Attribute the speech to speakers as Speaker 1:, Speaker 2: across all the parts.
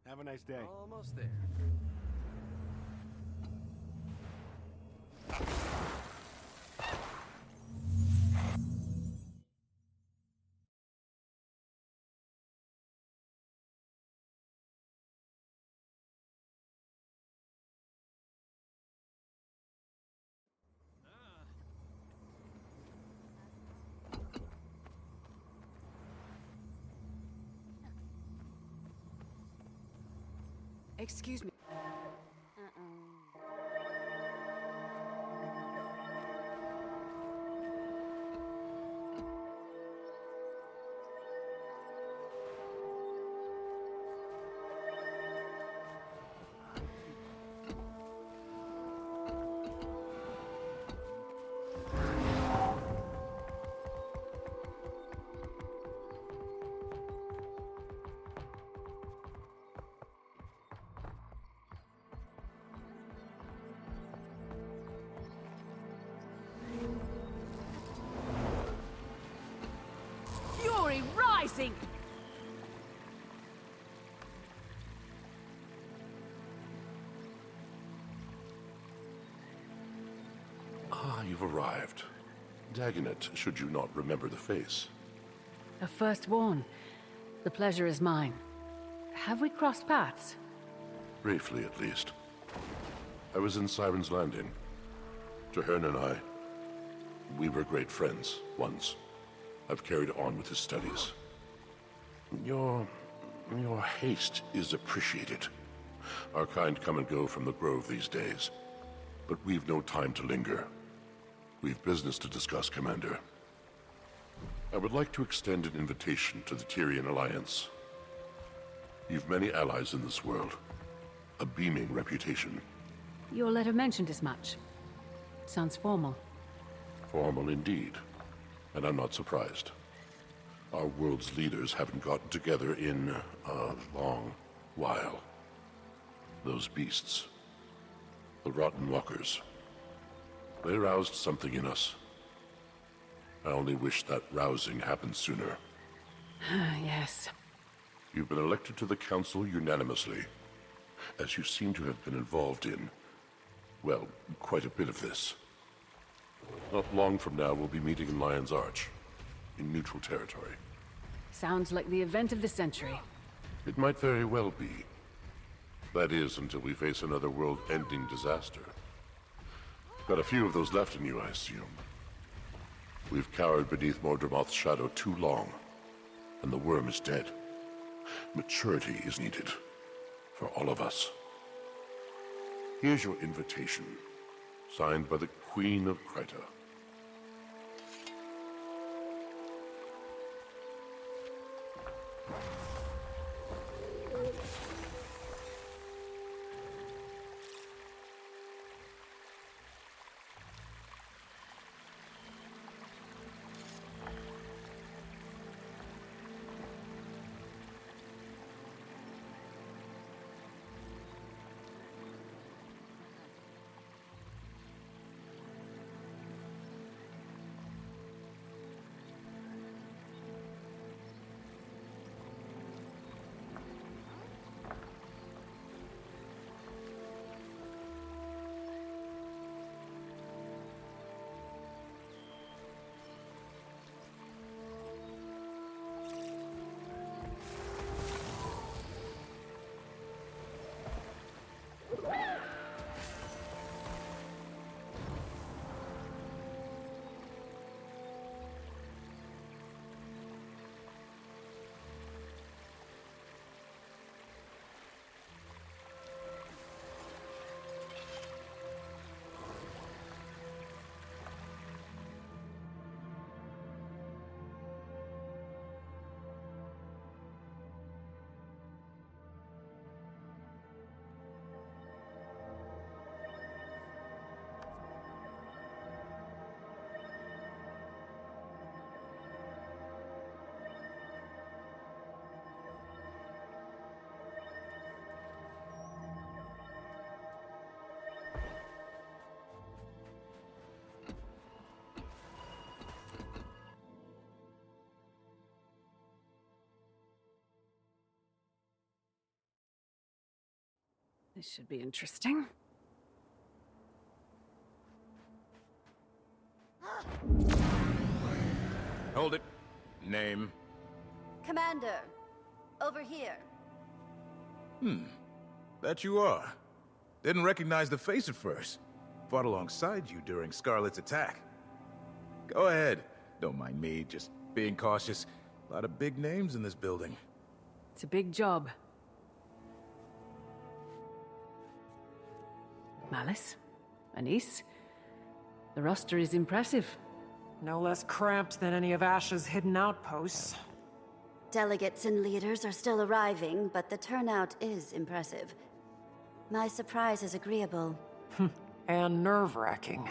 Speaker 1: Have a nice day.
Speaker 2: Almost there.
Speaker 3: Excuse me. Fury rising!
Speaker 4: Ah, you've arrived. Dagonet, should you not remember the face.
Speaker 3: A firstborn. The pleasure is mine. Have we crossed paths?
Speaker 4: Briefly, at least. I was in Siren's Landing. Jahern and I, we were great friends, once. I've carried on with his studies. Your haste is appreciated. Our kind come and go from the Grove these days. But we've no time to linger. We've business to discuss, Commander. I would like to extend an invitation to the Tyrian Alliance. You've many allies in this world. A beaming reputation.
Speaker 3: Your letter mentioned as much. Sounds formal.
Speaker 4: Formal indeed. And I'm not surprised. Our world's leaders haven't gotten together in a long while. Those beasts. The Rotten Walkers. They roused something in us. I only wish that rousing happened sooner.
Speaker 3: Yes.
Speaker 4: You've been elected to the Council unanimously, as you seem to have been involved in, well, quite a bit of this. Not long from now, we'll be meeting in Lion's Arch, in neutral territory.
Speaker 3: Sounds like the event of the century.
Speaker 4: It might very well be. That is, until we face another world-ending disaster. Got a few of those left in you, I assume. We've cowered beneath Mordramoth's shadow too long, and the worm is dead. Maturity is needed, for all of us. Here's your invitation, signed by the Queen of Kryta.
Speaker 3: This should be interesting.
Speaker 1: Hold it. Name?
Speaker 2: Commander, over here.
Speaker 1: That you are. Didn't recognize the face at first. Fought alongside you during Scarlet's attack. Go ahead. Don't mind me, just being cautious. A lot of big names in this building.
Speaker 3: It's a big job. Malice? Anise? The roster is impressive.
Speaker 5: No less cramped than any of Ash's hidden outposts.
Speaker 2: Delegates and leaders are still arriving, but the turnout is impressive. My surprise is agreeable.
Speaker 5: And nerve-wracking.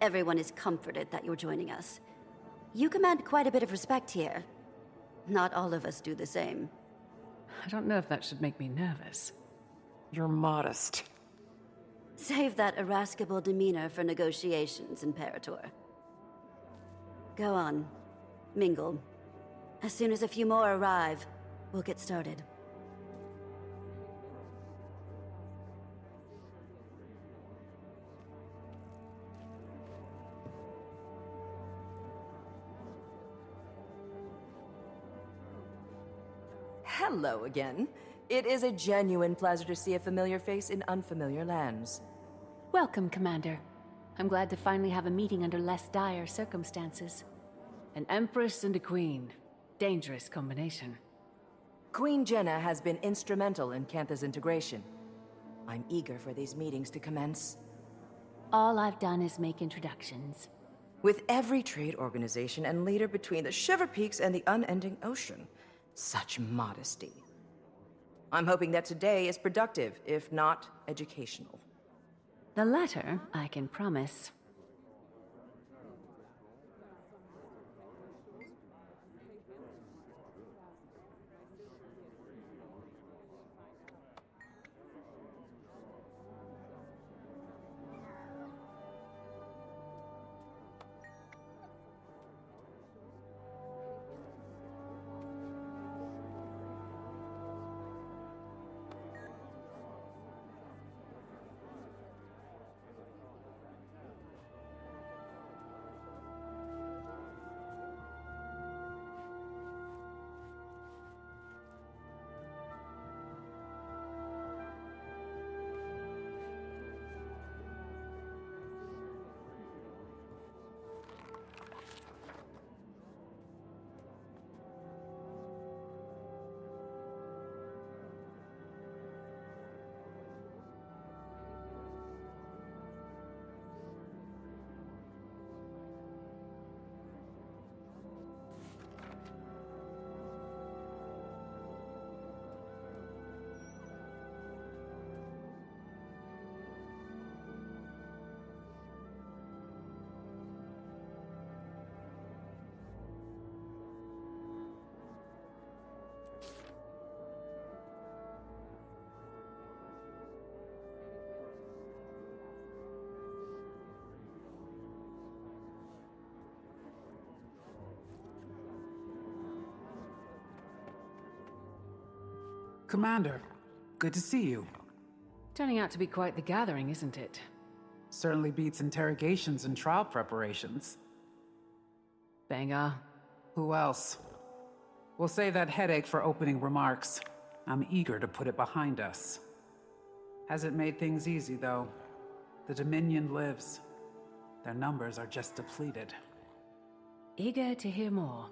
Speaker 2: Everyone is comforted that you're joining us. You command quite a bit of respect here. Not all of us do the same.
Speaker 3: I don't know if that should make me nervous.
Speaker 5: You're modest.
Speaker 2: Save that irascible demeanor for negotiations, Imperator. Go on. Mingle. As soon as a few more arrive, we'll get started.
Speaker 6: Hello again. It is a genuine pleasure to see a familiar face in unfamiliar lands.
Speaker 3: Welcome, Commander. I'm glad to finally have a meeting under less dire circumstances. An Empress and a Queen. Dangerous combination.
Speaker 6: Queen Jenna has been instrumental in Cantha's integration. I'm eager for these meetings to commence.
Speaker 3: All I've done is make introductions.
Speaker 6: With every trade organization and leader between the Shiver Peaks and the unending ocean. Such modesty. I'm hoping that today is productive, if not educational.
Speaker 3: The latter, I can promise.
Speaker 7: Commander, good to see you.
Speaker 3: Turning out to be quite the gathering, isn't it?
Speaker 7: Certainly beats interrogations and trial preparations.
Speaker 3: Benga.
Speaker 7: Who else? We'll save that headache for opening remarks. I'm eager to put it behind us. Hasn't made things easy, though. The Dominion lives. Their numbers are just depleted.
Speaker 3: Eager to hear more.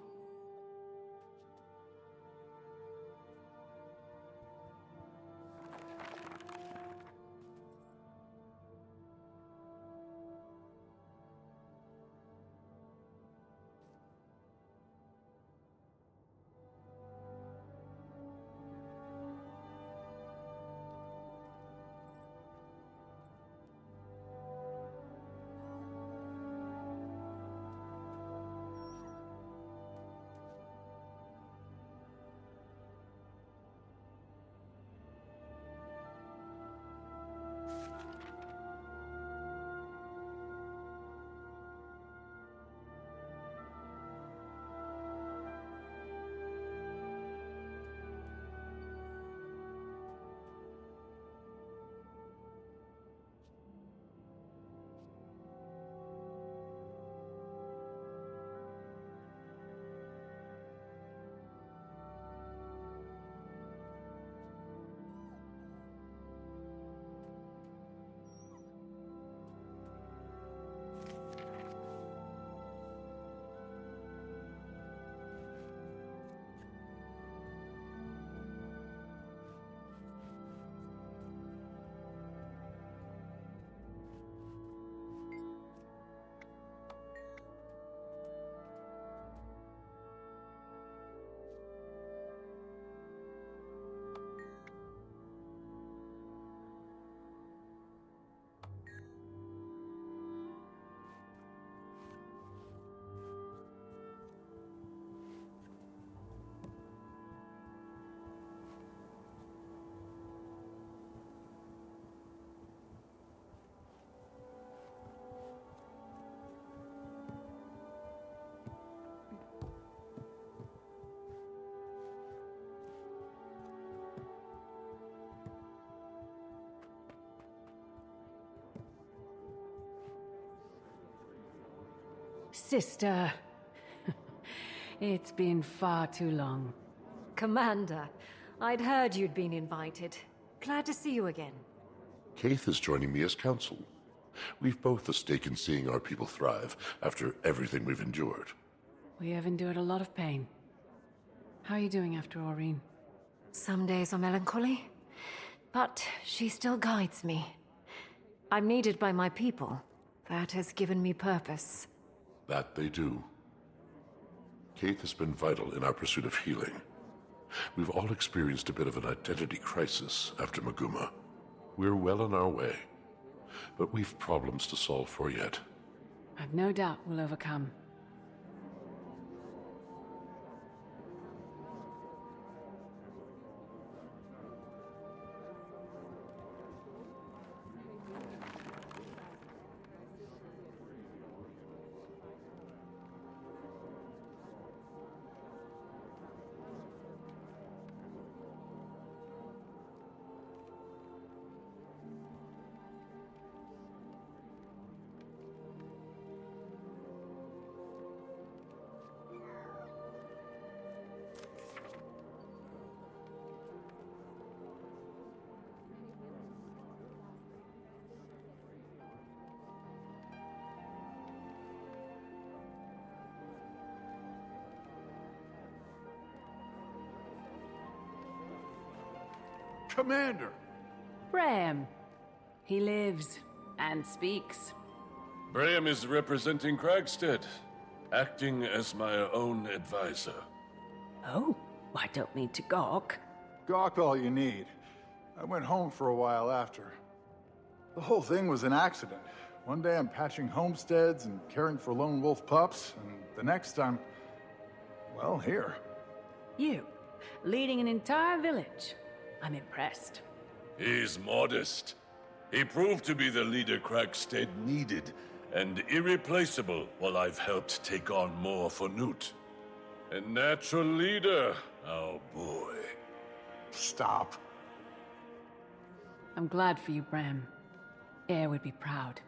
Speaker 3: Sister. It's been far too long.
Speaker 8: Commander, I'd heard you'd been invited. Glad to see you again.
Speaker 4: Kaith is joining me as counsel. We've both a stake in seeing our people thrive after everything we've endured.
Speaker 3: We have endured a lot of pain. How are you doing after Aureen?
Speaker 8: Some days are melancholy, but she still guides me. I'm needed by my people. That has given me purpose.
Speaker 4: That they do. Kaith has been vital in our pursuit of healing. We've all experienced a bit of an identity crisis after Maguma. We're well on our way, but we've problems to solve for yet.
Speaker 3: I've no doubt we'll overcome.
Speaker 9: Commander!
Speaker 3: Bram. He lives and speaks.
Speaker 10: Braham is representing Kragstead, acting as my own advisor.
Speaker 3: Oh, I don't mean to gawk.
Speaker 9: Gawk all you need. I went home for a while after. The whole thing was an accident. One day I'm patching homesteads and caring for lone wolf pups, and the next I'm... well, here.
Speaker 3: You, leading an entire village. I'm impressed.
Speaker 10: He's modest. He proved to be the leader Kragstead needed, and irreplaceable while I've helped take on more for Newt. A natural leader, oh boy.
Speaker 9: Stop.
Speaker 3: I'm glad for you, Bram. Air would be proud.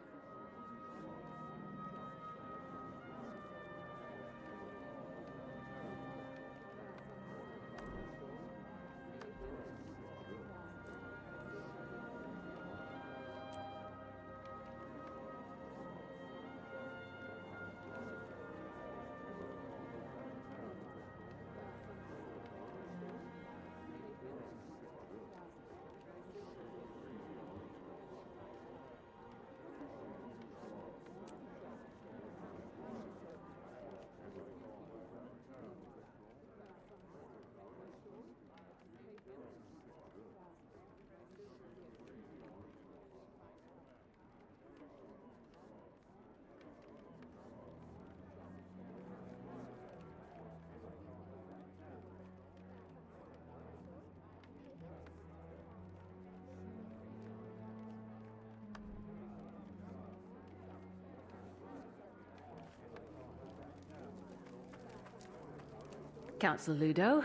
Speaker 3: Council Ludo,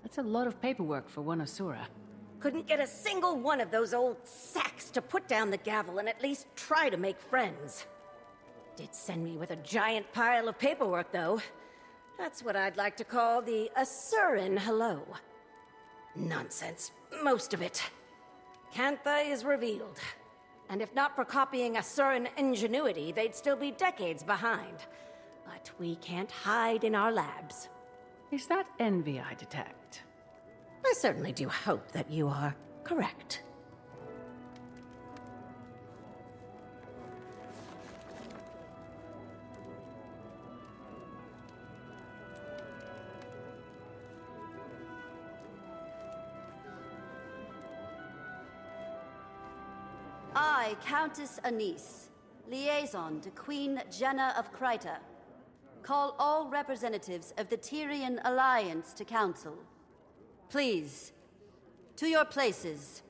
Speaker 3: that's a lot of paperwork for one Asura.
Speaker 11: Couldn't get a single one of those old sacks to put down the gavel and at least try to make friends. Did send me with a giant pile of paperwork, though. That's what I'd like to call the Asuran hello. Nonsense, most of it. Cantha is revealed. And if not for copying Asuran ingenuity, they'd still be decades behind. But we can't hide in our labs.
Speaker 3: Is that envy I detect?
Speaker 11: I certainly do hope that you are correct.
Speaker 2: I, Countess Anise, liaison to Queen Jenna of Kryta, call all representatives of the Tyrian Alliance to council. Please, to your places.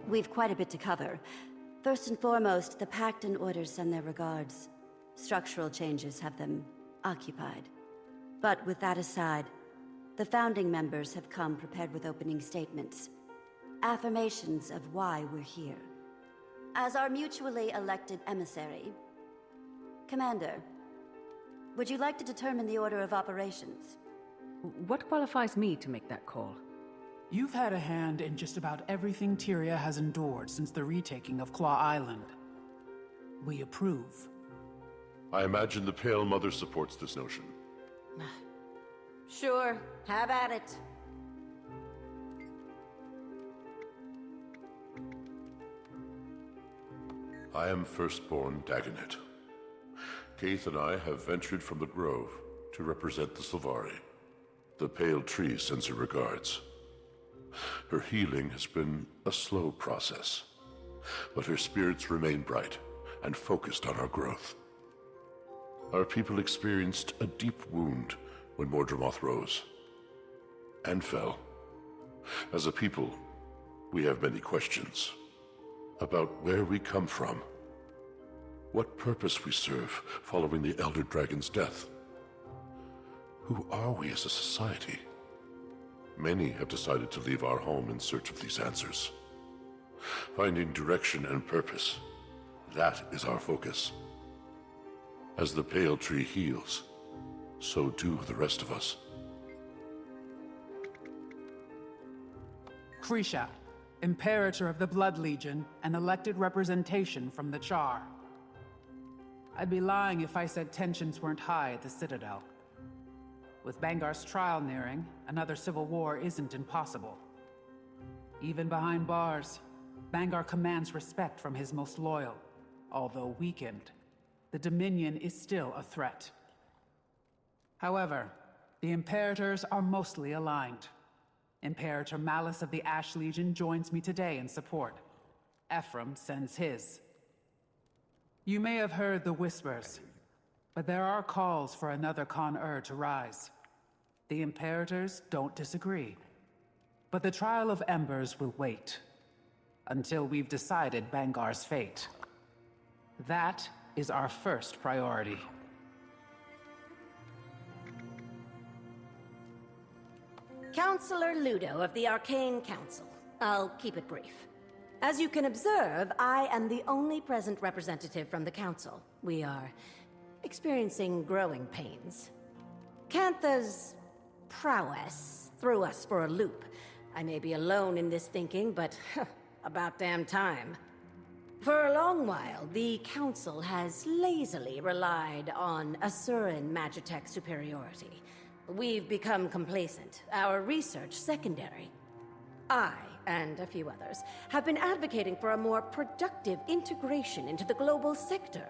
Speaker 2: We've quite a bit to cover. First and foremost, the Pact and Orders send their regards. Structural changes have them occupied. But with that aside, the founding members have come prepared with opening statements. Affirmations of why we're here. As our mutually elected emissary, Commander, would you like to determine the order of operations?
Speaker 3: What qualifies me to make that call?
Speaker 7: You've had a hand in just about everything Tyria has endured since the retaking of Claw Island. We approve.
Speaker 4: I imagine the Pale Mother supports this notion.
Speaker 11: Sure, have at it.
Speaker 4: I am Firstborn Dagonet. Keith and I have ventured from the Grove to represent the Sylvari. The Pale Tree sends her regards. Her healing has been a slow process, but her spirits remain bright and focused on our growth. Our people experienced a deep wound when Mordramoth rose and fell. As a people, we have many questions about where we come from, what purpose we serve following the Elder Dragon's death. Who are we as a society? Many have decided to leave our home in search of these answers. Finding direction and purpose, that is our focus. As the Pale Tree heals, so do the rest of us.
Speaker 7: Krisha, Imperator of the Blood Legion and elected representation from the Char. I'd be lying if I said tensions weren't high at the Citadel. With Bangar's trial nearing, another civil war isn't impossible. Even behind bars, Bangar commands respect from his most loyal. Although weakened, the Dominion is still a threat. However, the Imperators are mostly aligned. Imperator Malice of the Ash Legion joins me today in support. Ephraim sends his. You may have heard the whispers, but there are calls for another Con-Ur to rise. The Imperators don't disagree. But the Trial of Embers will wait until we've decided Bangar's fate. That is our first priority.
Speaker 11: Counselor Ludo of the Arcane Council. I'll keep it brief. As you can observe, I am the only present representative from the Council. We are experiencing growing pains. Cantha's prowess threw us for a loop. I may be alone in this thinking, but about damn time. For a long while, the Council has lazily relied on Asuran Magitech superiority. We've become complacent, our research secondary. I, and a few others, have been advocating for a more productive integration into the global sector.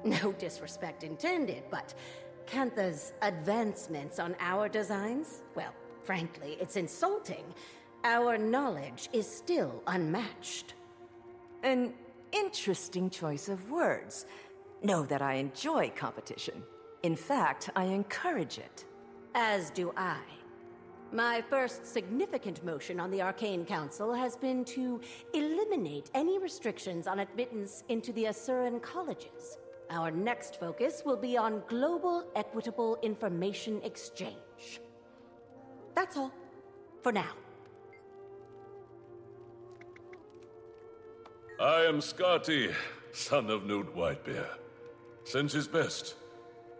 Speaker 11: No disrespect intended, but Cantha's advancements on our designs, well, frankly, it's insulting. Our knowledge is still unmatched.
Speaker 6: An interesting choice of words. Know that I enjoy competition. In fact, I encourage it.
Speaker 11: As do I. My first significant motion on the Arcane Council has been to eliminate any restrictions on admittance into the Asuran colleges. Our next focus will be on global equitable information exchange. That's all. For now.
Speaker 10: I am Scotty, son of Newt Whitebear. Sends his best.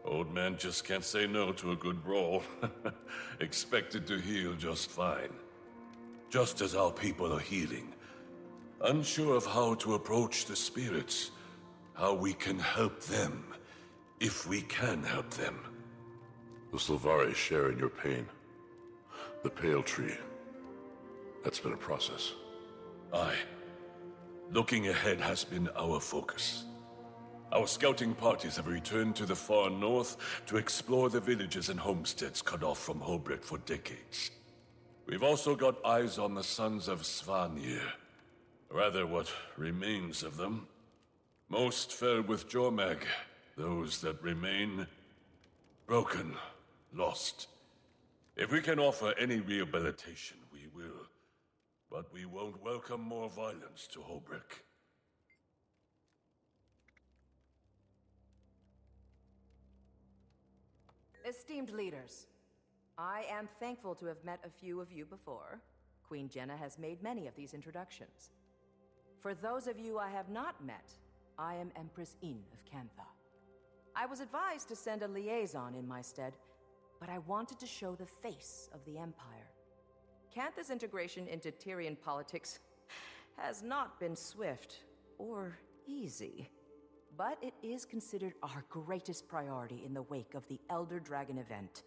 Speaker 10: Old man just can't say no to a good brawl. Expected to heal just fine. Just as our people are healing. Unsure of how to approach the spirits. How we can help them. If we can help them.
Speaker 4: The Sylvari share in your pain. The Pale Tree. That's been a process.
Speaker 10: Aye. Looking ahead has been our focus. Our scouting parties have returned to the far north to explore the villages and homesteads cut off from Holbrook for decades. We've also got eyes on the sons of Svanir. Rather, what remains of them. Most fell with Jormag. Those that remain, broken, lost. If we can offer any rehabilitation, we will. But we won't welcome more violence to Holbrook.
Speaker 6: Esteemed leaders, I am thankful to have met a few of you before. Queen Jenna has made many of these introductions. For those of you I have not met, I am Empress Yin of Cantha. I was advised to send a liaison in my stead, but I wanted to show the face of the Empire. Cantha's integration into Tyrian politics has not been swift or easy, but it is considered our greatest priority in the wake of the Elder Dragon event.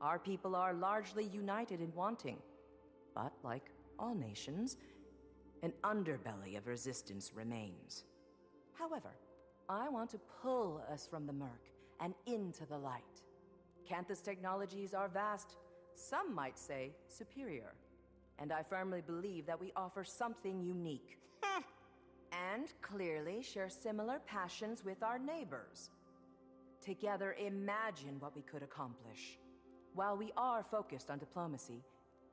Speaker 6: Our people are largely united in wanting, but like all nations, an underbelly of resistance remains. However, I want to pull us from the murk and into the light. Cantha's technologies are vast, some might say superior, and I firmly believe that we offer something unique. And clearly share similar passions with our neighbors. Together, imagine what we could accomplish. While we are focused on diplomacy,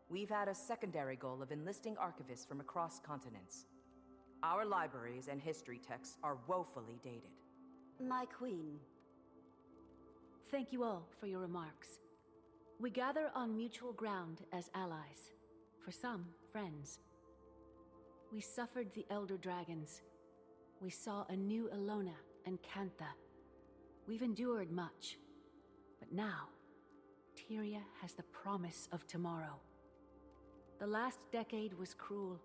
Speaker 6: we've had a secondary goal of enlisting archivists from across continents. Our libraries and history texts are woefully dated.
Speaker 2: My queen.
Speaker 3: Thank you all for your remarks. We gather on mutual ground as allies. For some, friends. We suffered the Elder Dragons. We saw a new Elona and Cantha. We've endured much. But now, Tyria has the promise of tomorrow. The last decade was cruel,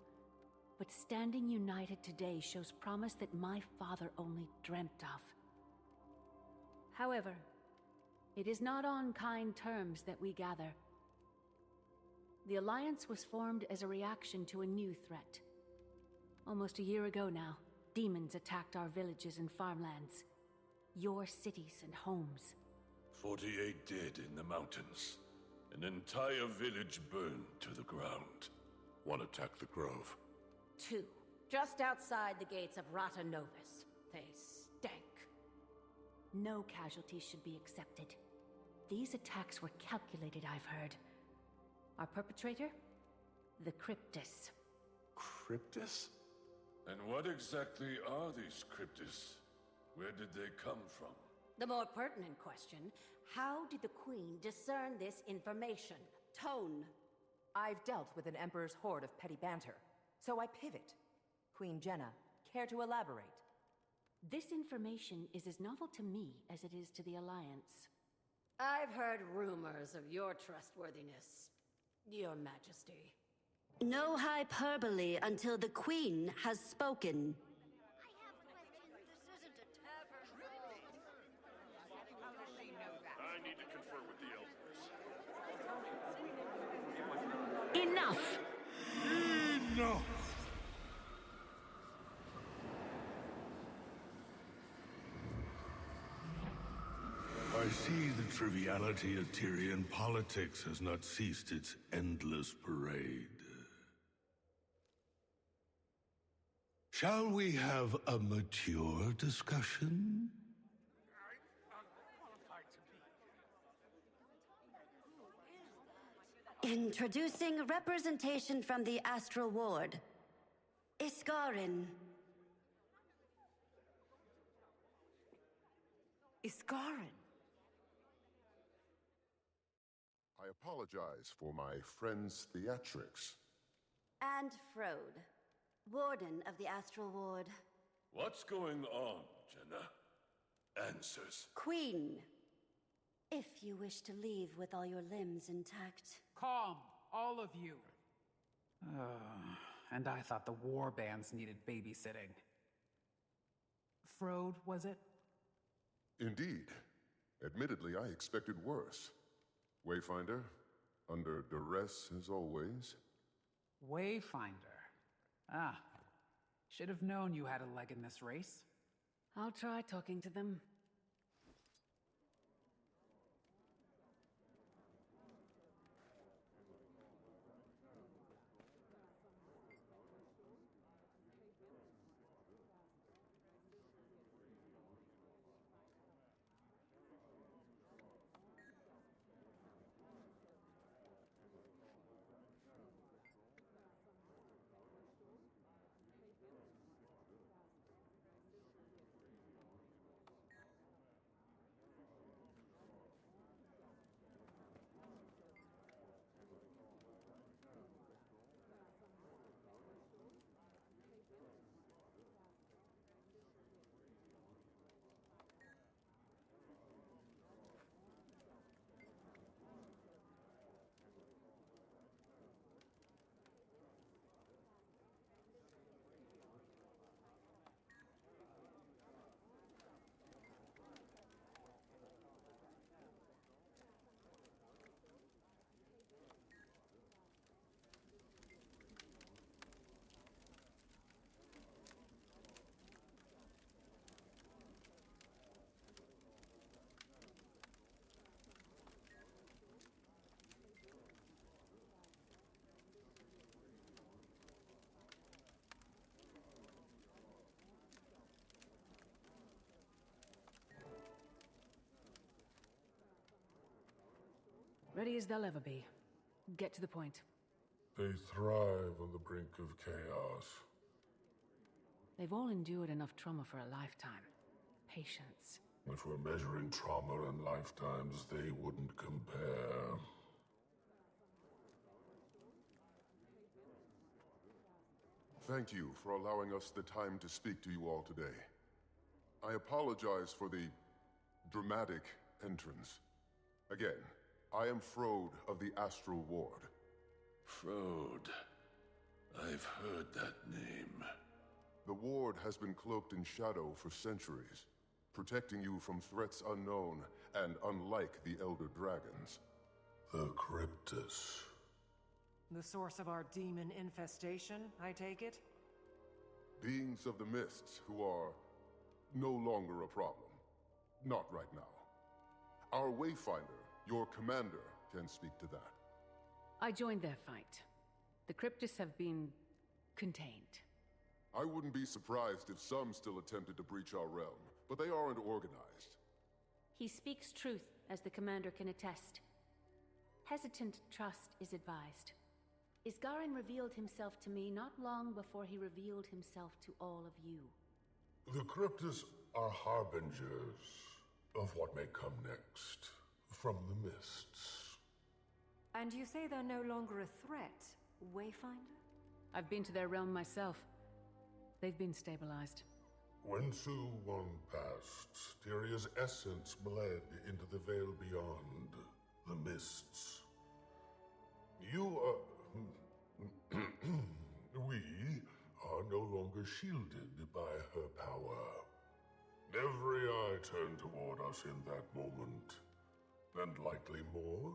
Speaker 3: but standing united today shows promise that my father only dreamt of. However, it is not on kind terms that we gather. The Alliance was formed as a reaction to a new threat. Almost a year ago now, demons attacked our villages and farmlands. Your cities and homes.
Speaker 10: 48 dead in the mountains. An entire village burned to the ground.
Speaker 4: One attacked the grove.
Speaker 11: 2, just outside the gates of Rata Novus. They stank.
Speaker 3: No casualties should be accepted. These attacks were calculated, I've heard. Our perpetrator? The Cryptus.
Speaker 4: Cryptus?
Speaker 10: And what exactly are these cryptis? Where did they come from?
Speaker 11: The more pertinent question, how did the Queen discern this information?
Speaker 2: Tone.
Speaker 6: I've dealt with an Emperor's horde of petty banter, so I pivot. Queen Jenna, care to elaborate?
Speaker 3: This information is as novel to me as it is to the Alliance.
Speaker 11: I've heard rumors of your trustworthiness, Your Majesty.
Speaker 2: No hyperbole until the queen has spoken.
Speaker 4: I need to confer with the elders.
Speaker 3: Enough!
Speaker 9: Enough!
Speaker 12: I see the triviality of Tyrian politics has not ceased its endless parade. Shall we have a mature discussion?
Speaker 2: Introducing representation from the Astral Ward. Iskarin.
Speaker 8: Iskarin?
Speaker 4: I apologize for my friend's theatrics.
Speaker 2: And Frode, Warden of the Astral Ward.
Speaker 10: What's going on, Jenna? Answers.
Speaker 2: Queen, if you wish to leave with all your limbs intact.
Speaker 7: Calm, all of you. And I thought the war bands needed babysitting. Frode, was it?
Speaker 4: Indeed. Admittedly, I expected worse. Wayfinder, under duress as always.
Speaker 7: Wayfinder. Ah. Should have known you had a leg in this race.
Speaker 3: I'll try talking to them. Ready as they'll ever be. Get to the point.
Speaker 12: They thrive on the brink of chaos.
Speaker 3: They've all endured enough trauma for a lifetime. Patience.
Speaker 12: If we're measuring trauma and lifetimes, they wouldn't compare.
Speaker 13: Thank you for allowing us the time to speak to you all today. I apologize for the dramatic entrance. Again, I am Frode of the Astral Ward.
Speaker 10: Frode. I've heard that name.
Speaker 13: The Ward has been cloaked in shadow for centuries, protecting you from threats unknown and unlike the Elder Dragons.
Speaker 12: The Cryptus.
Speaker 5: The source of our demon infestation, I take it?
Speaker 13: Beings of the Mists who are no longer a problem. Not right now. Our Wayfinder, your commander, can speak to that.
Speaker 3: I joined their fight. The Cryptus have been contained.
Speaker 13: I wouldn't be surprised if some still attempted to breach our realm, but they aren't organized.
Speaker 3: He speaks truth, as the commander can attest. Hesitant trust is advised. Isgarin revealed himself to me not long before he revealed himself to all of you.
Speaker 12: The Cryptus are harbingers of what may come next from the Mists.
Speaker 8: And you say they're no longer a threat, Wayfinder?
Speaker 3: I've been to their realm myself. They've been stabilized.
Speaker 12: When Su One passed, Tyria's essence bled into the veil beyond, the Mists. You are... we are no longer shielded by her power. Every eye turned toward us in that moment. And likely more,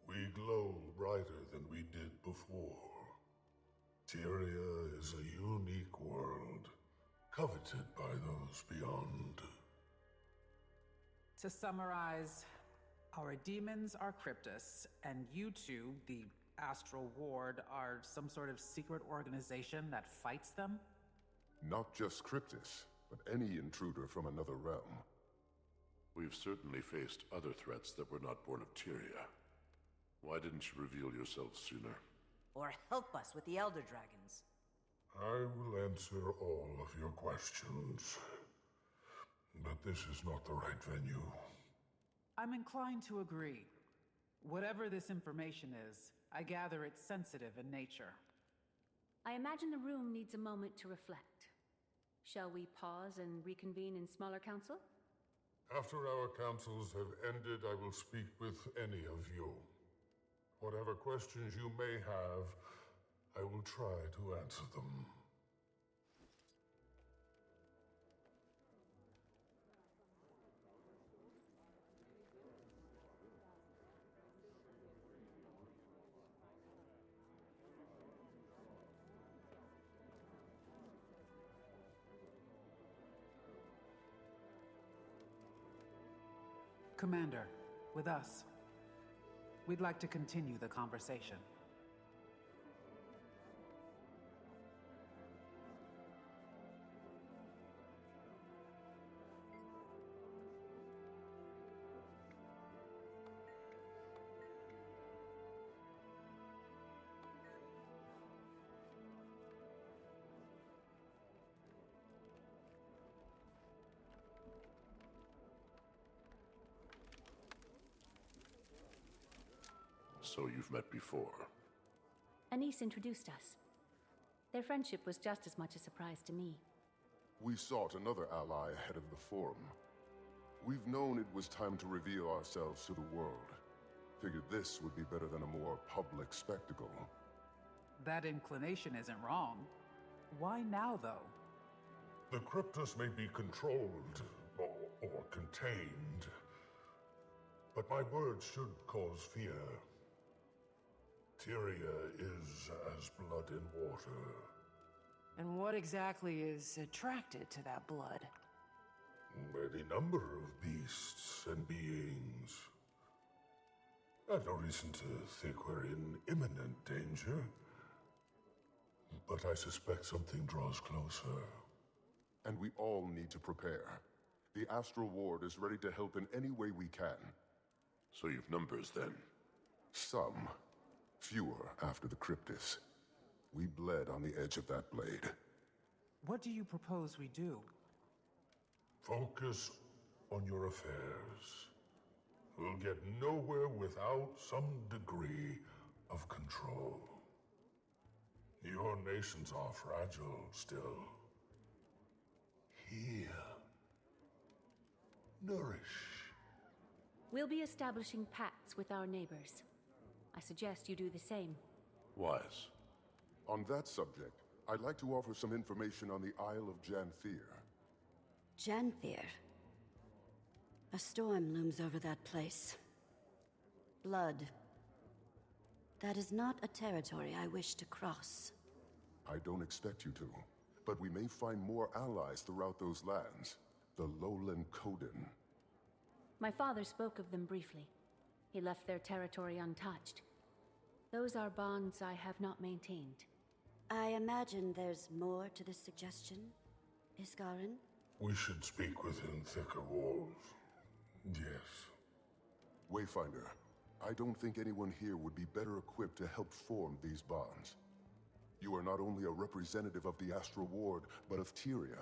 Speaker 12: we glow brighter than we did before. Tyria is a unique world, coveted by those beyond.
Speaker 7: To summarize, our demons are Cryptus, and you two, the Astral Ward, are some sort of secret organization that fights them?
Speaker 13: Not just Cryptus, but any intruder from another realm.
Speaker 4: We've certainly faced other threats that were not born of Tyria. Why didn't you reveal yourself sooner?
Speaker 6: Or help us with the Elder Dragons.
Speaker 12: I will answer all of your questions, but this is not the right venue.
Speaker 7: I'm inclined to agree. Whatever this information is, I gather it's sensitive in nature.
Speaker 3: I imagine the room needs a moment to reflect. Shall we pause and reconvene in smaller council?
Speaker 12: After our councils have ended, I will speak with any of you. Whatever questions you may have, I will try to answer them.
Speaker 7: Commander, with us. We'd like to continue the conversation.
Speaker 4: So you've met before.
Speaker 3: Anise introduced us. Their friendship was just as much a surprise to me.
Speaker 13: We sought another ally ahead of the Forum. We've known it was time to reveal ourselves to the world. Figured this would be better than a more public spectacle.
Speaker 7: That inclination isn't wrong. Why now, though?
Speaker 12: The Cryptus may be controlled or contained, but my words should cause fear. Tyria is as blood and water.
Speaker 5: And what exactly is attracted to that blood?
Speaker 12: Any number of beasts and beings. I've no reason to think we're in imminent danger, but I suspect something draws closer.
Speaker 13: And we all need to prepare. The Astral Ward is ready to help in any way we can.
Speaker 4: So you've numbers then?
Speaker 13: Some. Fewer after the Cryptis. We bled on the edge of that blade.
Speaker 7: What do you propose we do?
Speaker 12: Focus on your affairs. We'll get nowhere without some degree of control. Your nations are fragile still. Heal. Nourish.
Speaker 3: We'll be establishing pacts with our neighbors. I suggest you do the same.
Speaker 4: Wise.
Speaker 13: On that subject, I'd like to offer some information on the Isle of Janthir.
Speaker 2: Janthir. A storm looms over that place. Blood. That is not a territory I wish to cross.
Speaker 13: I don't expect you to, but we may find more allies throughout those lands. The Lowland Coden.
Speaker 3: My father spoke of them briefly. He left their territory untouched. Those are bonds I have not maintained.
Speaker 2: I imagine there's more to this suggestion, Iskarin?
Speaker 12: We should speak within thicker walls. Yes.
Speaker 13: Wayfinder, I don't think anyone here would be better equipped to help form these bonds. You are not only a representative of the Astral Ward, but of Tyria.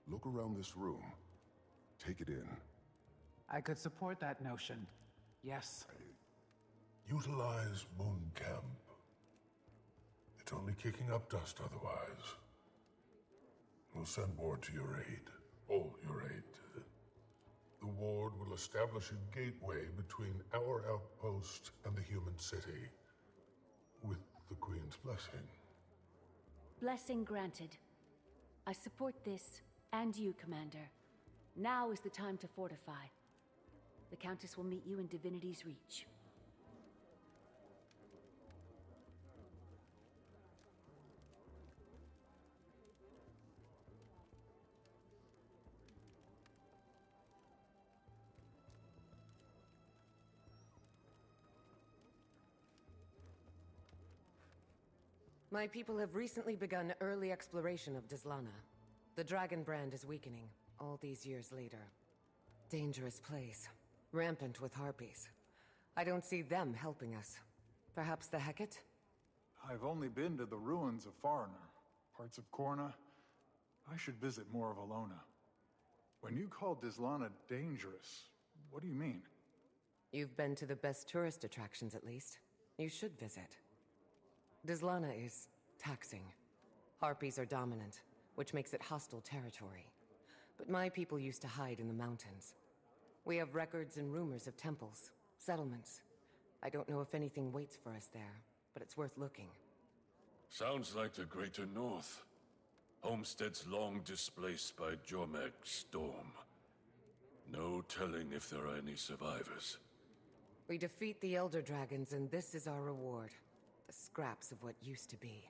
Speaker 13: Look around this room. Take it in.
Speaker 7: I could support that notion. Yes.
Speaker 12: Utilize Moon Camp. It's only kicking up dust otherwise. We'll send ward to your aid. All your aid. The ward will establish a gateway between our outpost and the human city. With the Queen's blessing.
Speaker 3: Blessing granted. I support this, and you, Commander. Now is the time to fortify. The Countess will meet you in Divinity's Reach.
Speaker 5: My people have recently begun early exploration of Dislana. The Dragon brand is weakening, all these years later. Dangerous place. Rampant with harpies. I don't see them helping us. Perhaps the Hecate?
Speaker 9: I've only been to the ruins of Foreigner, parts of Korna. I should visit more of Alona. When you call Dislana dangerous, what do you mean?
Speaker 5: You've been to the best tourist attractions, at least. You should visit. Dislana is taxing. Harpies are dominant, which makes it hostile territory. But my people used to hide in the mountains. We have records and rumors of temples, settlements. I don't know if anything waits for us there, but it's worth looking.
Speaker 10: Sounds like the Greater North. Homesteads long displaced by Jormek's storm. No telling if there are any survivors.
Speaker 5: We defeat the Elder Dragons, and this is our reward. The scraps of what used to be.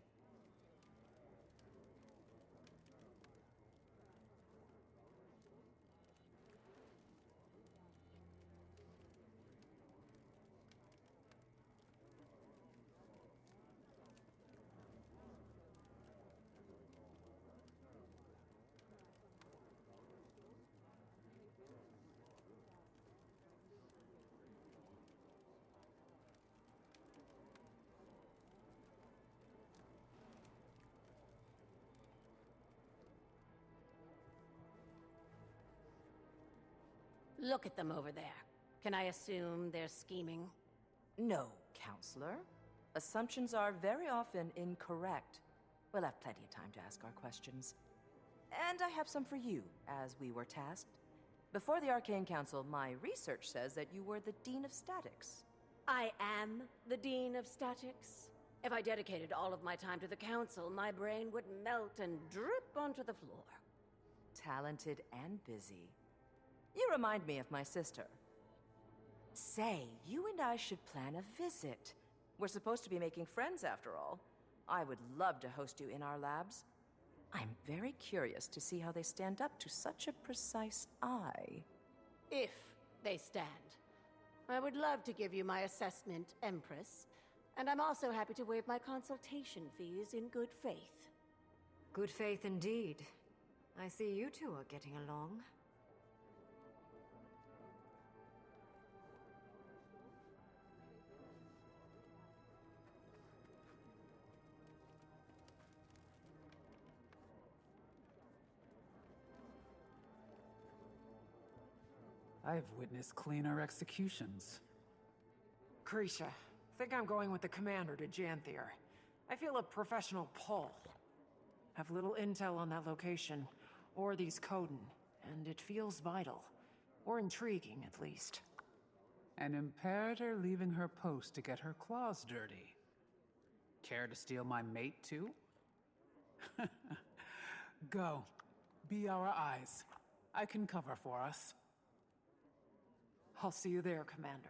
Speaker 11: Look at them over there. Can I assume they're scheming?
Speaker 6: No, Counselor. Assumptions are very often incorrect. We'll have plenty of time to ask our questions. And I have some for you, as we were tasked. Before the Arcane Council, my research says that you were the Dean of Statics.
Speaker 11: I am the Dean of Statics. If I dedicated all of my time to the Council, my brain would melt and drip onto the floor.
Speaker 6: Talented and busy. You remind me of my sister. Say, you and I should plan a visit. We're supposed to be making friends after all. I would love to host you in our labs. I'm very curious to see how they stand up to such a precise eye.
Speaker 11: If they stand. I would love to give you my assessment, Empress. And I'm also happy to waive my consultation fees in good faith.
Speaker 8: Good faith indeed. I see you two are getting along.
Speaker 7: I've witnessed cleaner executions.
Speaker 14: Krisha, think I'm going with the commander to Janthir. I feel a professional pull. Have little intel on that location, or these Coden, and it feels vital. Or intriguing, at least.
Speaker 7: An Imperator leaving her post to get her claws dirty. Care to steal my mate, too? Go. Be our eyes. I can cover for us.
Speaker 14: I'll see you there, Commander.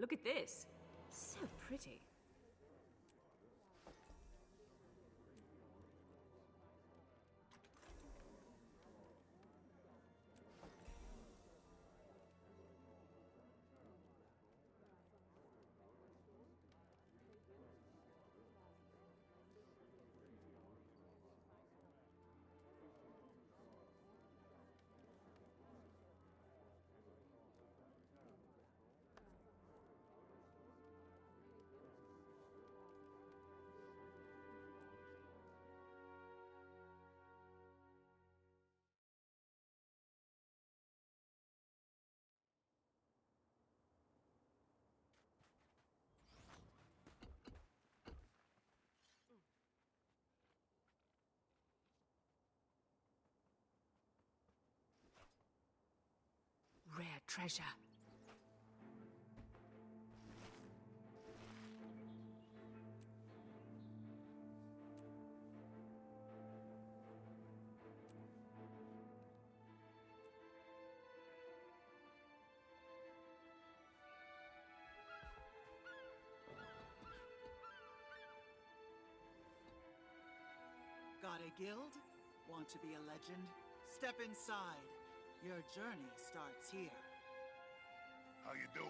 Speaker 3: Look at this. So pretty. Rare treasure.
Speaker 15: Got a guild? Want to be a legend? Step inside. Your journey starts here.
Speaker 12: How you doing?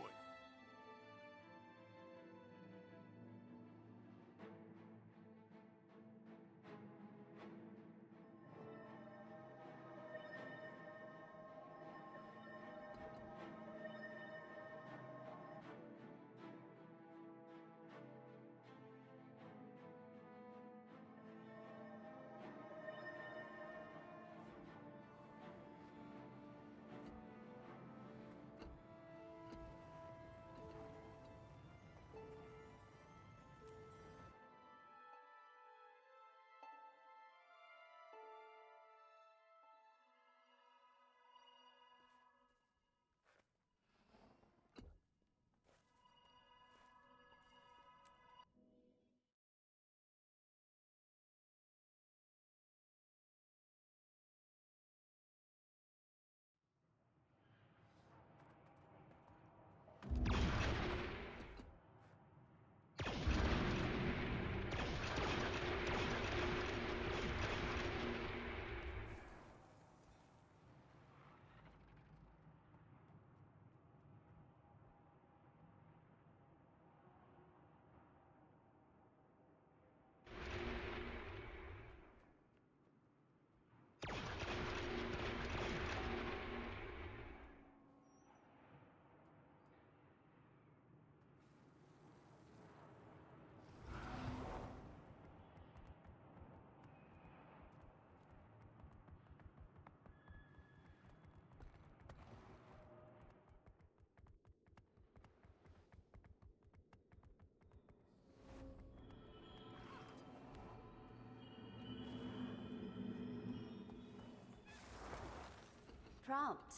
Speaker 2: Prompt,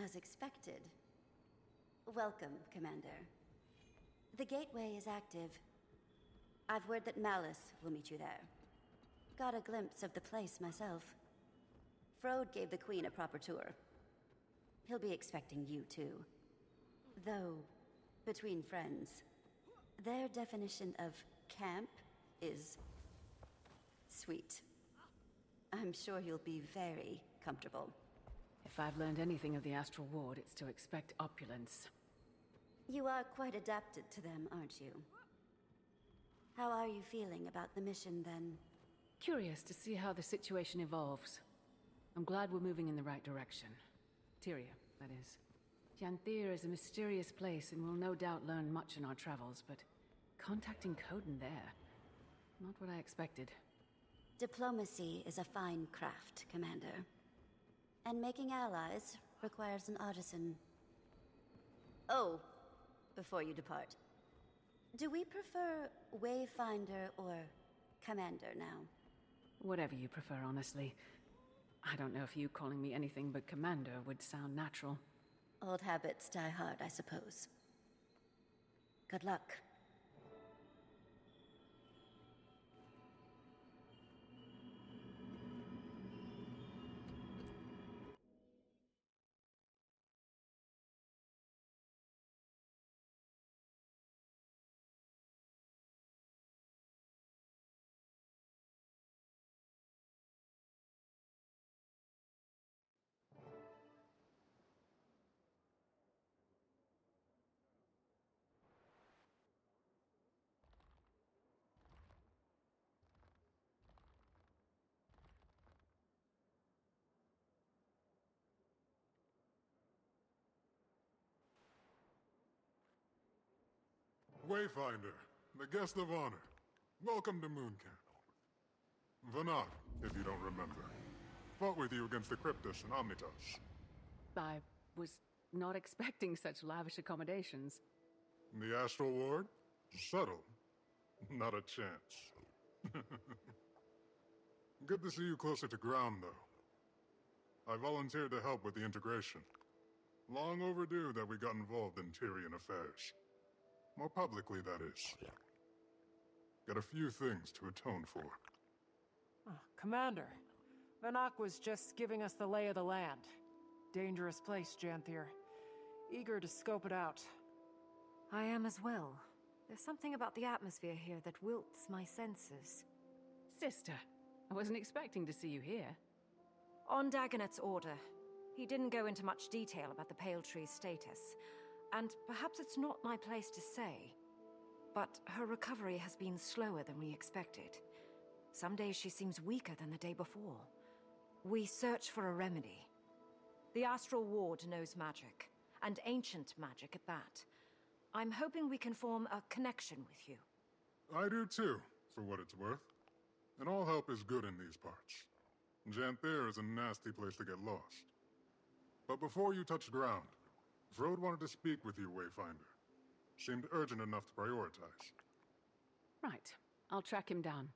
Speaker 2: as expected. Welcome, Commander. The gateway is active. I've word that Malice will meet you there. Got a glimpse of the place myself. Frode gave the Queen a proper tour. He'll be expecting you too. Though, between friends, their definition of camp is sweet. I'm sure you'll be very comfortable.
Speaker 3: If I've learned anything of the Astral Ward, it's to expect opulence.
Speaker 2: You are quite adapted to them, aren't you? How are you feeling about the mission, then?
Speaker 3: Curious to see how the situation evolves. I'm glad we're moving in the right direction. Tyria, that is. Janthir is a mysterious place and we'll no doubt learn much in our travels, but contacting Coden there... not what I expected.
Speaker 2: Diplomacy is a fine craft, Commander. And making allies requires an artisan. Oh, before you depart. Do we prefer Wayfinder or Commander now?
Speaker 3: Whatever you prefer, honestly. I don't know if you calling me anything but Commander would sound natural.
Speaker 2: Old habits die hard, I suppose. Good luck.
Speaker 16: Wayfinder, the guest of honor. Welcome to Moon Camp. Vanat, if you don't remember, fought with you against the Cryptus and Omnitas.
Speaker 3: I was not expecting such lavish accommodations.
Speaker 16: The Astral Ward? Subtle. Not a chance. Good to see you closer to ground, though. I volunteered to help with the integration. Long overdue that we got involved in Tyrian affairs. More publicly, that is. Got a few things to atone for.
Speaker 14: Commander, Vanak was just giving us the lay of the land. Dangerous place, Janthir. Eager to scope it out.
Speaker 8: I am as well. There's something about the atmosphere here that wilts my senses.
Speaker 3: Sister, I wasn't expecting to see you here.
Speaker 8: On Dagonet's order, he didn't go into much detail about the Pale Tree's status. And perhaps it's not my place to say, but her recovery has been slower than we expected. Some days she seems weaker than the day before. We search for a remedy. The Astral Ward knows magic, and ancient magic at that. I'm hoping we can form a connection with you.
Speaker 16: I do too, for what it's worth. And all help is good in these parts. Janthir is a nasty place to get lost. But before you touch ground, Frode wanted to speak with you, Wayfinder. Seemed urgent enough to prioritize.
Speaker 3: Right. I'll track him down.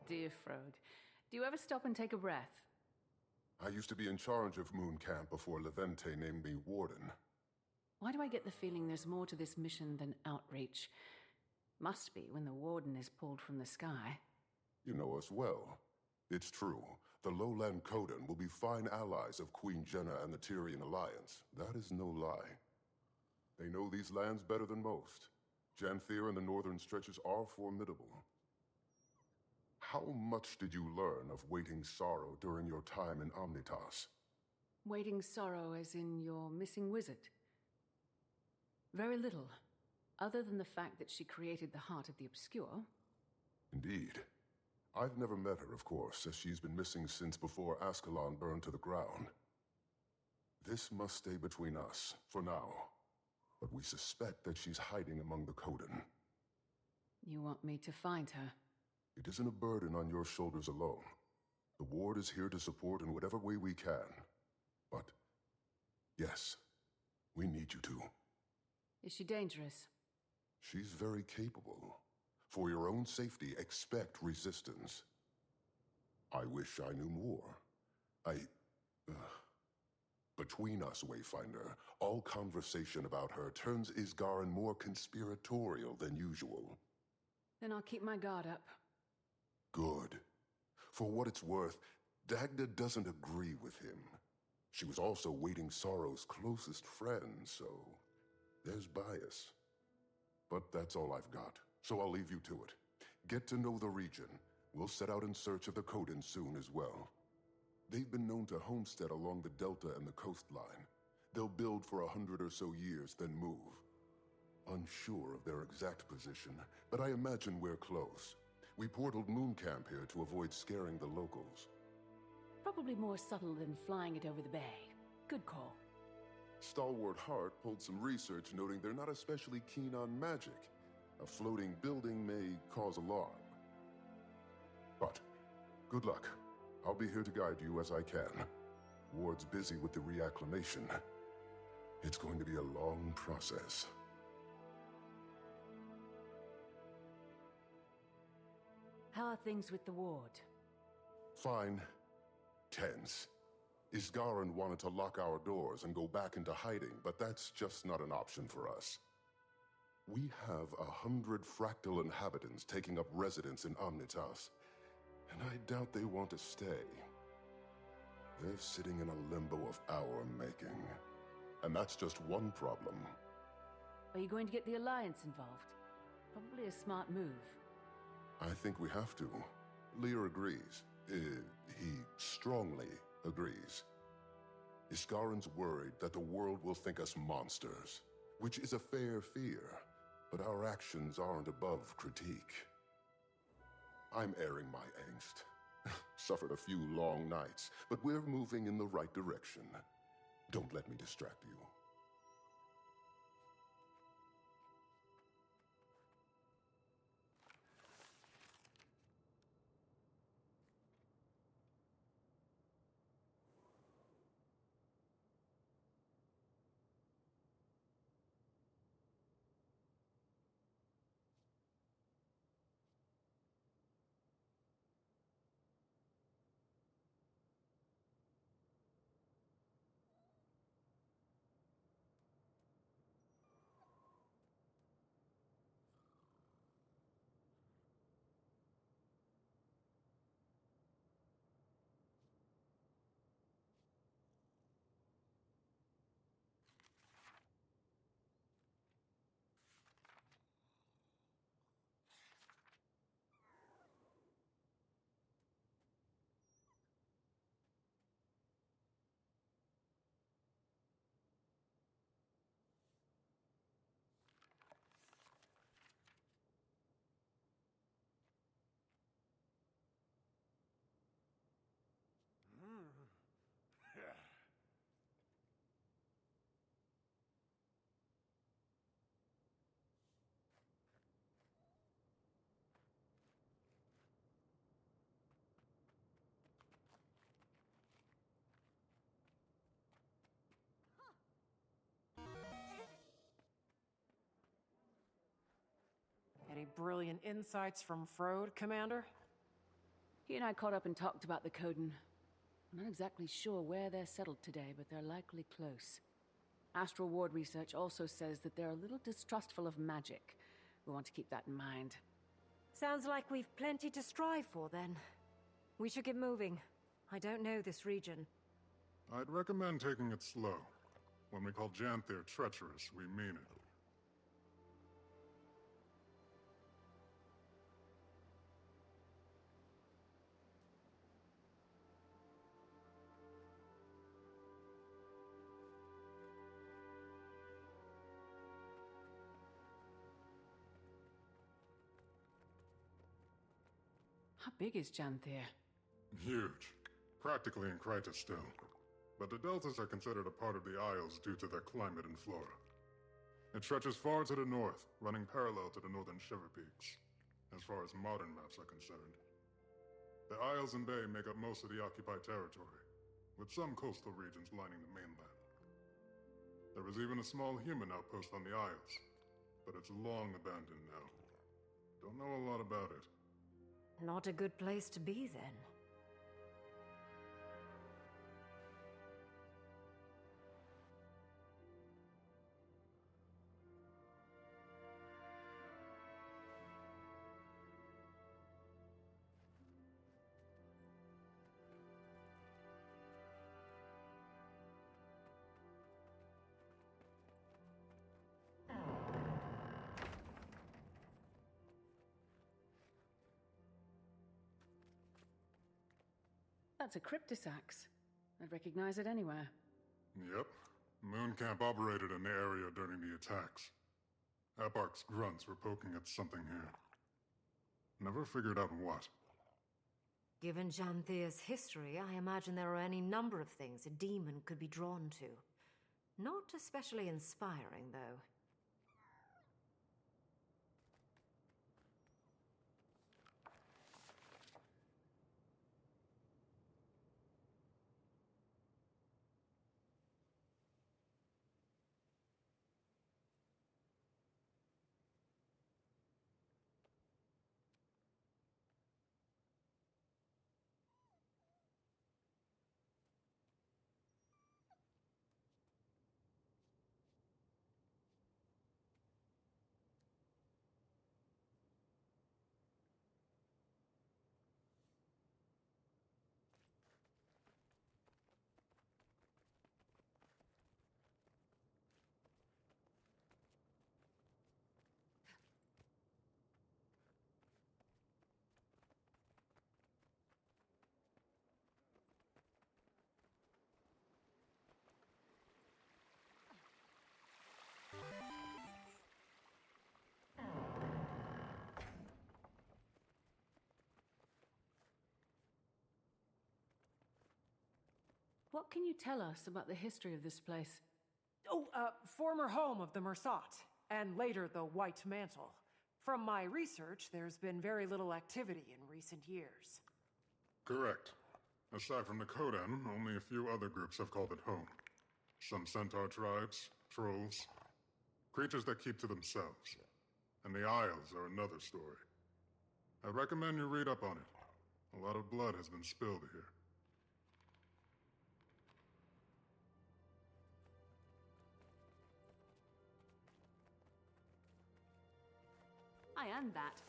Speaker 3: Dear Frode, do you ever stop and take a breath?
Speaker 13: I used to be in charge of Moon Camp before Levente named me Warden.
Speaker 3: Why do I get the feeling there's more to this mission than outreach? Must be when the Warden is pulled from the sky.
Speaker 13: You know us well. It's true. The Lowland Coden will be fine allies of Queen Jenna and the Tyrian Alliance. That is no lie. They know these lands better than most. Janthir and the northern stretches are formidable. How much did you learn of waiting sorrow during your time in Omnitas?
Speaker 3: Waiting sorrow as in your missing wizard? Very little, other than the fact that she created the Heart of the Obscure.
Speaker 13: Indeed. I've never met her, of course, as she's been missing since before Ascalon burned to the ground. This must stay between us, for now. But we suspect that she's hiding among the Coden.
Speaker 3: You want me to find her?
Speaker 13: It isn't a burden on your shoulders alone. The Ward is here to support in whatever way we can. But Yes, we need you to.
Speaker 3: Is she dangerous?
Speaker 13: She's very capable. For your own safety, expect resistance. I wish I knew more. Between us, Wayfinder, all conversation about her turns Isgarin more conspiratorial than usual.
Speaker 3: Then I'll keep my guard up.
Speaker 13: Good. For what it's worth, Dagda doesn't agree with him. She was also Waiting Sorrow's closest friend, so there's bias. But that's all I've got, so I'll leave you to it. Get to know the region. We'll set out in search of the Coden soon as well. They've been known to homestead along the delta and the coastline. They'll build for 100 or so years, then move. Unsure of their exact position, but I imagine we're close. We portaled Moon Camp here to avoid scaring the locals.
Speaker 3: Probably more subtle than flying it over the bay. Good call.
Speaker 13: Stalwart Hart pulled some research noting they're not especially keen on magic. A floating building may cause alarm. But, good luck. I'll be here to guide you as I can. Ward's busy with the reacclimation. It's going to be a long process.
Speaker 3: How are things with the ward?
Speaker 13: Fine. Tense. Isgarin wanted to lock our doors and go back into hiding, but that's just not an option for us. We have 100 fractal inhabitants taking up residence in Omnitas, and I doubt they want to stay. They're sitting in a limbo of our making. And that's just one problem.
Speaker 3: Are you going to get the Alliance involved? Probably a smart move.
Speaker 13: I think we have to. Lear agrees. He strongly agrees. Iskarin's worried that the world will think us monsters, which is a fair fear, but our actions aren't above critique. I'm airing my angst. Suffered a few long nights, but we're moving in the right direction. Don't let me distract you.
Speaker 14: Any brilliant insights from Frode, Commander?
Speaker 3: He and I caught up and talked about the Coden. I'm not exactly sure where they're settled today, but they're likely close. Astral Ward research also says that they're a little distrustful of magic. We want to keep that in mind.
Speaker 8: Sounds like we've plenty to strive for, then. We should get moving. I don't know this region.
Speaker 16: I'd recommend taking it slow. When we call Janthir treacherous, we mean it.
Speaker 3: How big is Janthir?
Speaker 16: Huge. Practically in Kryta still. But the deltas are considered a part of the Isles due to their climate and flora. It stretches far to the north, running parallel to the northern Shiver Peaks, as far as modern maps are concerned. The Isles and Bay make up most of the occupied territory, with some coastal regions lining the mainland. There was even a small human outpost on the Isles, but it's long abandoned now. Don't know a lot about it.
Speaker 8: Not a good place to be, then.
Speaker 3: That's a cryptosax. I'd recognize it anywhere.
Speaker 16: Yep. Moon Camp operated in the area during the attacks. Eparch's grunts were poking at something here. Never figured out what.
Speaker 8: Given Janthir's history, I imagine there are any number of things a demon could be drawn to. Not especially inspiring, though.
Speaker 3: What can you tell us about the history of this place?
Speaker 14: Oh, former home of the Mersat, and later the White Mantle. From my research, there's been very little activity in recent years.
Speaker 16: Correct. Aside from the Kodan, only a few other groups have called it home. Some centaur tribes, trolls, creatures that keep to themselves. And the Isles are another story. I recommend you read up on it. A lot of blood has been spilled here.
Speaker 3: I am that.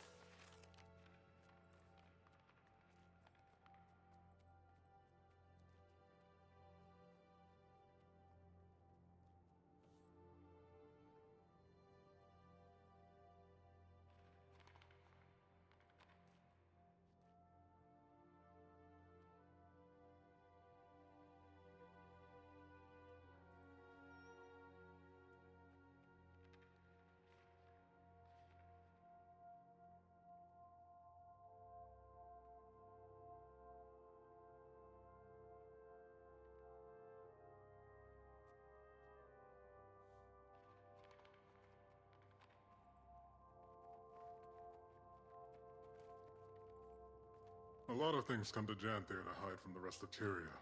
Speaker 16: A lot of things come to Janthir to hide from the rest of Tyria.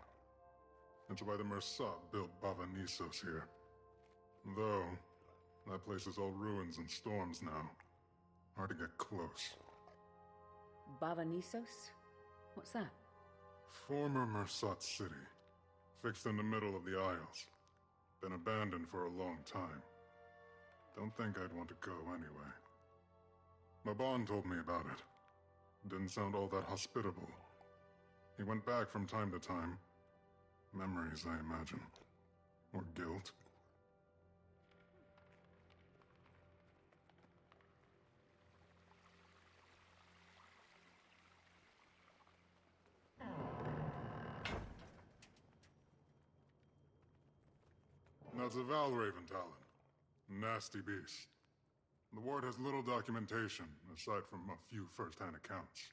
Speaker 16: That's why the Mersat built Bava Nisos here. Though, that place is all ruins and storms now. Hard to get close.
Speaker 3: Bava Nisos? What's that?
Speaker 16: Former Mersat city. Fixed in the middle of the Isles. Been abandoned for a long time. Don't think I'd want to go anyway. Maban told me about it. Didn't sound all that hospitable. He went back from time to time. Memories, I imagine. Or guilt. That's a Valraven Talon. Nasty beast. The Ward has little documentation, aside from a few first-hand accounts.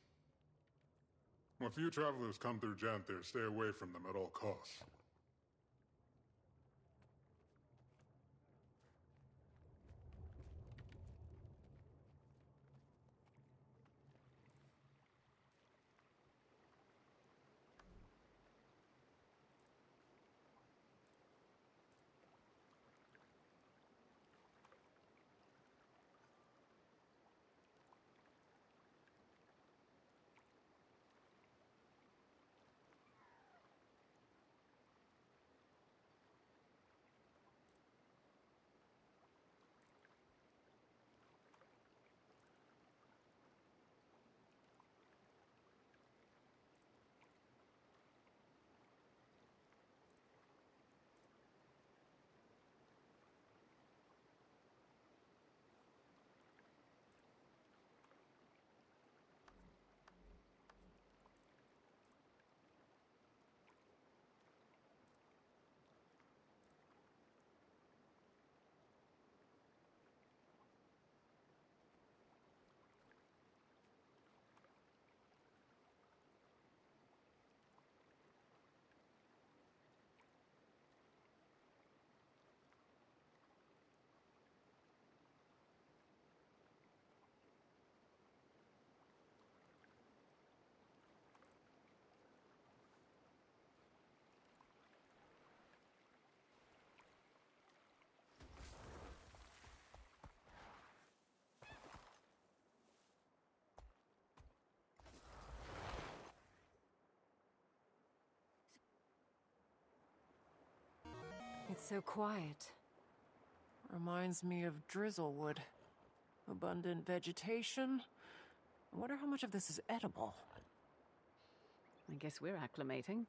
Speaker 16: When few travelers come through Janthir, stay away from them at all costs.
Speaker 8: so quiet.
Speaker 14: Reminds me of Drizzlewood. Abundant vegetation. I wonder how much of this is edible.
Speaker 3: I guess we're acclimating.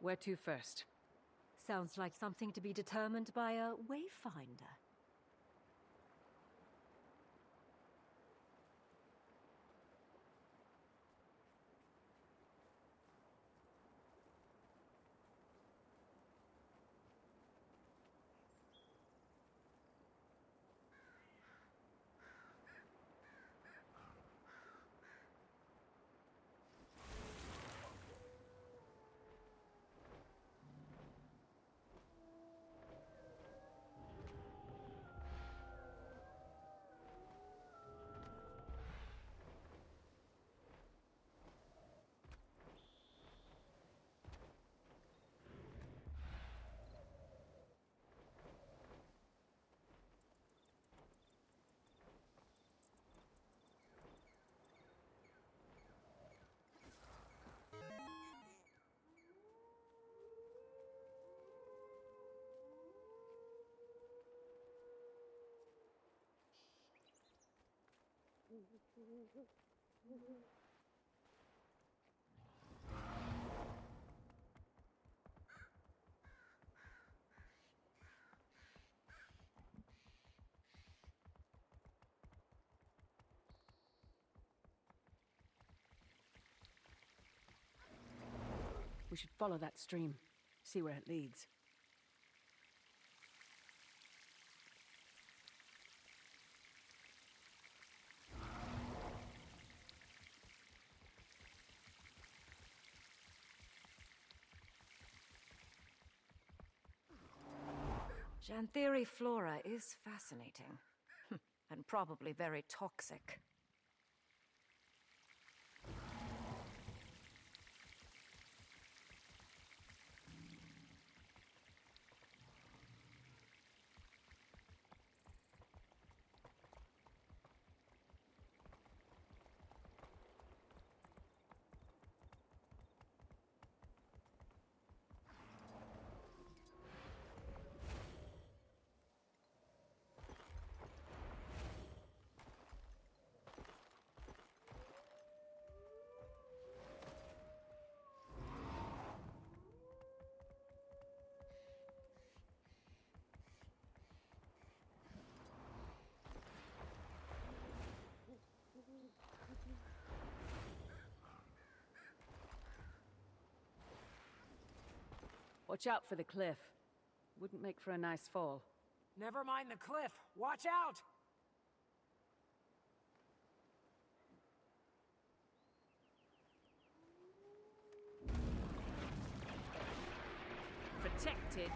Speaker 3: Where to first?
Speaker 8: Sounds like something to be determined by a wayfinder.
Speaker 3: We should follow that stream, see where it leads.
Speaker 8: Janthiri flora is fascinating. And probably very toxic.
Speaker 3: Watch out for the cliff. Wouldn't make for a nice fall.
Speaker 14: Never mind the cliff. Watch out!
Speaker 3: Protected.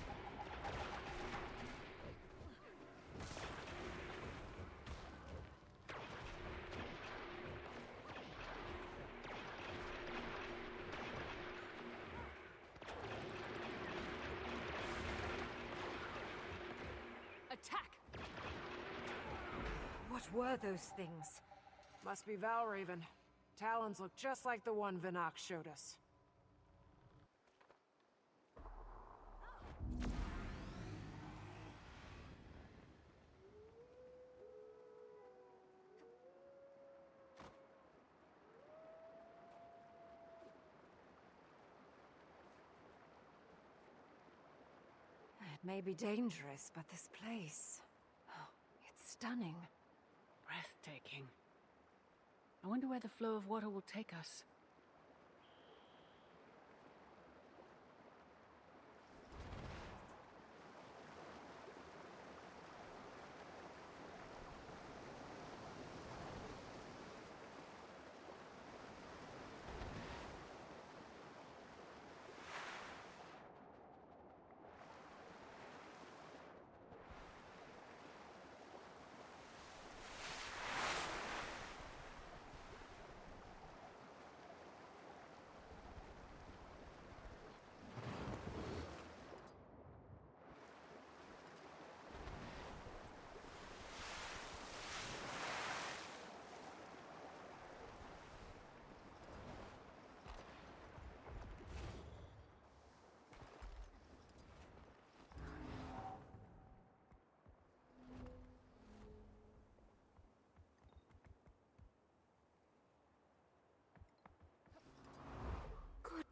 Speaker 8: Attack! What were those things?
Speaker 14: Must be Valraven. Talons look just like the one Vinok showed us.
Speaker 8: It may be dangerous, but this place... it's stunning.
Speaker 3: Breathtaking. I wonder where the flow of water will take us.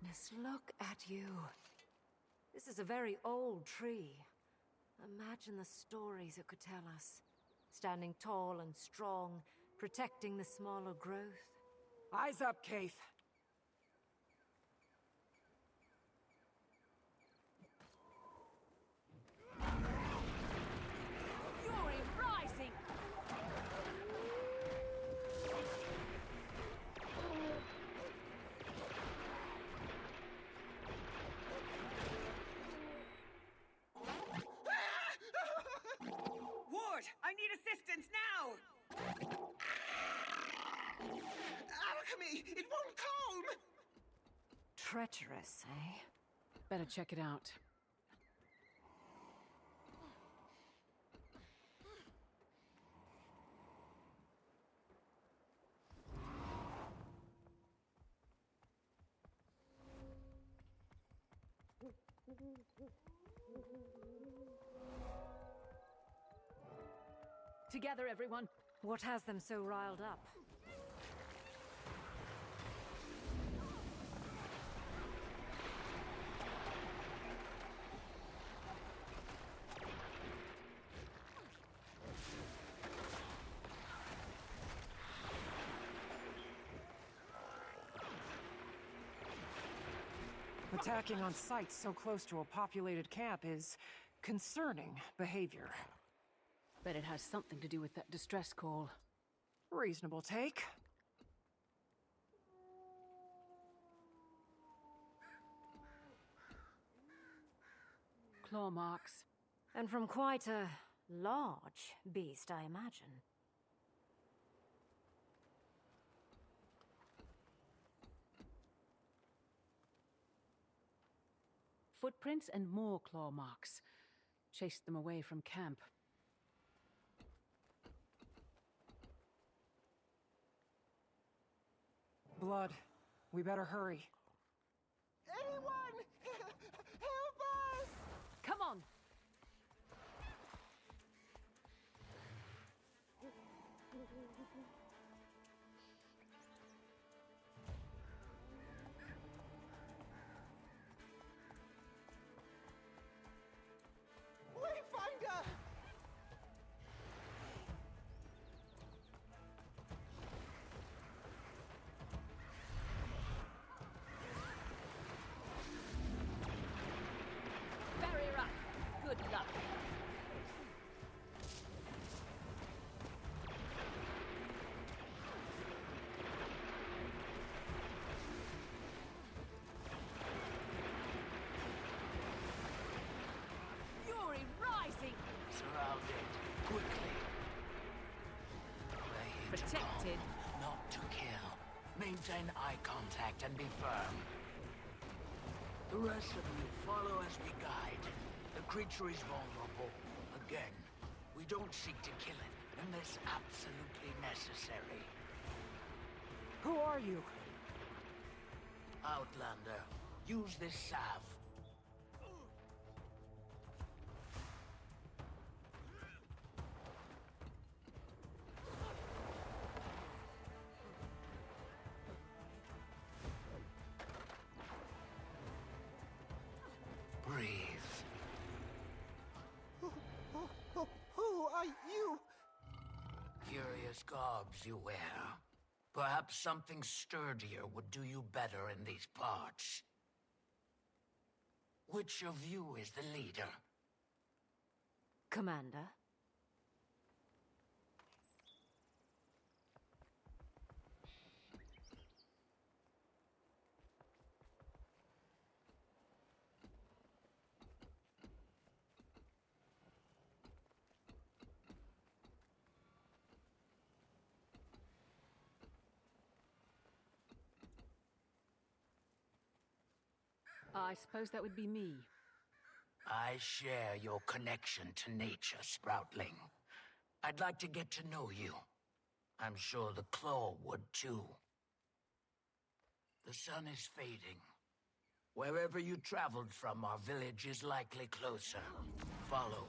Speaker 8: goodness, look at you. This is a very old tree. Imagine the stories it could tell us. Standing tall and strong, protecting the smaller growth.
Speaker 14: Eyes up, Keith.
Speaker 3: Fury rising!
Speaker 17: Ward, I need assistance now! Alchemy! It won't calm!
Speaker 8: Treacherous, eh?
Speaker 3: Better check it out. Together, everyone.
Speaker 8: What has them so riled up?
Speaker 14: Attacking on sites so close to a populated camp is concerning behavior.
Speaker 3: Bet it has something to do with that distress call.
Speaker 14: Reasonable take.
Speaker 3: Claw marks.
Speaker 8: And from quite a large beast, I imagine.
Speaker 3: Footprints and more claw marks. Chased them away from camp.
Speaker 14: Blood. We better hurry.
Speaker 17: Anyone! Help us!
Speaker 3: Come on!
Speaker 17: Wayfinder!
Speaker 3: Barrier up! Good luck! Fury rising!
Speaker 18: Surrounded. Quickly. We're here to
Speaker 3: Protected.
Speaker 18: bomb, not to kill. Maintain eye contact and be firm. The rest of you follow as we guide. The creature is vulnerable. Again, we don't seek to kill it unless absolutely necessary.
Speaker 14: Who are you?
Speaker 18: Outlander, use this salve. Breathe.
Speaker 17: Who are you?
Speaker 18: Curious garbs you wear. Perhaps something sturdier would do you better in these parts. Which of you is the leader?
Speaker 8: Commander?
Speaker 3: I suppose that would be me.
Speaker 18: I share your connection to nature, Sproutling. I'd like to get to know you. I'm sure the Claw would too. The sun is fading. Wherever you traveled from, our village is likely closer. Follow.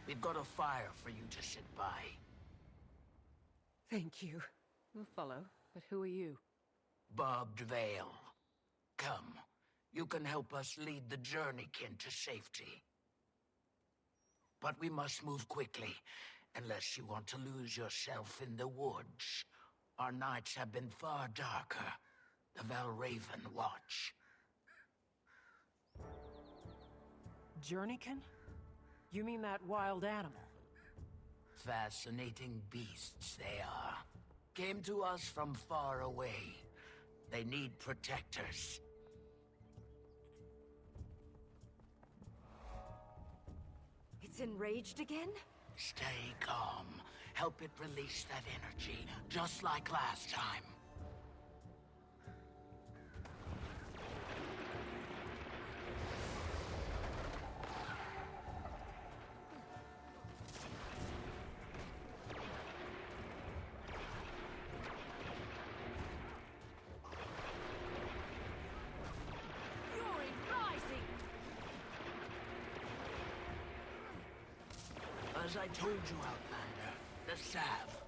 Speaker 18: We've got a fire for you to sit by.
Speaker 14: Thank you.
Speaker 3: We'll follow, but who are you?
Speaker 18: Barbed Veil. Come. You can help us lead the journeykin to safety. But we must move quickly, unless you want to lose yourself in the woods. Our nights have been far darker. The Valraven watch.
Speaker 14: Journeykin? You mean that wild animal?
Speaker 18: Fascinating beasts they are. Came to us from far away. They need protectors.
Speaker 8: It's enraged again?
Speaker 18: Stay calm. Help it release that energy, just like last time.
Speaker 3: Fury rising!
Speaker 18: As I told you, Outlander, the salve.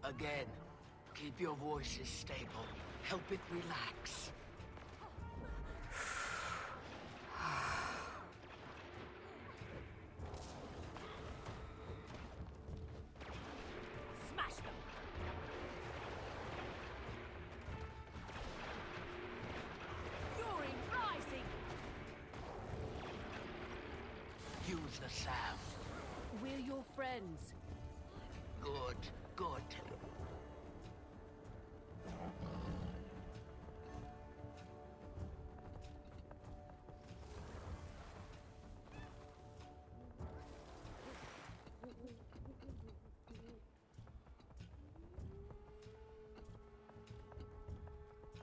Speaker 18: Again, keep your voices stable. Help it relax.
Speaker 3: Smash them! Fury rising!
Speaker 18: Use the salve.
Speaker 3: We're your friends.
Speaker 18: Good, good.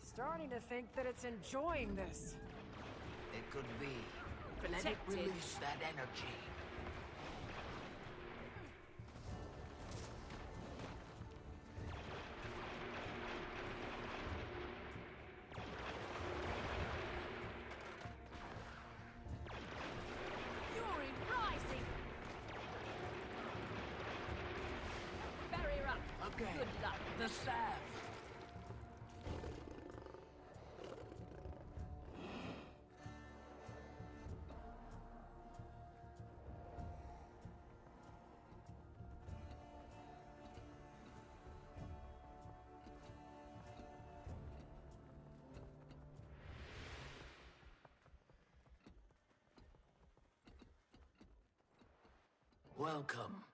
Speaker 14: Starting to think that it's enjoying this.
Speaker 18: It could be. Let it
Speaker 14: Protected.
Speaker 18: release that energy.
Speaker 3: Fury rising! Barrier up!
Speaker 18: Okay.
Speaker 3: Good luck.
Speaker 18: The salve. Welcome.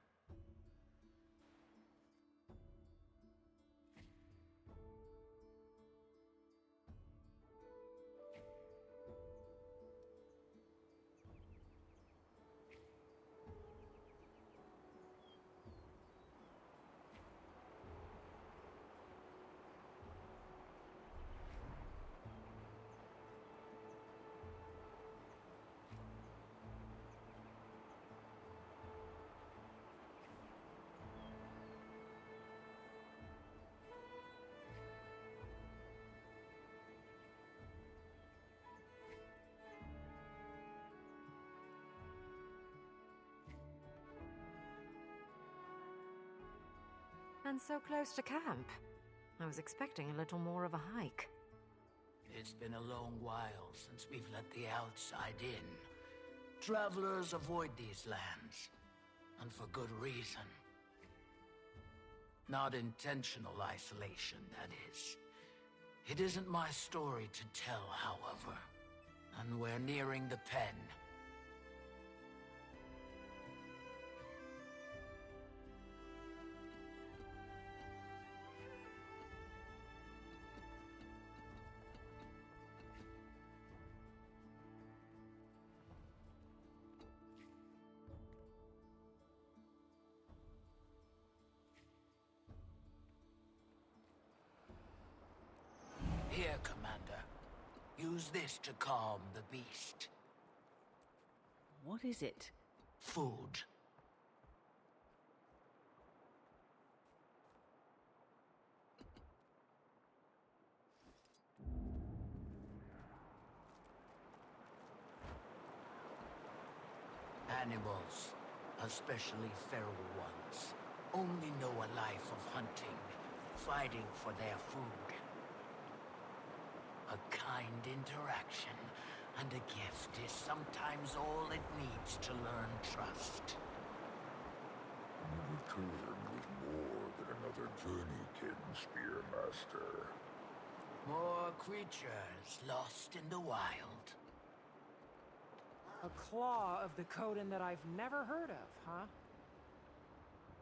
Speaker 8: And so close to camp. I was expecting a little more of a hike.
Speaker 18: It's been a long while since we've let the outside in. Travelers avoid these lands, and for good reason. Not intentional isolation, that is. It isn't my story to tell, however. And we're nearing the pen. Here, Commander. Use this to calm the beast.
Speaker 3: What is it?
Speaker 18: Food. Animals, especially feral ones, only know a life of hunting, fighting for their food. A kind interaction and a gift is sometimes all it needs to learn trust.
Speaker 12: You returned with more than another journeykin, Spearmaster.
Speaker 18: More creatures lost in the wild.
Speaker 14: A claw of the Coden that I've never heard of, huh?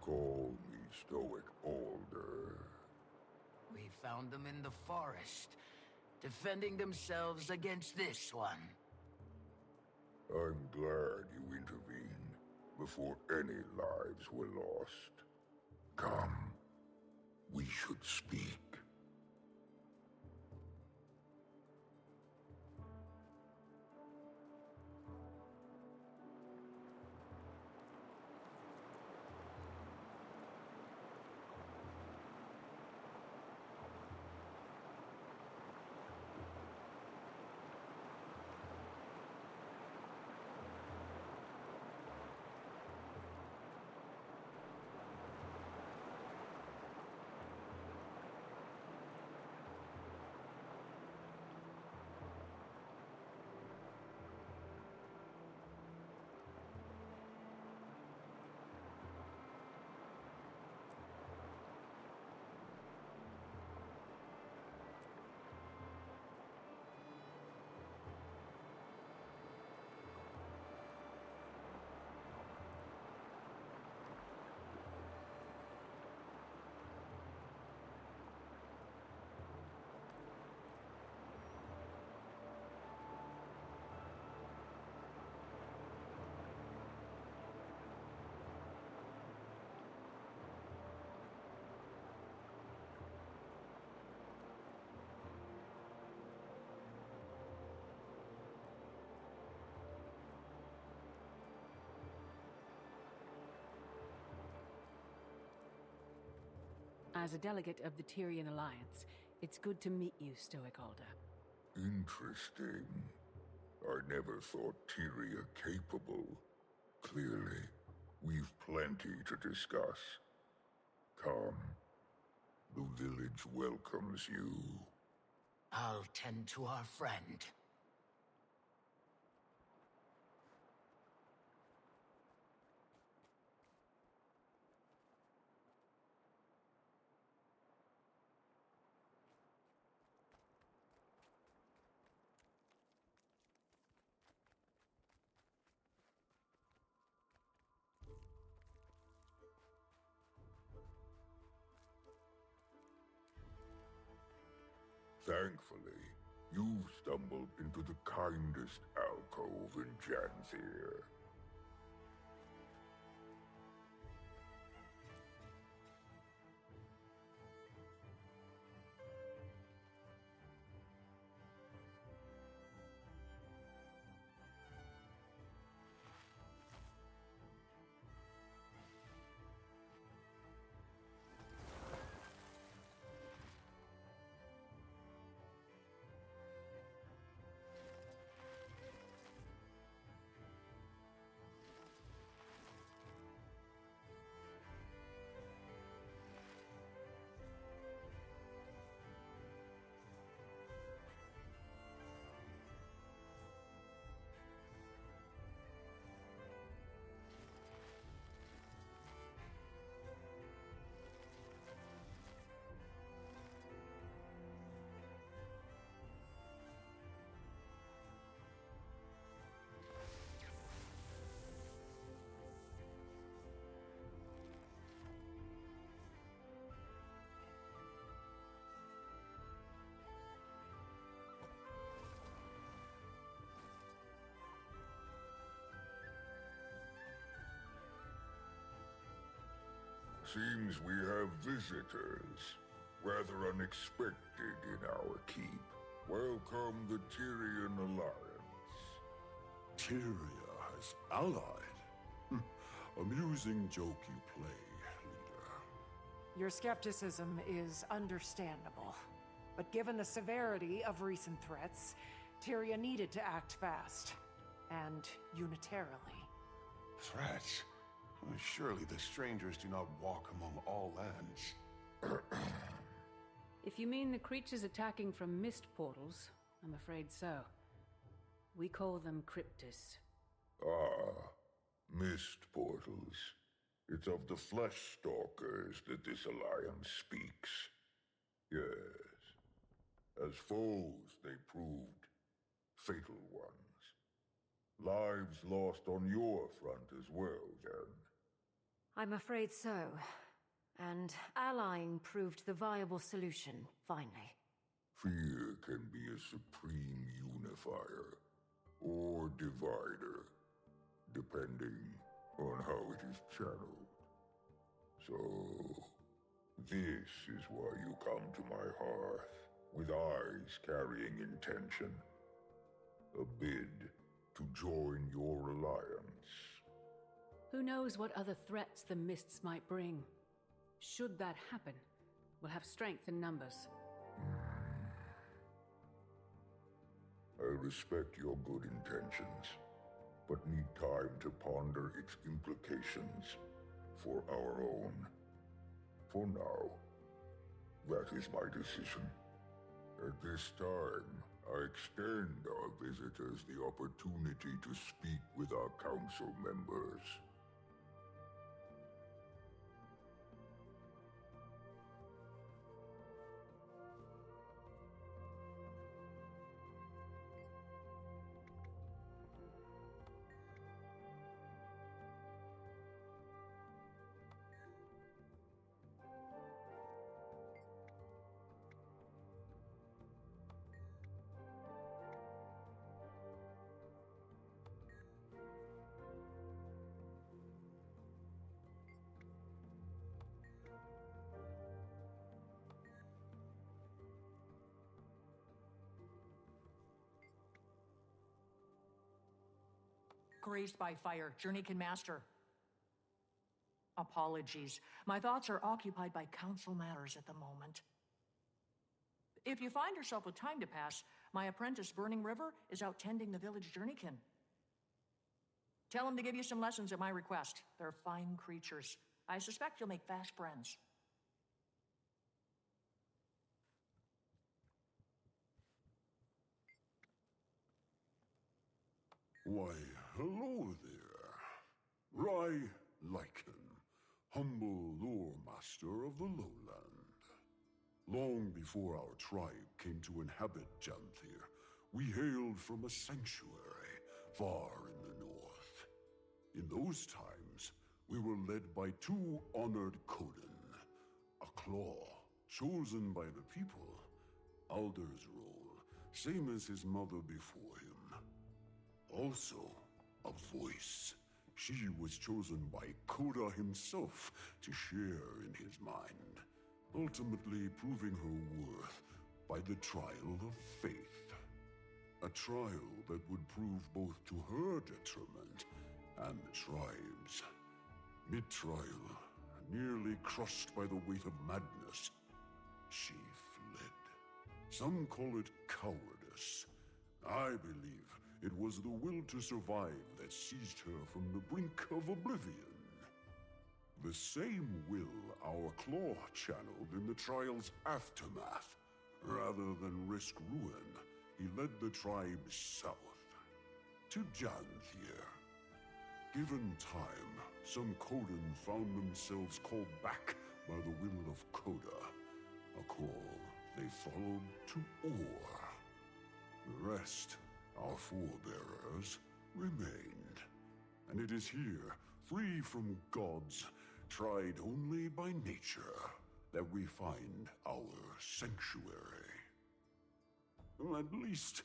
Speaker 12: Call me Stoic Alder.
Speaker 18: We found them in the forest, defending themselves against this one.
Speaker 12: I'm glad you intervened before any lives were lost. Come, we should speak.
Speaker 3: As a delegate of the Tyrian Alliance, it's good to meet you, Stoic Alder.
Speaker 12: Interesting. I never thought Tyria capable. Clearly, we've plenty to discuss. Come. The village welcomes you.
Speaker 18: I'll tend to our friend.
Speaker 12: Thankfully, you've stumbled into the kindest alcove in Janthir. Seems we have visitors. Rather unexpected in our keep. Welcome the Tyrian Alliance.
Speaker 19: Tyria has allied? Amusing joke you play, leader.
Speaker 14: Your skepticism is understandable. But given the severity of recent threats, Tyria needed to act fast. And unitarily.
Speaker 19: Threats? Surely the strangers do not walk among all lands.
Speaker 3: If you mean the creatures attacking from mist portals, I'm afraid so. We call them cryptis.
Speaker 12: Ah, mist portals. It's of the flesh stalkers that this alliance speaks. Yes. As foes, they proved fatal ones. Lives lost on your front as well, Jan.
Speaker 8: I'm afraid so. And allying proved the viable solution, finally.
Speaker 12: Fear can be a supreme unifier, or divider, depending on how it is channeled. So, this is why you come to my hearth, with eyes carrying intention. A bid to join your alliance.
Speaker 3: Who knows what other threats the mists might bring? Should that happen, we'll have strength in numbers.
Speaker 12: I respect your good intentions, but need time to ponder its implications for our own. For now, that is my decision. At this time, I extend our visitors the opportunity to speak with our council members.
Speaker 20: Grazed by fire, Journeykin Master. Apologies. My thoughts are occupied by council matters at the moment. If you find yourself with time to pass, my apprentice Burning River is out tending the village Journeykin. Tell him to give you some lessons at my request. They're fine creatures. I suspect you'll make fast friends.
Speaker 19: Why, hello there. Rai Lycan, humble lore master of the lowland. Long before our tribe came to inhabit Janthir, we hailed from a sanctuary far in the north. In those times, we were led by two honored Coden, a claw chosen by the people, Alder's role, same as his mother before him. Also, a voice. She was chosen by Koda himself to share in his mind, ultimately proving her worth by the trial of faith. A trial that would prove both to her detriment and the tribe's. Mid-trial, nearly crushed by the weight of madness, she fled. Some call it cowardice. I believe it was the will to survive that seized her from the brink of oblivion. The same will our claw channeled in the trial's aftermath. Rather than risk ruin, he led the tribe south, to Janthir. Given time, some Coden found themselves called back by the will of Koda, a call they followed to Or. The rest, our forebearers, remained. And it is here, free from gods, tried only by nature, that we find our sanctuary. Well, at least,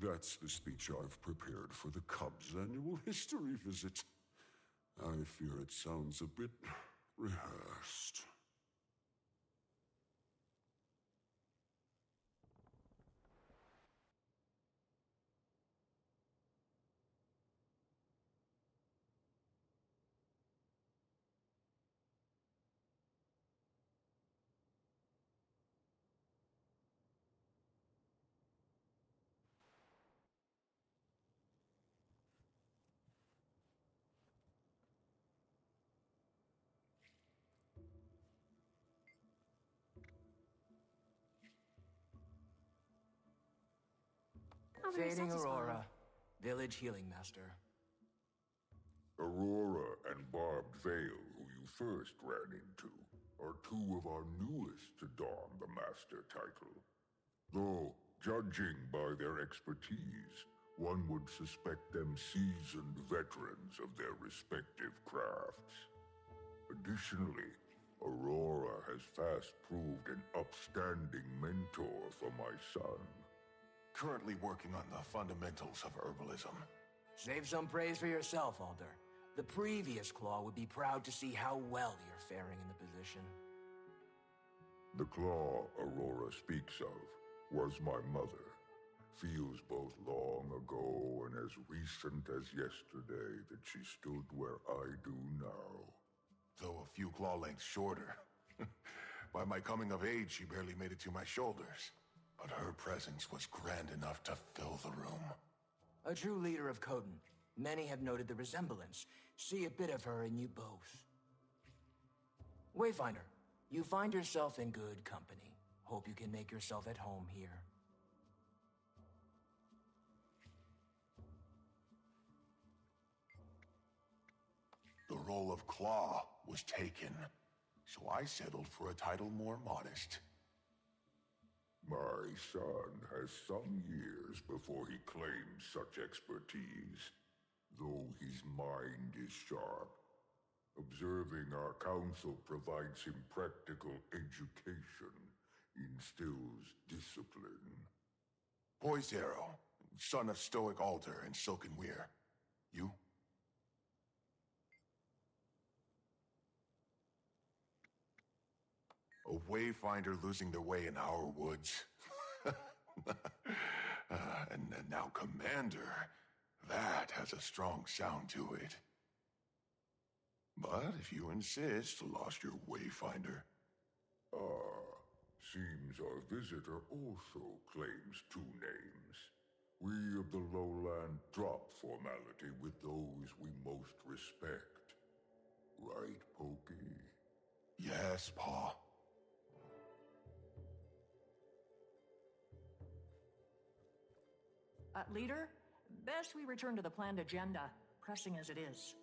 Speaker 19: that's the speech I've prepared for the Cubs' annual history visit. I fear it sounds a bit rehearsed.
Speaker 3: whether
Speaker 18: Fading
Speaker 3: you're satisfied.
Speaker 18: Aurora, Village Healing Master.
Speaker 12: Aurora and Barbed Veil, who you first ran into, are two of our newest to don the Master title. Though, judging by their expertise, one would suspect them seasoned veterans of their respective crafts. Additionally, Aurora has fast proved an upstanding mentor for my son.
Speaker 21: Currently working on the fundamentals of herbalism.
Speaker 18: Save some praise for yourself, Alder. The previous Claw would be proud to see how well you're faring in the position.
Speaker 12: The claw Aurora speaks of was my mother. Feels both long ago and as recent as yesterday that she stood where I do now.
Speaker 21: Though a few claw lengths shorter. By my coming of age, she barely made it to my shoulders. But her presence was grand enough to fill the room.
Speaker 18: A true leader of Coden. Many have noted the resemblance. See a bit of her in you both. Wayfinder, you find yourself in good company. Hope you can make yourself at home here.
Speaker 21: The role of Claw was taken, so I settled for a title more modest.
Speaker 12: My son has some years before he claims such expertise, though his mind is sharp. Observing our council provides him practical education, instills discipline.
Speaker 21: Poised Arrow, son of Stoic Alder and Silken Weir. You? A wayfinder losing their way in our woods. And now Commander. That has a strong sound to it. But if you insist, lost your wayfinder.
Speaker 12: Seems our visitor also claims two names. We of the lowland drop formality with those we most respect. Right, Pokey?
Speaker 21: Yes, Pa.
Speaker 20: Leader, best we return to the planned agenda, pressing as it is.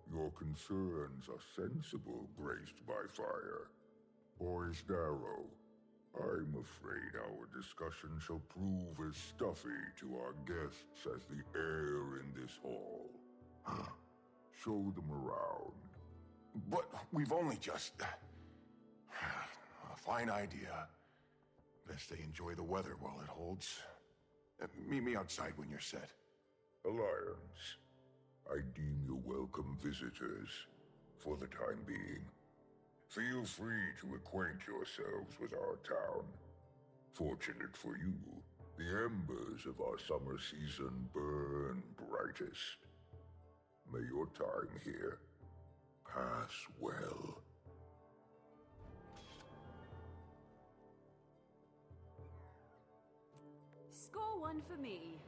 Speaker 12: Your concerns are sensible, graced by fire. Poised Arrow, I'm afraid our discussion shall prove as stuffy to our guests as the air in this hall. Show them around.
Speaker 21: But we've only just... A fine idea. Best they enjoy the weather while it holds. Meet me outside when you're set.
Speaker 12: Alliance, I deem you welcome visitors, for the time being. Feel free to acquaint yourselves with our town. Fortunate for you, the embers of our summer season burn brightest. May your time here pass well.
Speaker 3: Score one for me.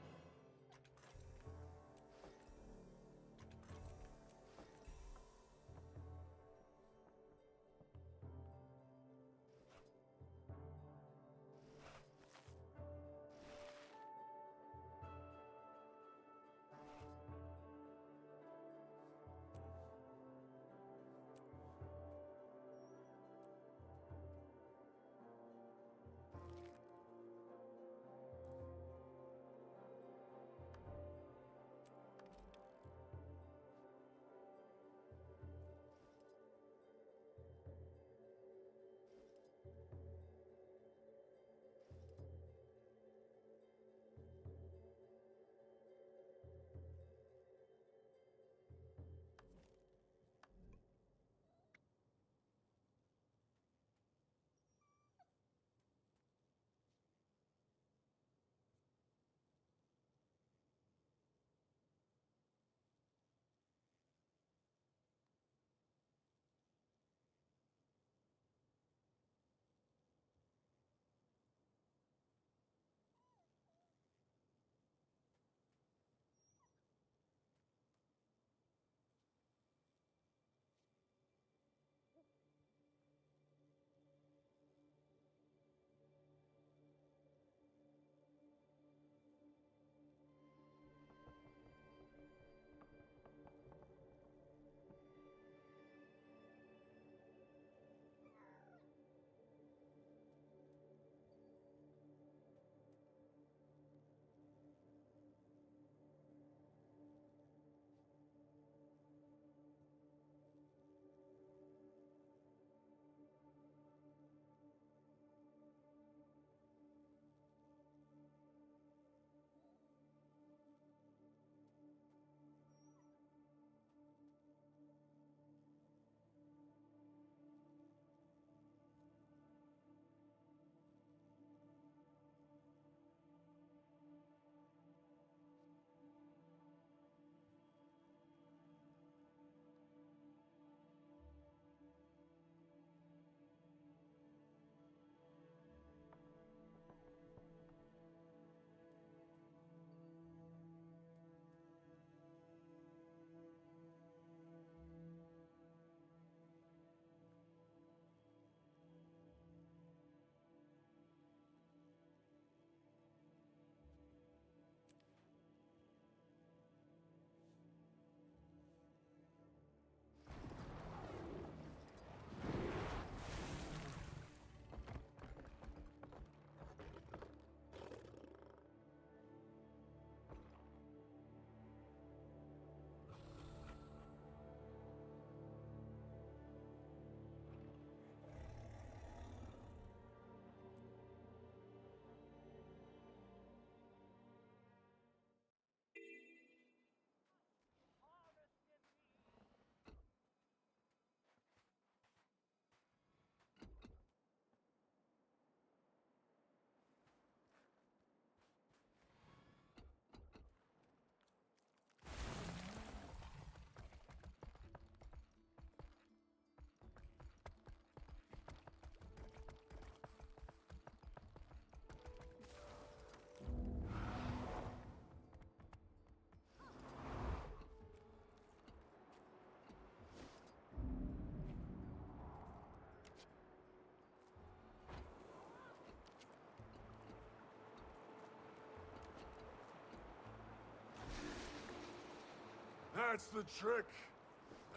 Speaker 12: That's the trick.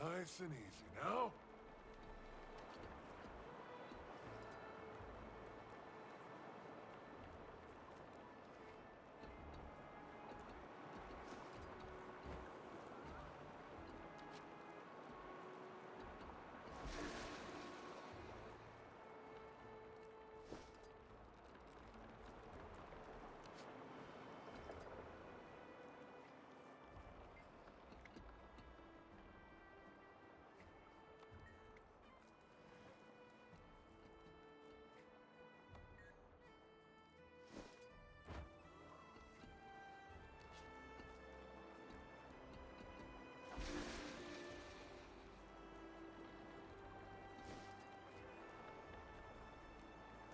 Speaker 12: Nice and easy. Now?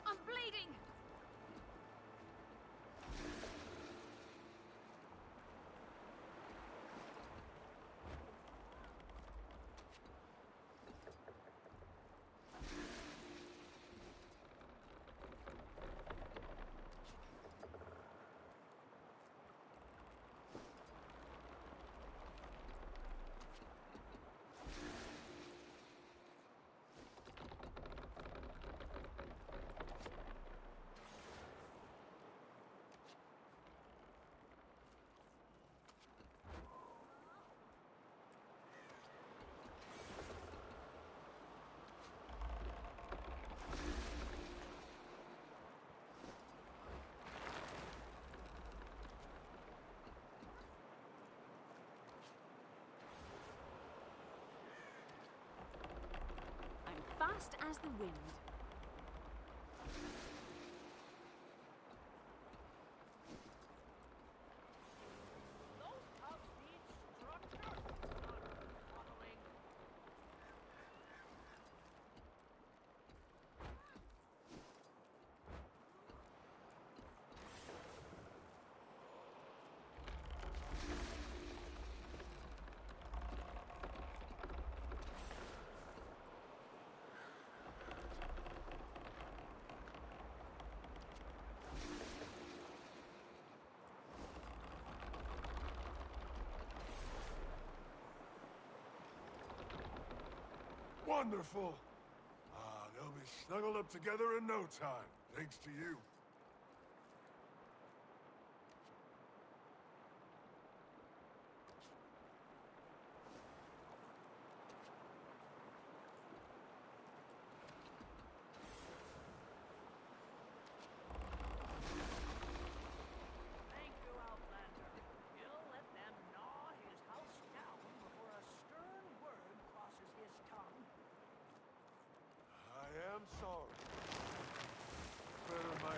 Speaker 3: I'm bleeding! Fast as the wind.
Speaker 12: Wonderful! They'll be snuggled up together in no time, thanks to you.
Speaker 18: Thank you, Outlander. You'll let them gnaw his house down before a stern word crosses his tongue.
Speaker 12: I am sorry. Better my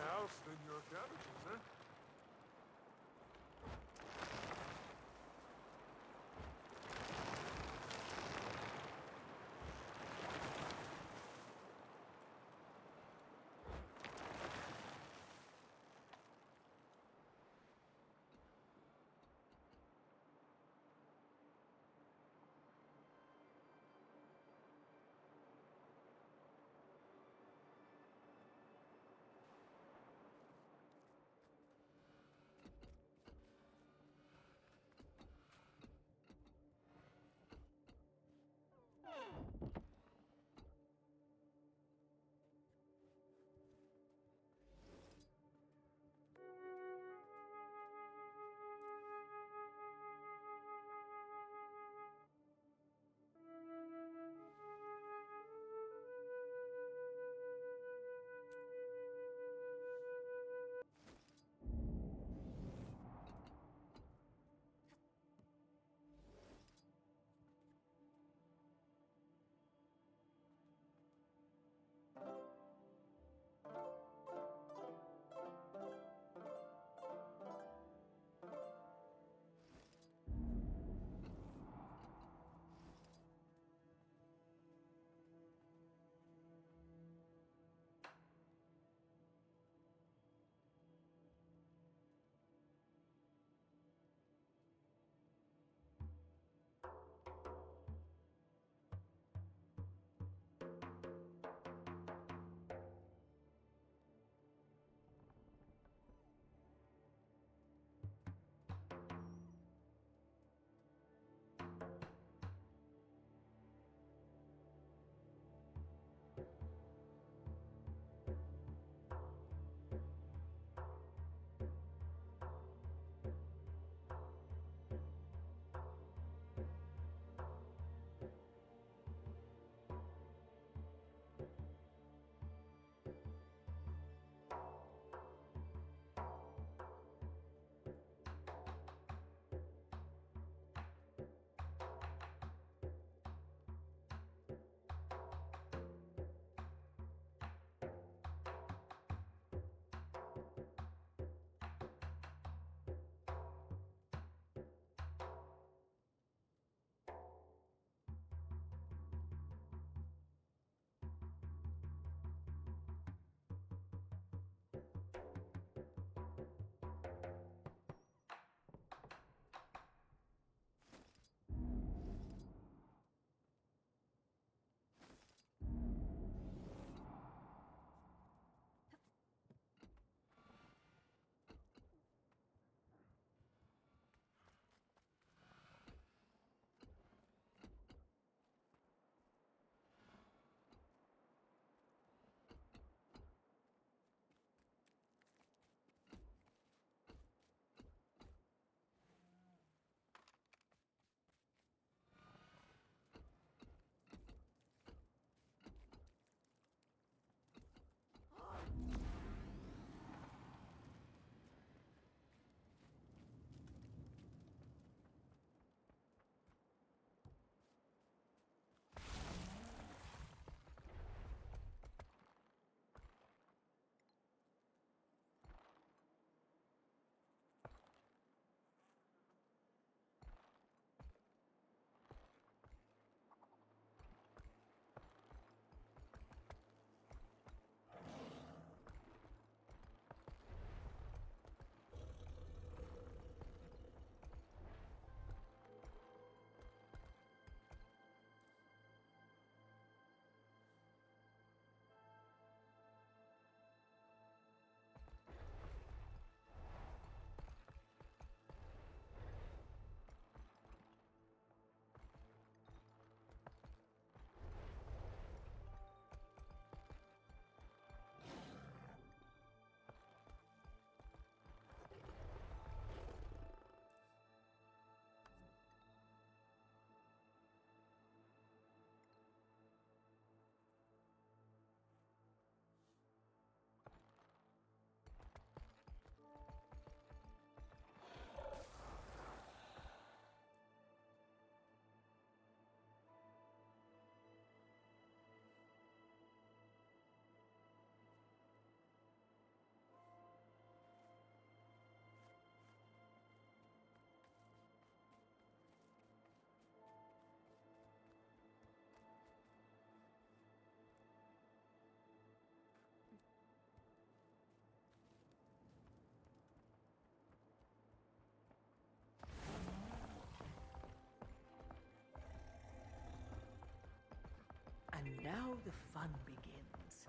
Speaker 1: fun begins.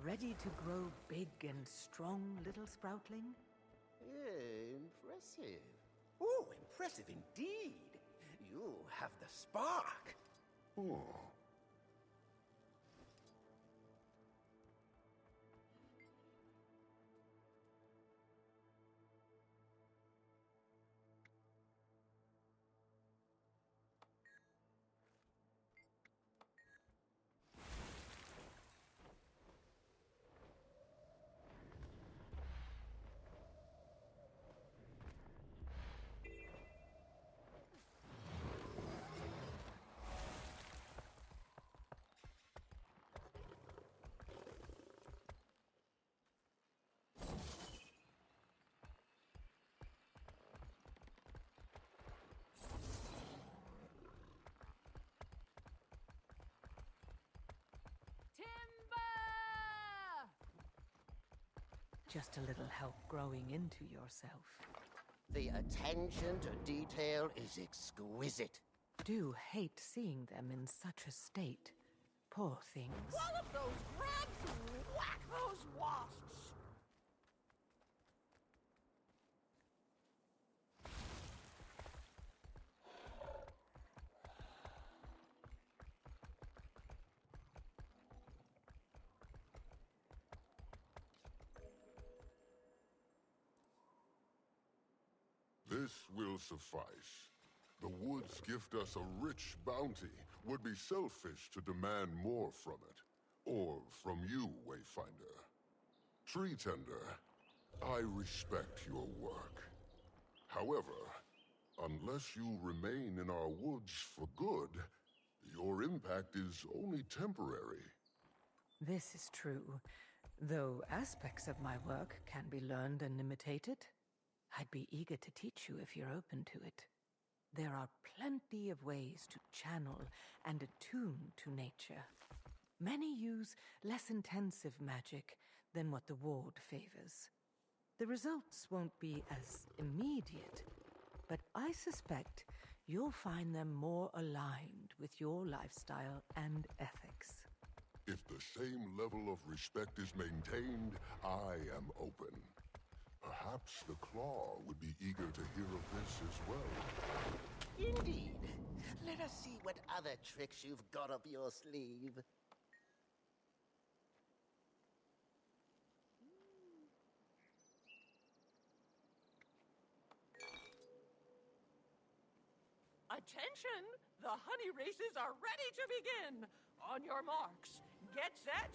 Speaker 1: Ready to grow big and strong, little sproutling?
Speaker 22: Impressive. Oh, impressive indeed. You have the spark.
Speaker 12: Oh.
Speaker 1: Just a little help growing into yourself.
Speaker 22: The attention to detail is exquisite.
Speaker 1: Do hate seeing them in such a state. Poor things.
Speaker 17: Wallop those grubs and whack those wasps!
Speaker 13: This will suffice. The woods gift us a rich bounty. Would be selfish to demand more from it. Or from you, Wayfinder. Tree Tender, I respect your work. However, unless you remain in our woods for good, your impact is only temporary.
Speaker 1: This is true, though aspects of my work can be learned and imitated. I'd be eager to teach you if you're open to it. There are plenty of ways to channel and attune to nature. Many use less intensive magic than what the ward favors. The results won't be as immediate, but I suspect you'll find them more aligned with your lifestyle and ethics.
Speaker 13: If the same level of respect is maintained, I am open. Perhaps the Claw would be eager to hear of this as well.
Speaker 22: Indeed. Let us see what other tricks you've got up your sleeve.
Speaker 20: Attention! The honey races are ready to begin! On your marks, get set!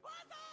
Speaker 20: Buzz off!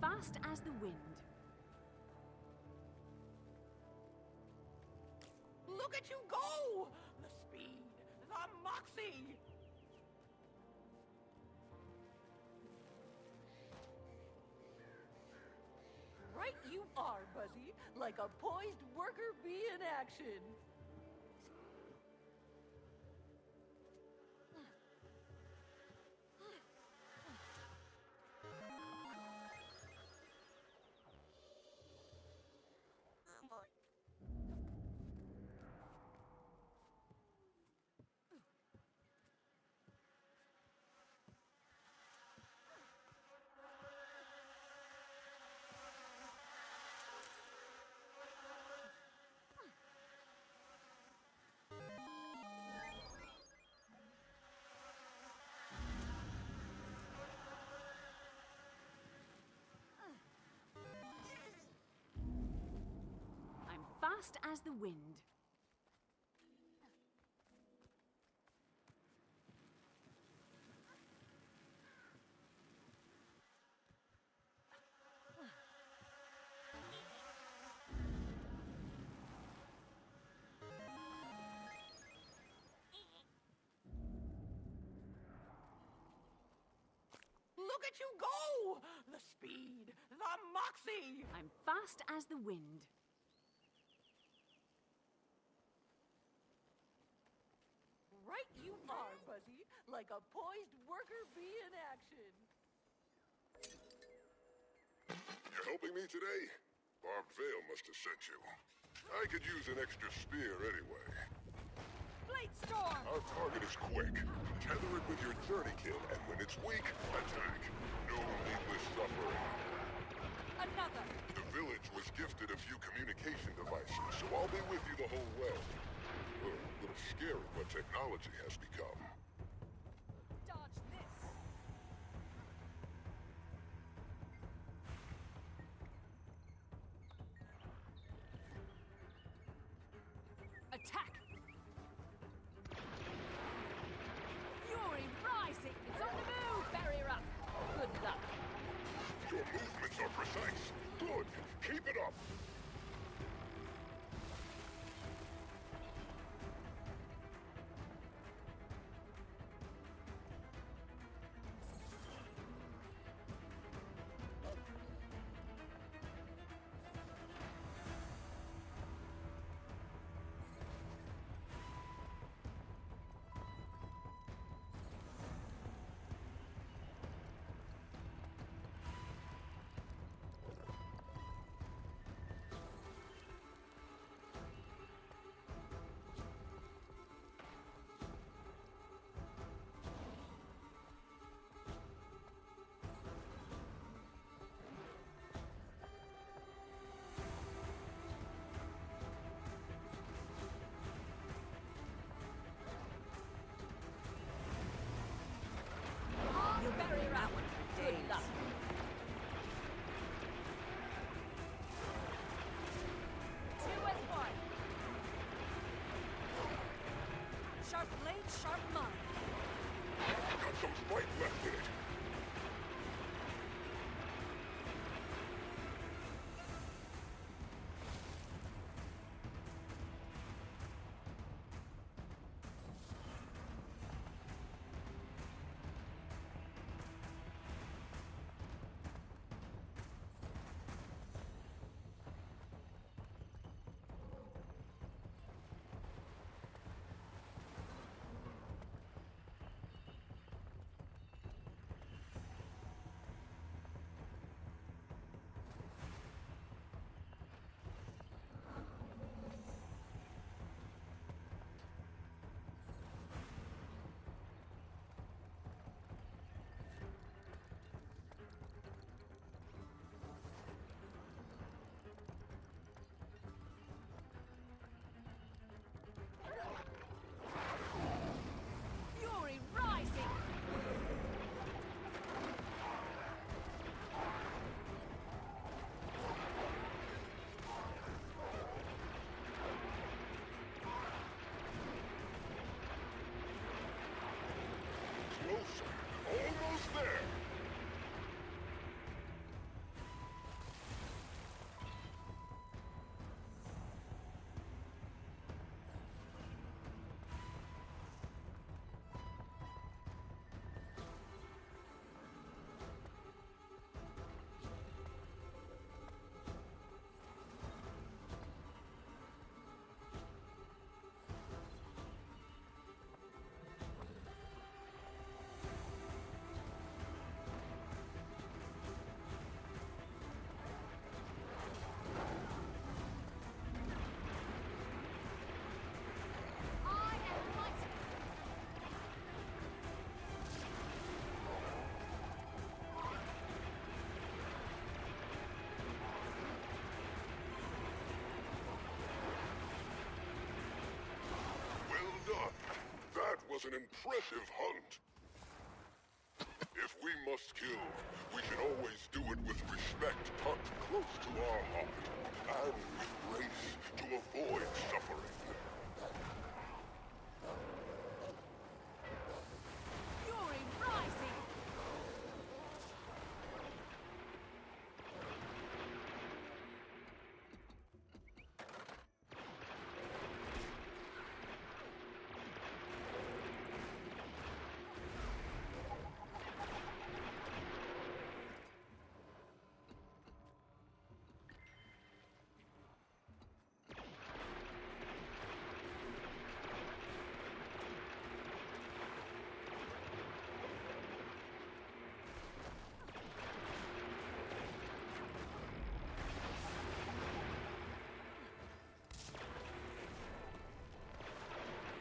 Speaker 3: Fast as the wind.
Speaker 20: Look at you go! The speed, the moxie! Right you are, Buzzy, like a poised worker bee in action.
Speaker 3: fast as the wind.
Speaker 17: Look at you go! The speed, the moxie!
Speaker 3: I'm fast as the wind.
Speaker 17: Right you are, Buzzy. Like a poised worker bee in action.
Speaker 13: You're helping me today? Barbed Veil must have sent you. I could use an extra spear anyway.
Speaker 17: Blade storm!
Speaker 13: Our target is quick. Tether it with your journeykin, and when it's weak, attack. No needless suffering.
Speaker 17: Another!
Speaker 13: The village was gifted a few communication devices, so I'll be with you the whole way. A little scary what technology has become.
Speaker 17: Dodge this!
Speaker 3: Attack! Fury rising! It's on the move! Barrier up! Good luck.
Speaker 13: Your movements are precise. Good. Keep it up.
Speaker 3: Barrier up! Good luck. Two as one.
Speaker 17: Sharp blade, sharp mind.
Speaker 13: Got some fight left in it.
Speaker 3: Fury rising!
Speaker 13: Closer. Almost there. Well done. That was an impressive hunt. If
Speaker 19: we must kill, we should always do it with respect tucked close to our heart, and with grace to avoid suffering.
Speaker 17: Fury rising!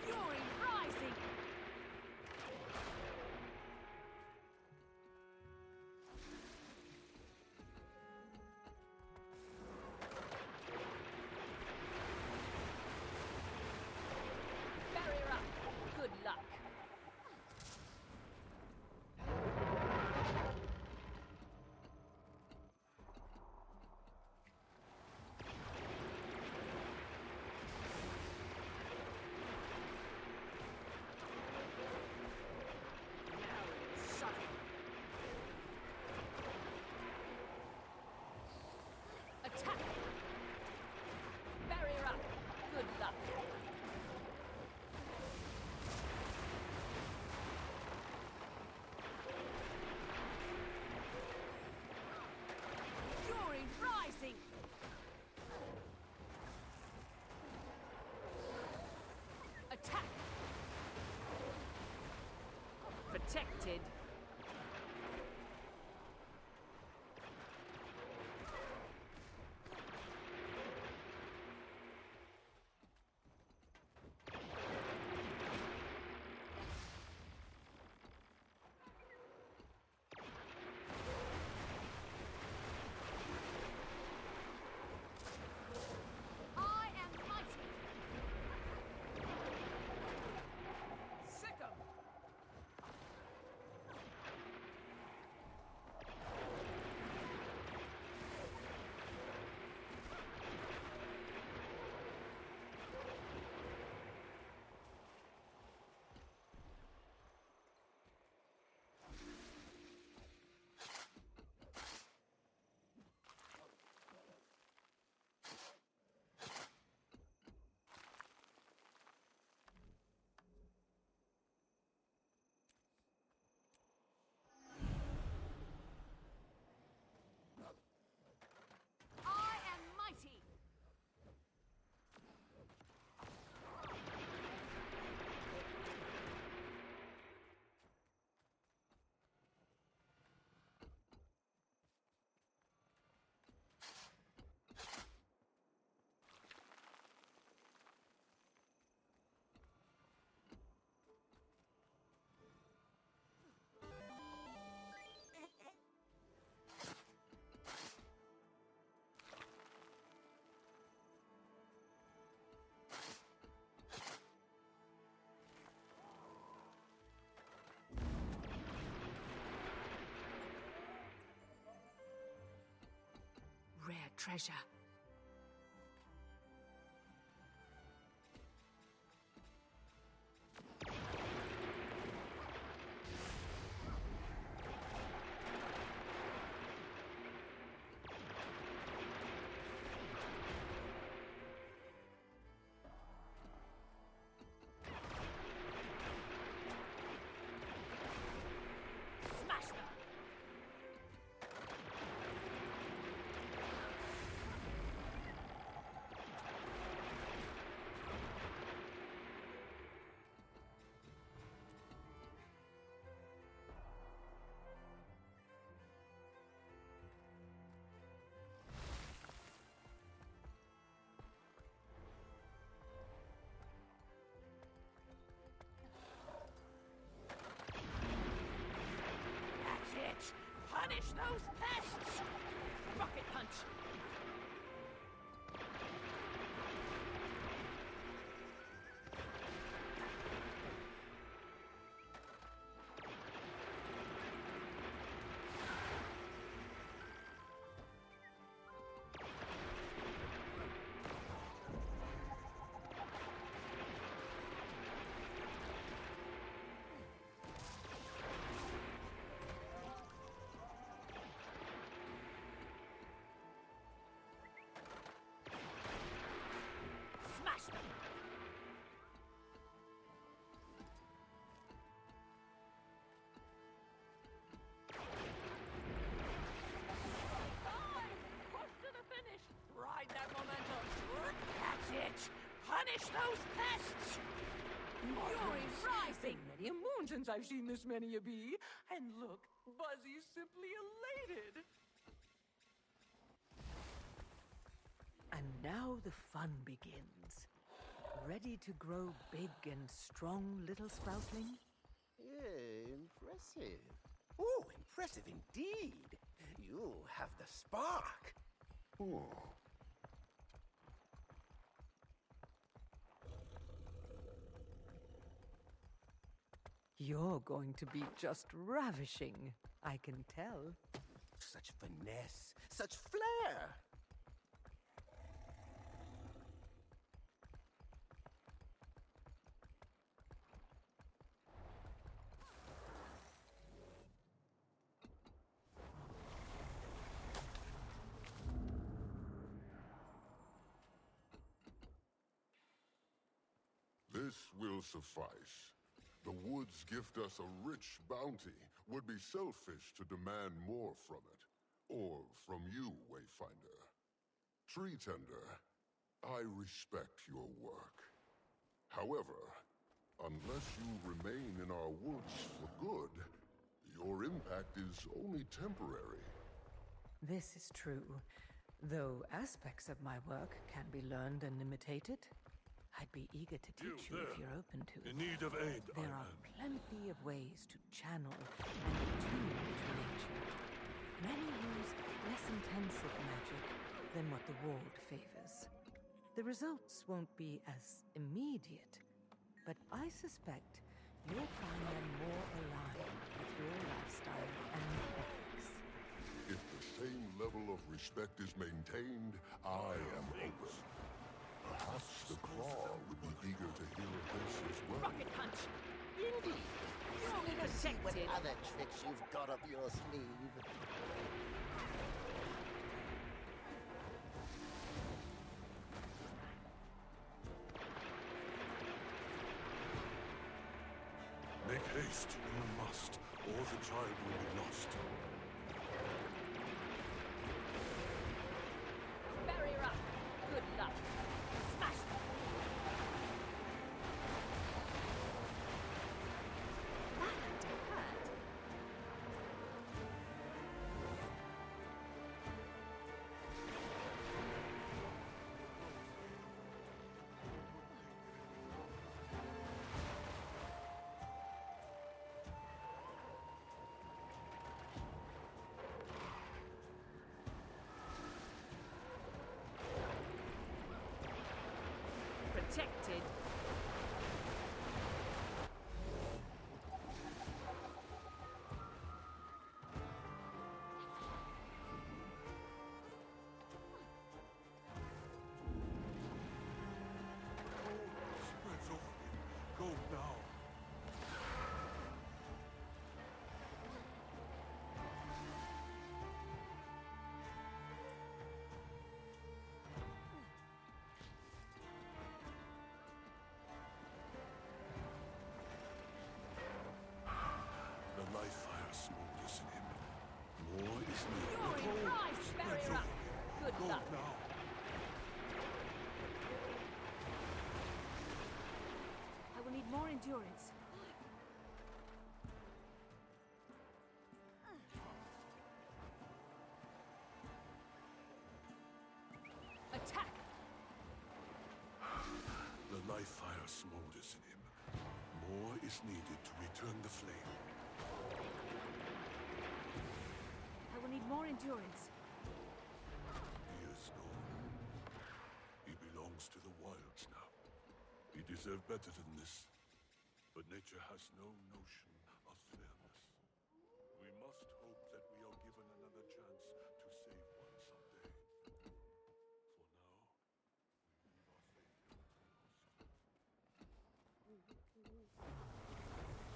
Speaker 17: Fury rising! Barrier up! Good luck! Attack! Barrier up! Good luck! Fury rising! Attack! Protected. I am mighty. Sick 'em. I am mighty. Rare treasure. Smash them! been many a moon since I've seen this many a bee. And look, Buzzy's simply elated.
Speaker 1: And now the fun begins. Ready to grow big and strong, little sproutling?
Speaker 22: Yeah, impressive. Oh, impressive indeed. You have the spark.
Speaker 19: Oh.
Speaker 1: You're going to be just ravishing, I can tell.
Speaker 22: Such finesse, such flair.
Speaker 13: This will suffice. The woods gift us a rich bounty. Would be selfish to demand more from it. Or from you, Wayfinder. Tree Tender, I respect your work. However, unless you remain in our woods for good, your impact is only temporary.
Speaker 1: This is true. Though aspects of my work can be learned and imitated, I'd be eager to teach you if you're open to it.
Speaker 10: In need of aid,
Speaker 1: There are plenty of ways to channel and attune to nature. Many use less intensive magic than what the ward favors. The results won't be as immediate, but I suspect you'll find them more aligned with your lifestyle and ethics.
Speaker 13: If the same level of respect is maintained, I am open. Perhaps the Claw would be eager to hear of this as well.
Speaker 17: Rocket punch!
Speaker 22: Indeed.
Speaker 17: You're only
Speaker 22: Let's see what
Speaker 17: protected.
Speaker 22: other tricks you've got up your sleeve.
Speaker 10: Make haste, you must, or the child will be lost.
Speaker 17: Barrier up. Good luck. Smash! That had to hurt. Protected.
Speaker 10: Spreads over me. Go now. The life fire smolders in him. More is needed.
Speaker 17: You're in
Speaker 10: Cold
Speaker 17: prize,
Speaker 10: spreads
Speaker 17: barrier up.
Speaker 10: over me.
Speaker 17: Good
Speaker 10: Go
Speaker 17: luck.
Speaker 10: now.
Speaker 8: I will need more endurance.
Speaker 17: Attack!
Speaker 10: The life fire smolders in him. More is needed to return the flame.
Speaker 8: I will need more endurance.
Speaker 10: He is gone. He belongs to the wilds now. He deserved better than this. But nature has no notion of fairness. We must hope that we are given another chance to save one someday. For now, we leave our fate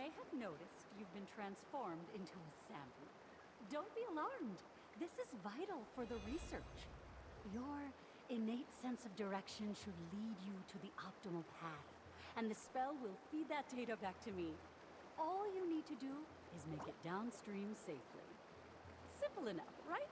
Speaker 4: I have noticed you've been transformed into a sample. Don't be alarmed. This is vital for the research. Your innate sense of direction should lead you to the optimal path, and the spell will feed that data back to me. All you need to do is make it downstream safely. Simple enough, right?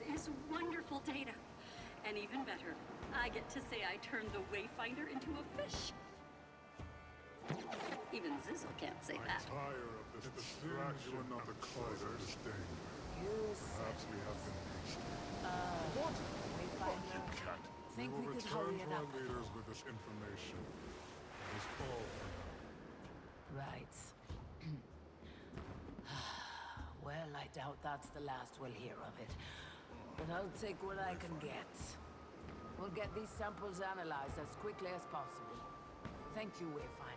Speaker 5: This is wonderful data. And even better, I get to say I turned the Wayfinder into a fish. Even Zizzle can't say that.
Speaker 16: I'm tired of this distraction. You're not the cause of this thing. Perhaps we have been reached.
Speaker 18: What? Wayfinder.
Speaker 16: Cat.
Speaker 18: Think we could
Speaker 16: return
Speaker 18: hurry it
Speaker 16: to our
Speaker 18: up.
Speaker 16: leaders with this information. It is all for now.
Speaker 18: Right. Well, I doubt that's the last we'll hear of it. But I'll take what I can get. We'll get these samples analyzed as quickly as possible. Thank you, Wayfinder.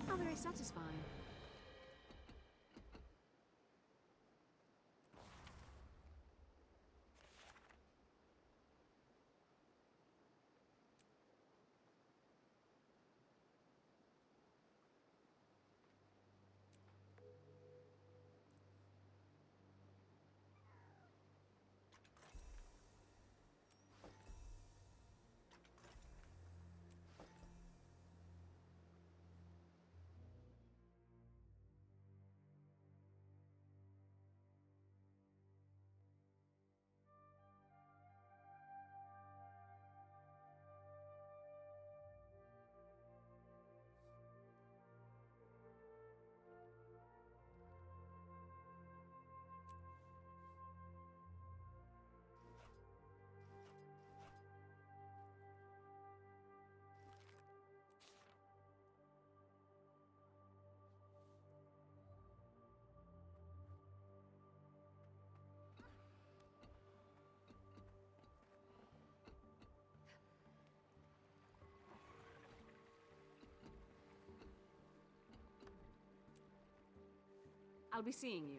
Speaker 3: Not very satisfying. I'll be seeing you.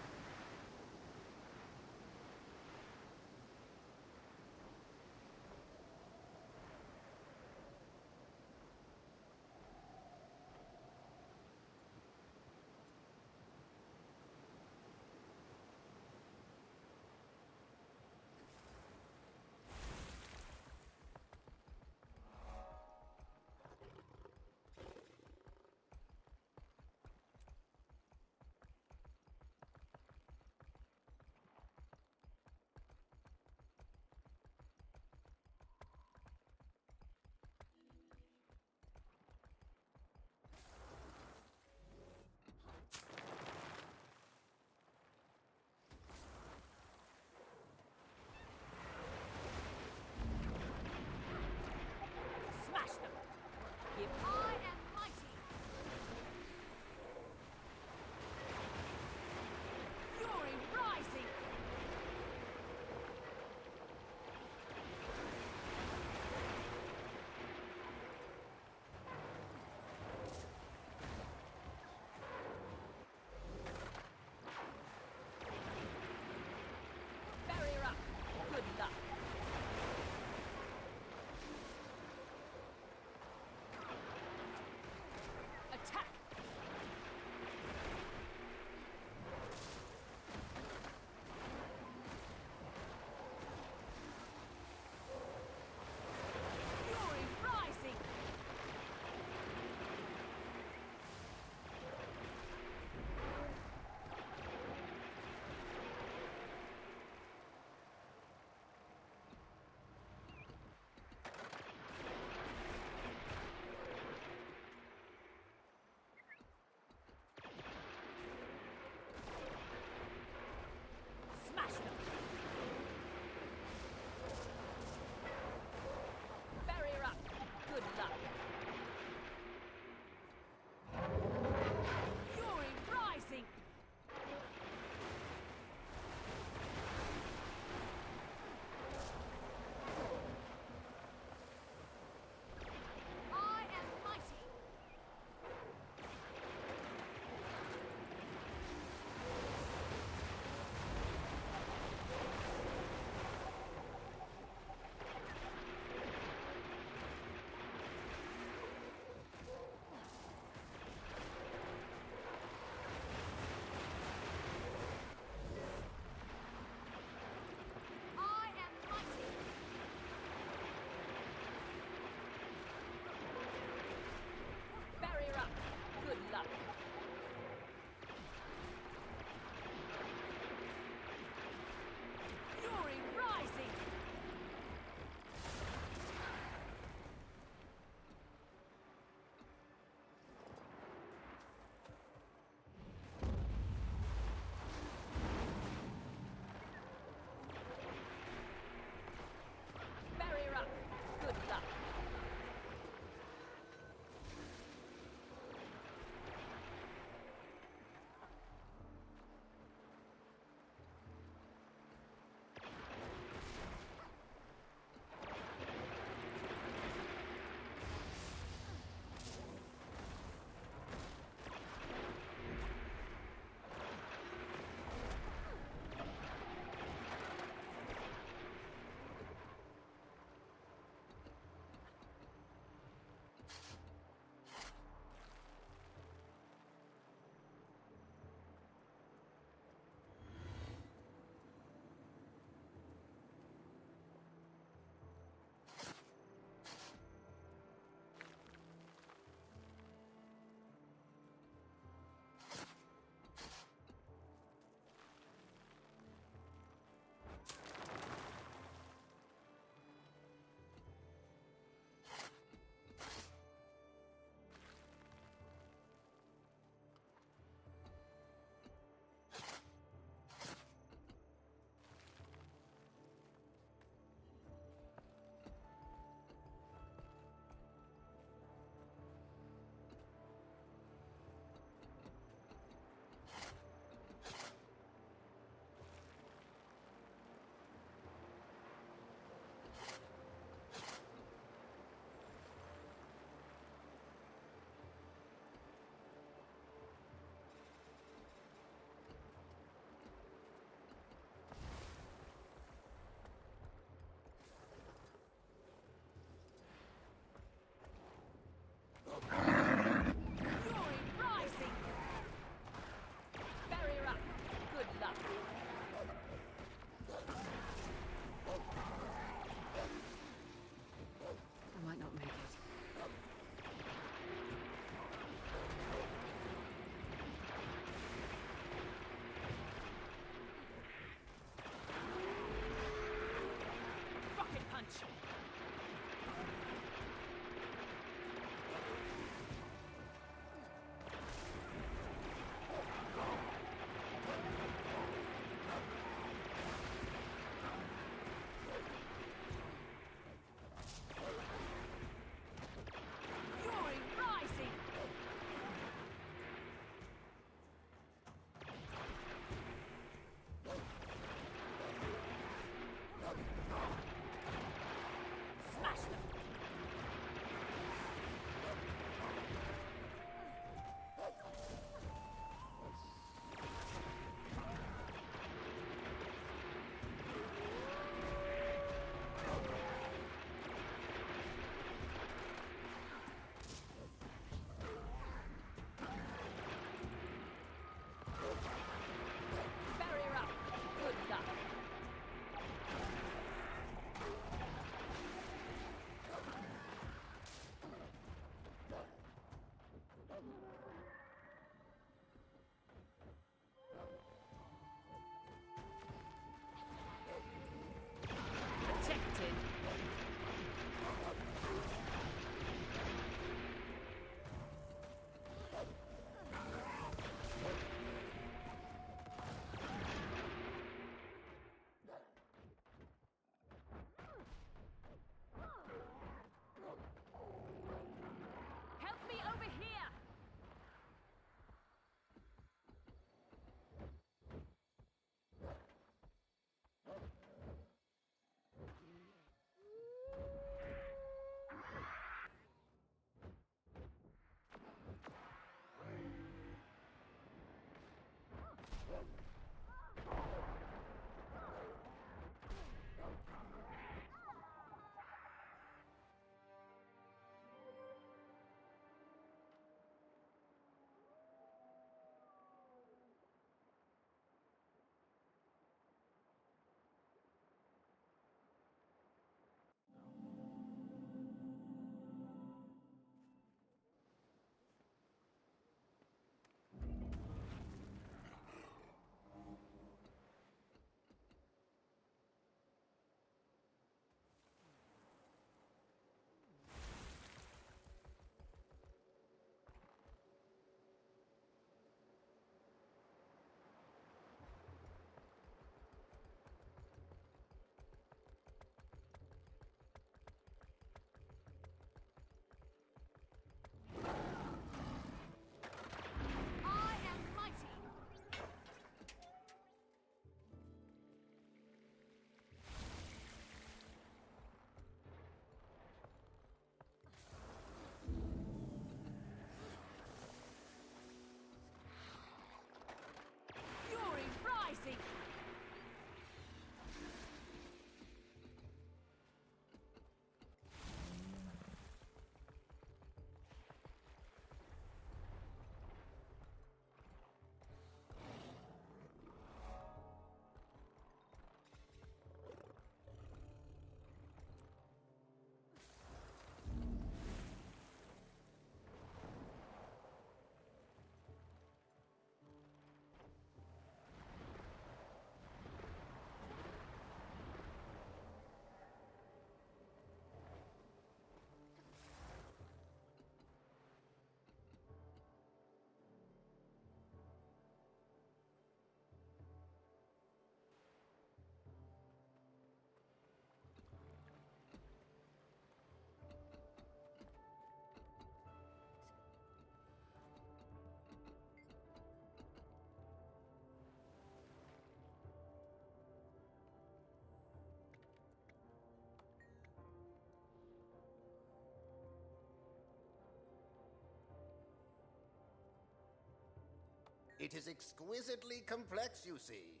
Speaker 22: It is exquisitely complex, you see,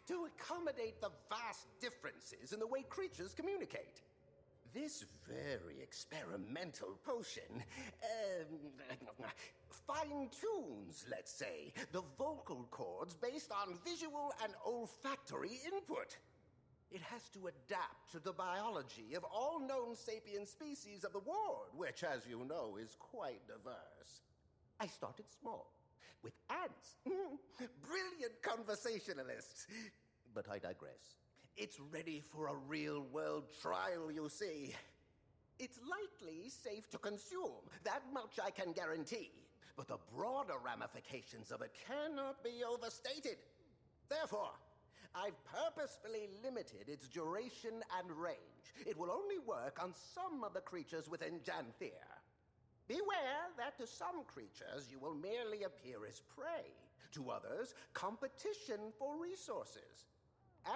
Speaker 22: to accommodate the vast differences in the way creatures communicate. This very experimental potion, fine-tunes, let's say, the vocal cords based on visual and olfactory input. It has to adapt to the biology of all known sapient species of the ward, which, as you know, is quite diverse. I started small, with ants. Brilliant conversationalists. But I digress. It's ready for a real-world trial, you see. It's likely safe to consume. That much I can guarantee. But the broader ramifications of it cannot be overstated. Therefore, I've purposefully limited its duration and range. It will only work on some of the creatures within Janthir. Beware that to some creatures you will merely appear as prey. To others, competition for resources.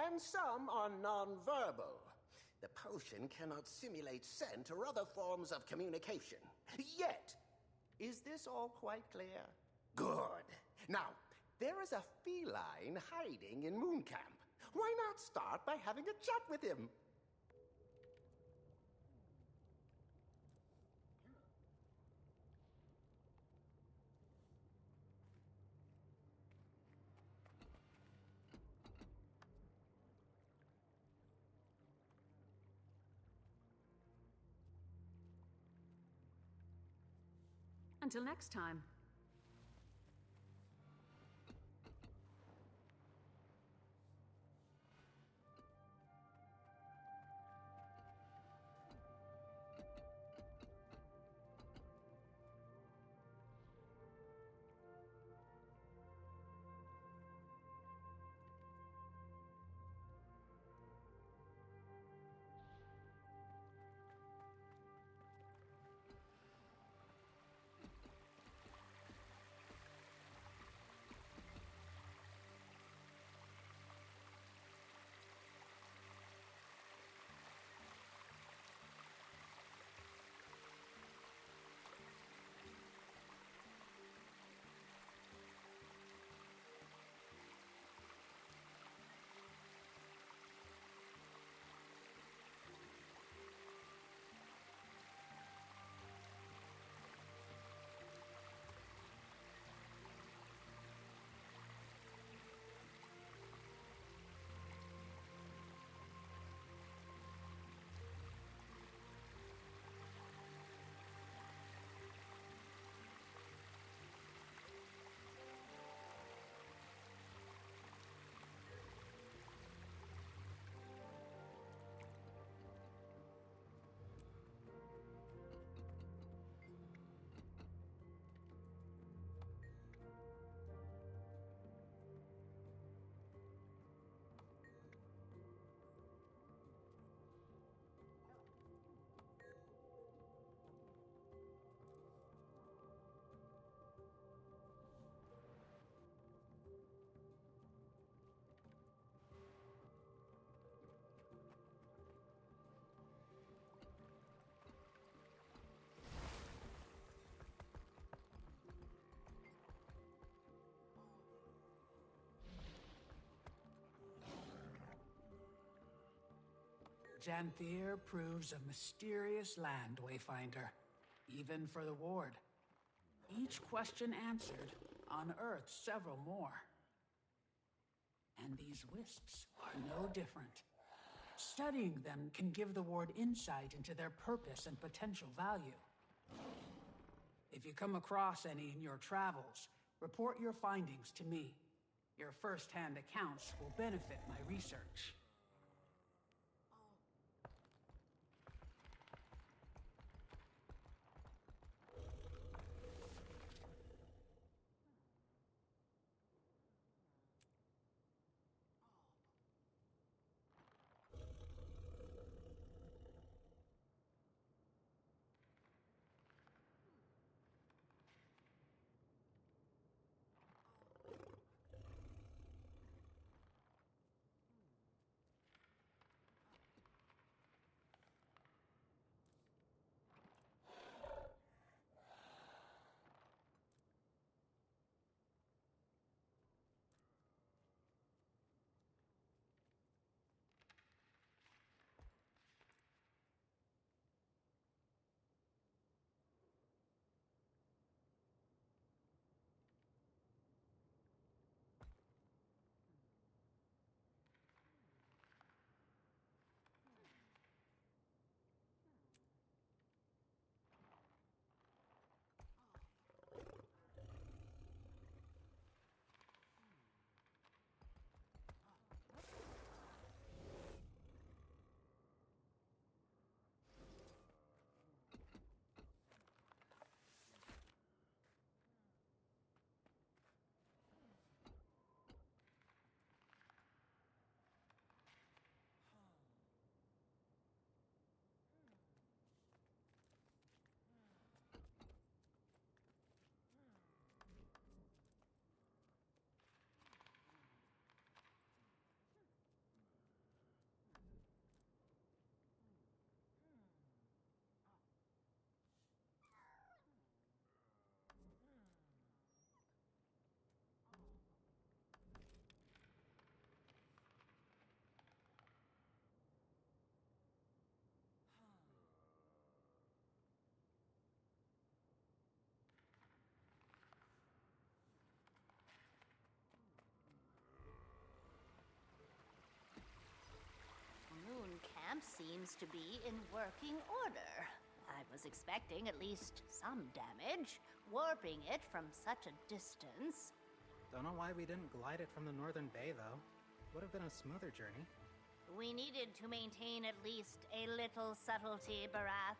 Speaker 22: And some are non-verbal. The potion cannot simulate scent or other forms of communication. Yet, is this all quite clear? Good. Now, there is a feline hiding in Moon Camp. Why not start by having a chat with him?
Speaker 3: Until next time.
Speaker 7: Janthir proves a mysterious land, Wayfinder, even for the Ward. Each question answered, unearthed several more. And these wisps are no different. Studying them can give the Ward insight into their purpose and potential value. If you come across any in your travels, report your findings to me. Your first-hand accounts will benefit my research.
Speaker 6: camp seems to be in working order. I was expecting at least some damage, warping it from such a distance.
Speaker 9: Don't know why we didn't glide it from the northern bay, though. Would have been a smoother journey.
Speaker 6: We needed to maintain at least a little subtlety, Barath.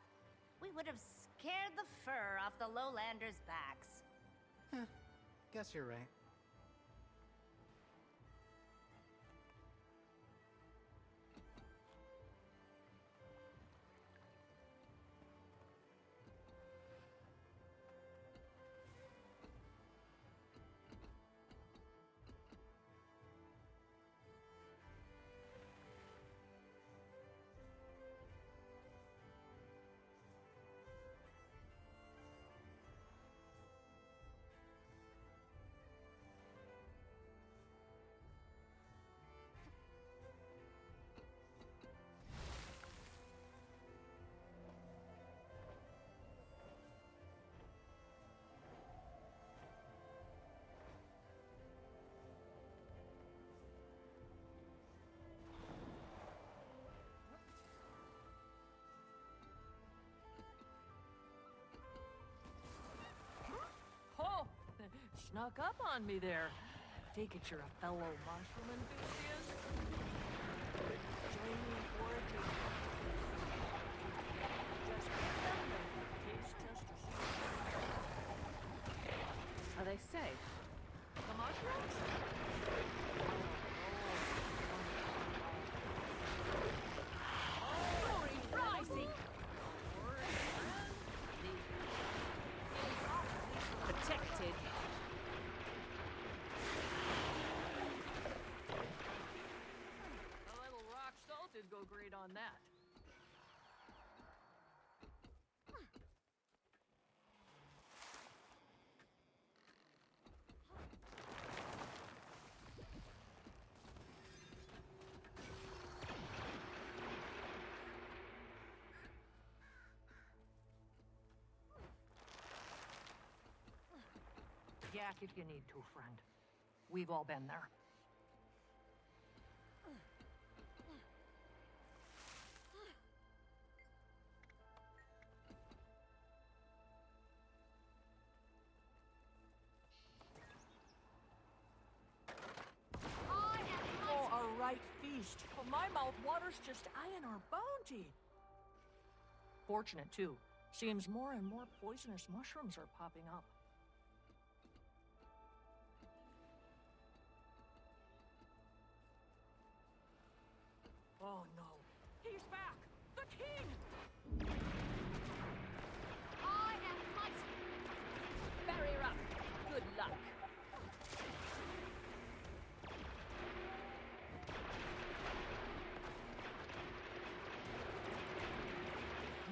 Speaker 6: We would have scared the fur off the lowlanders' backs.
Speaker 9: Guess you're right.
Speaker 20: Oh, snuck up on me there. Take it you're a fellow mushroom enthusiast? Join me in foraging. Just pick them and taste test to see.
Speaker 3: Are they safe?
Speaker 20: The mushrooms?
Speaker 3: Glory rising! Protected.
Speaker 20: A little rock salt would go great on that. Yak if you need to, friend. We've all been there. Oh, a right feast. Well, my mouth waters just eyeing our bounty. Fortunate, too. Seems more and more poisonous mushrooms are popping up. Oh no, he's back! The king!
Speaker 3: I am mighty! Barrier up! Good luck!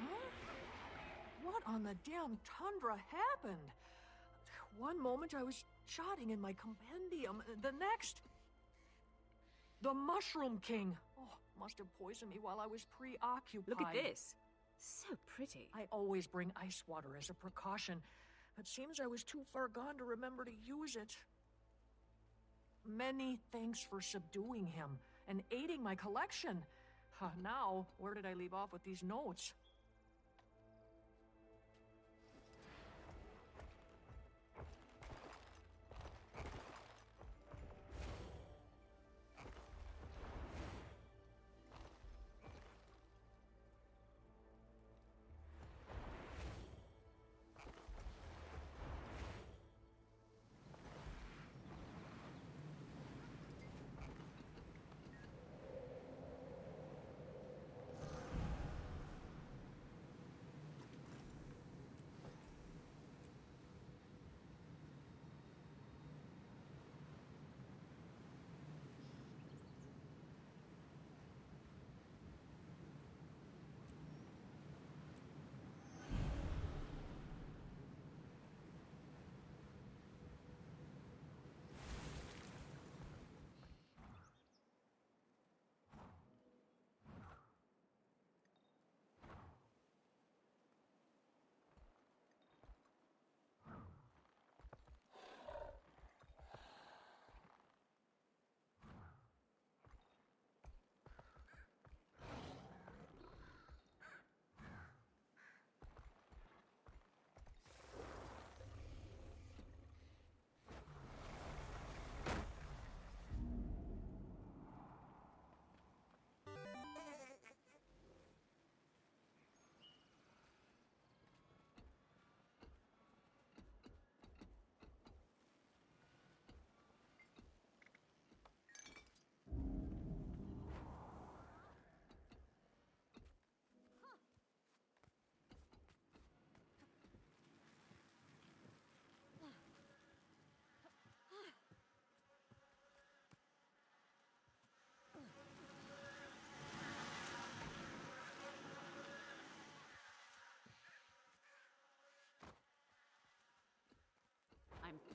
Speaker 20: Huh? What on the damn tundra happened? One moment I was jotting in my compendium, the next... The Mushroom King! Oh, must have poisoned me while I was preoccupied.
Speaker 3: Look at this. So pretty.
Speaker 20: I always bring ice water as a precaution, but seems I was too far gone to remember to use it. Many thanks for subduing him and aiding my collection. Now, where did I leave off with these notes?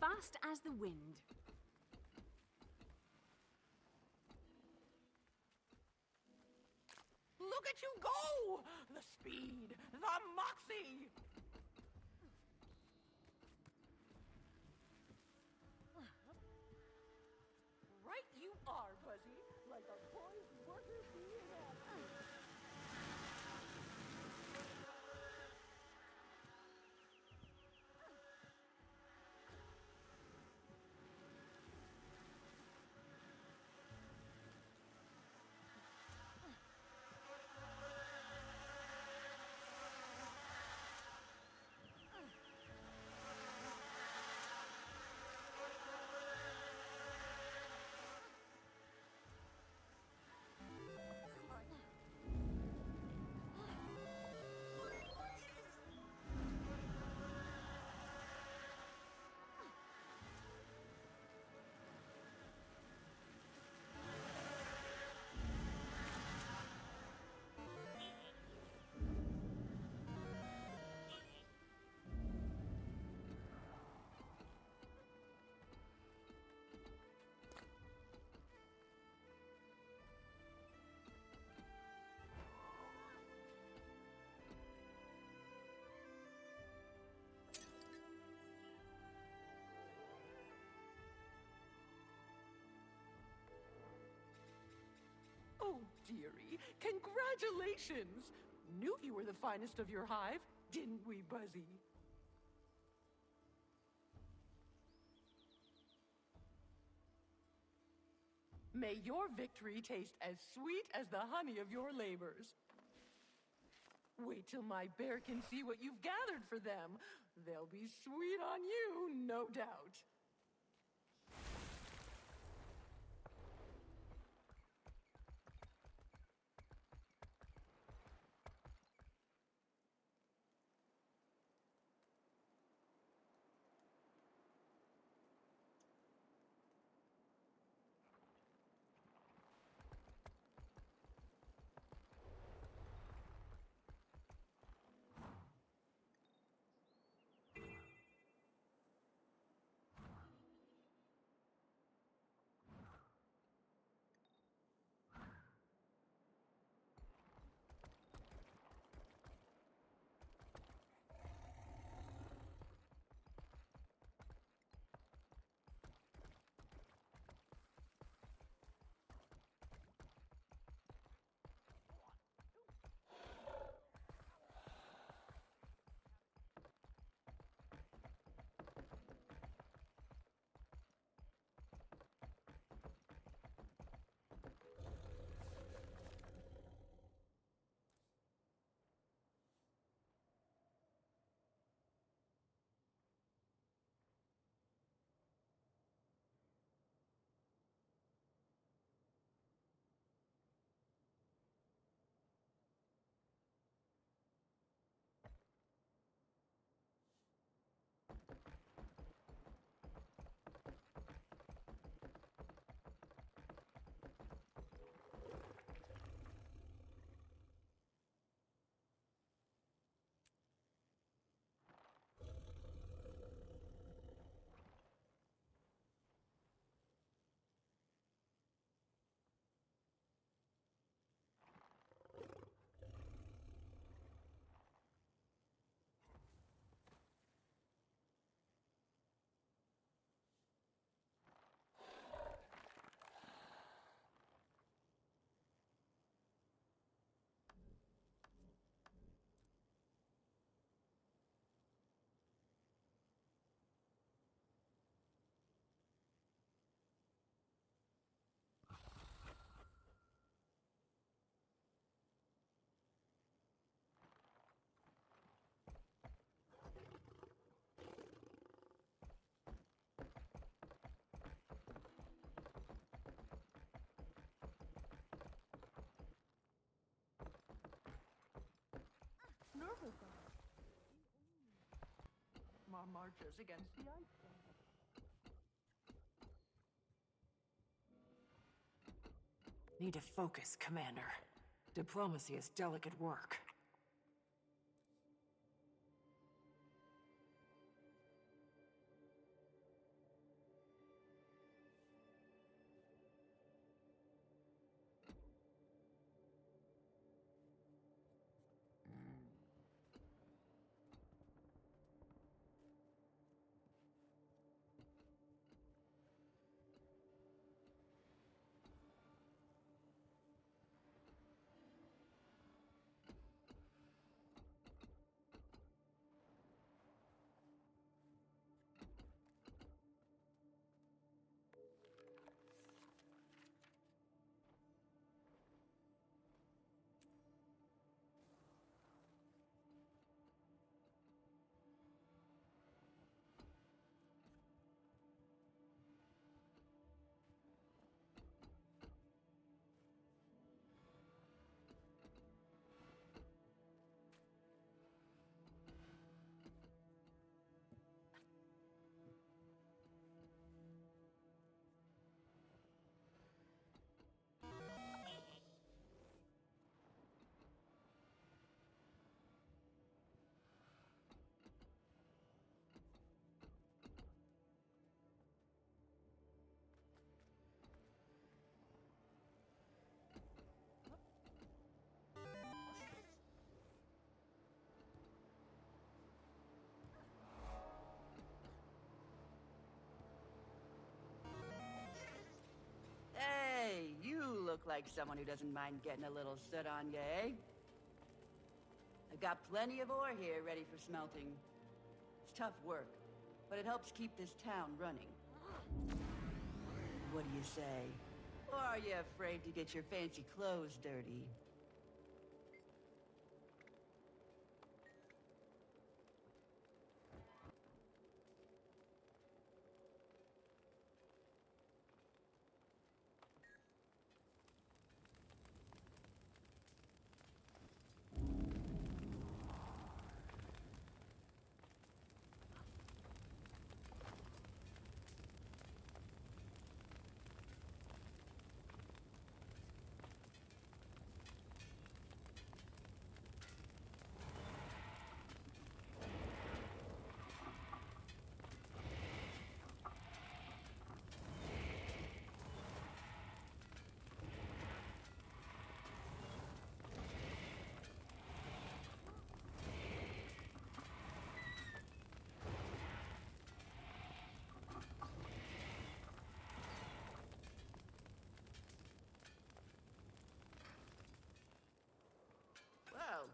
Speaker 3: fast as the wind.
Speaker 17: Look at you go! The speed, the moxie! Right you are, Buzzy, like a poised worker bee in action. Oh, dearie, congratulations! Knew you were the finest of your hive, didn't we, Buzzy? May your victory taste as sweet as the honey of your labors. Wait till my bear can see what you've gathered for them. They'll be sweet on you, no doubt. My marches against the ice.
Speaker 14: Need to focus, Commander. Diplomacy is delicate work.
Speaker 11: like someone who doesn't mind getting a little soot on you, eh? I've got plenty of ore here ready for smelting. It's tough work, but it helps keep this town running. What do you say? Or are you afraid to get your fancy clothes dirty? Well,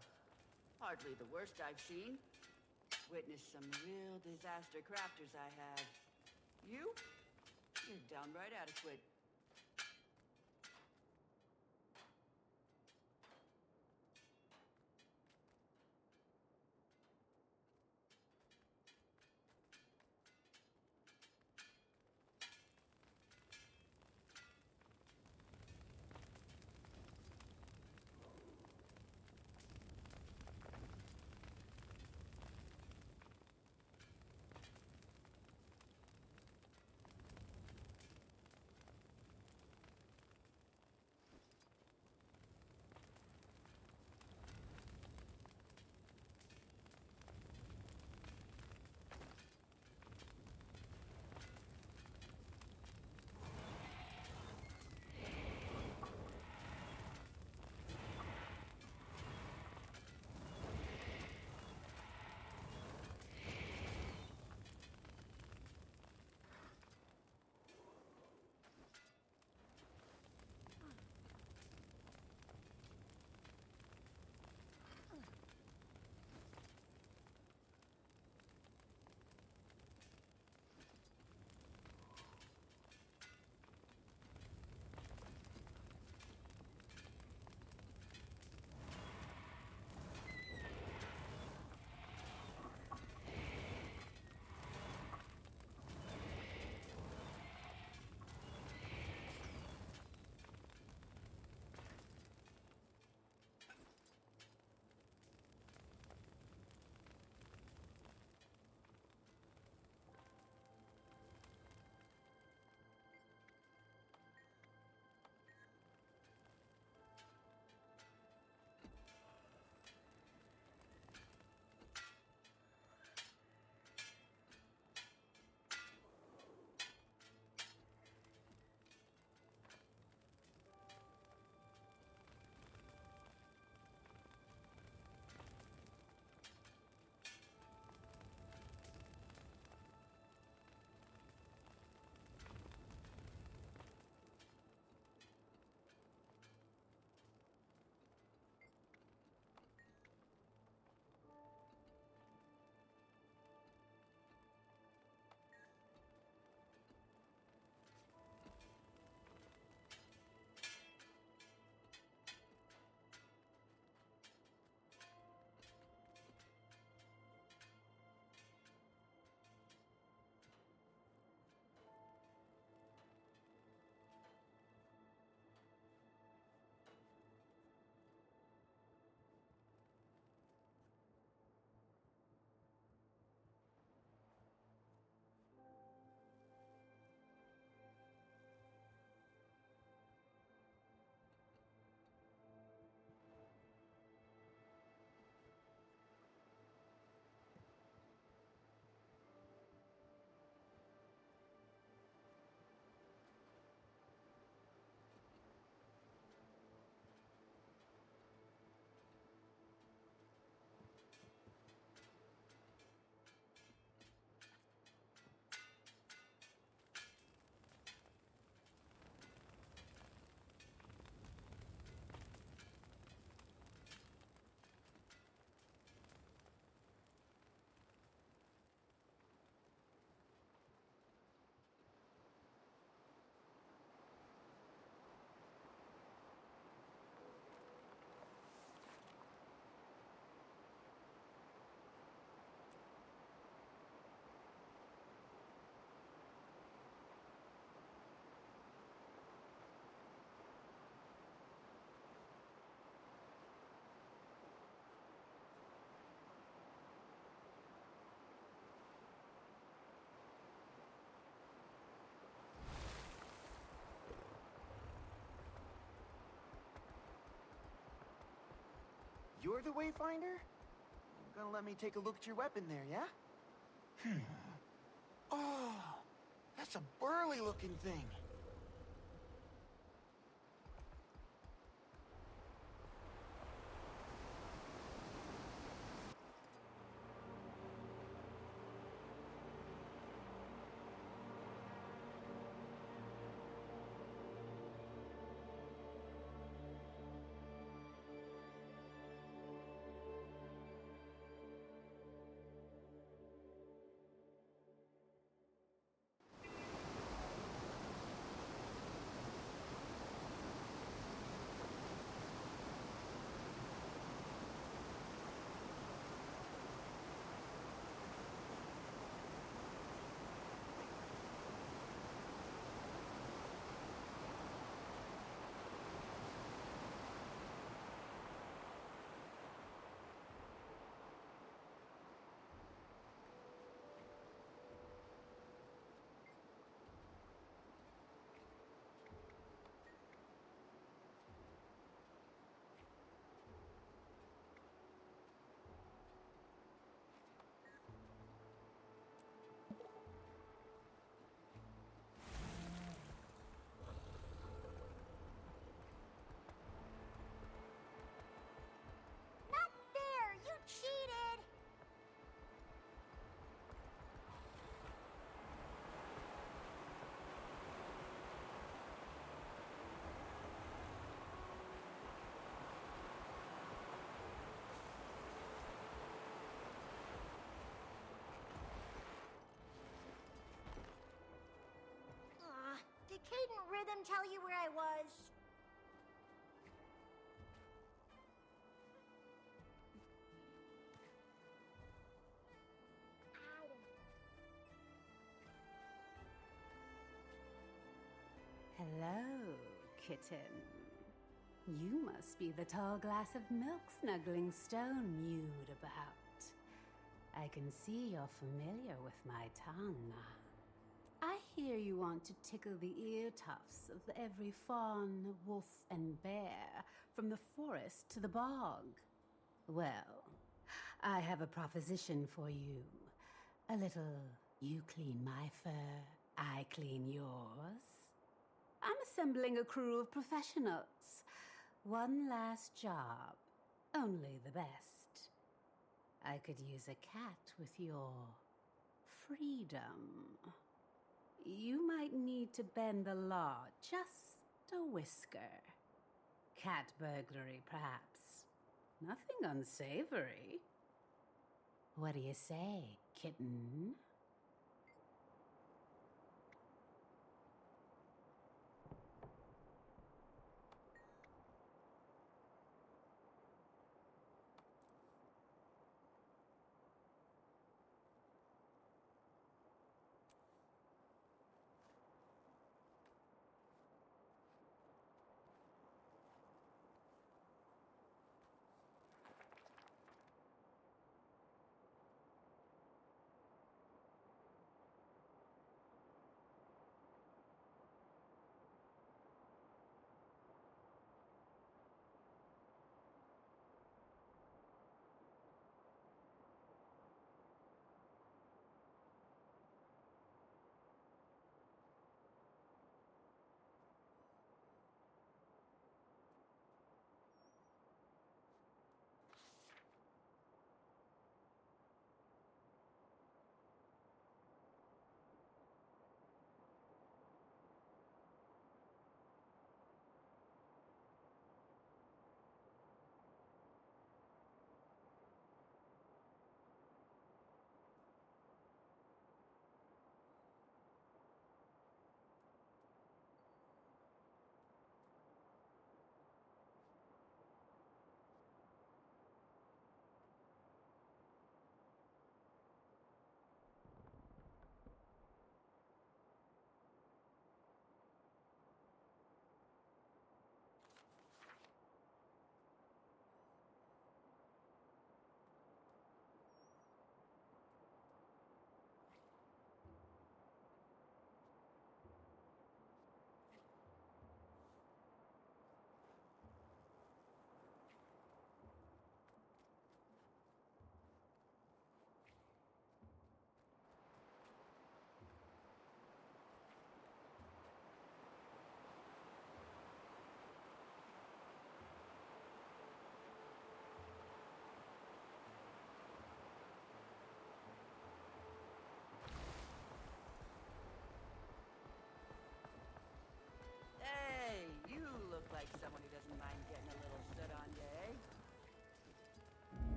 Speaker 11: hardly the worst I've seen. Witnessed some real disaster crafters I have. You're downright adequate.
Speaker 2: You're the Wayfinder? You're gonna let me take a look at your weapon there, yeah? Oh, that's a burly-looking thing.
Speaker 6: Not fair! You cheated! Did Caden Rhythm tell you where I was?
Speaker 5: Hello, kitten. You must be the tall glass of milk snuggling stone mewed about. I can see you're familiar with my tongue. I hear you want to tickle the ear tufts of every fawn, wolf, and bear, from the forest to the bog. Well, I have a proposition for you. A little, you clean my fur, I clean yours. I'm assembling a crew of professionals. One last job, only the best. I could use a cat with your freedom. You might need to bend the law just a whisker. Cat burglary, perhaps. Nothing unsavory. What do you say, kitten?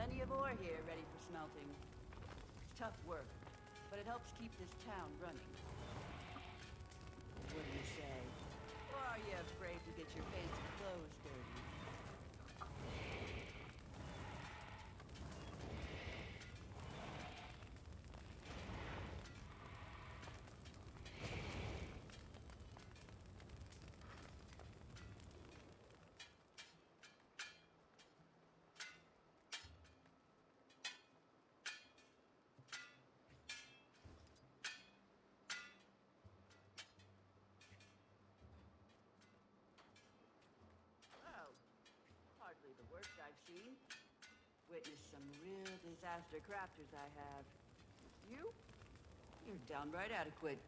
Speaker 11: plenty of ore here ready for smelting. It's tough work, but it helps keep this town running. What do you say? Or are you afraid to get your fancy clothes dirty? Hardly the worst I've seen. Witnessed some real disaster crafters I have. You're downright adequate.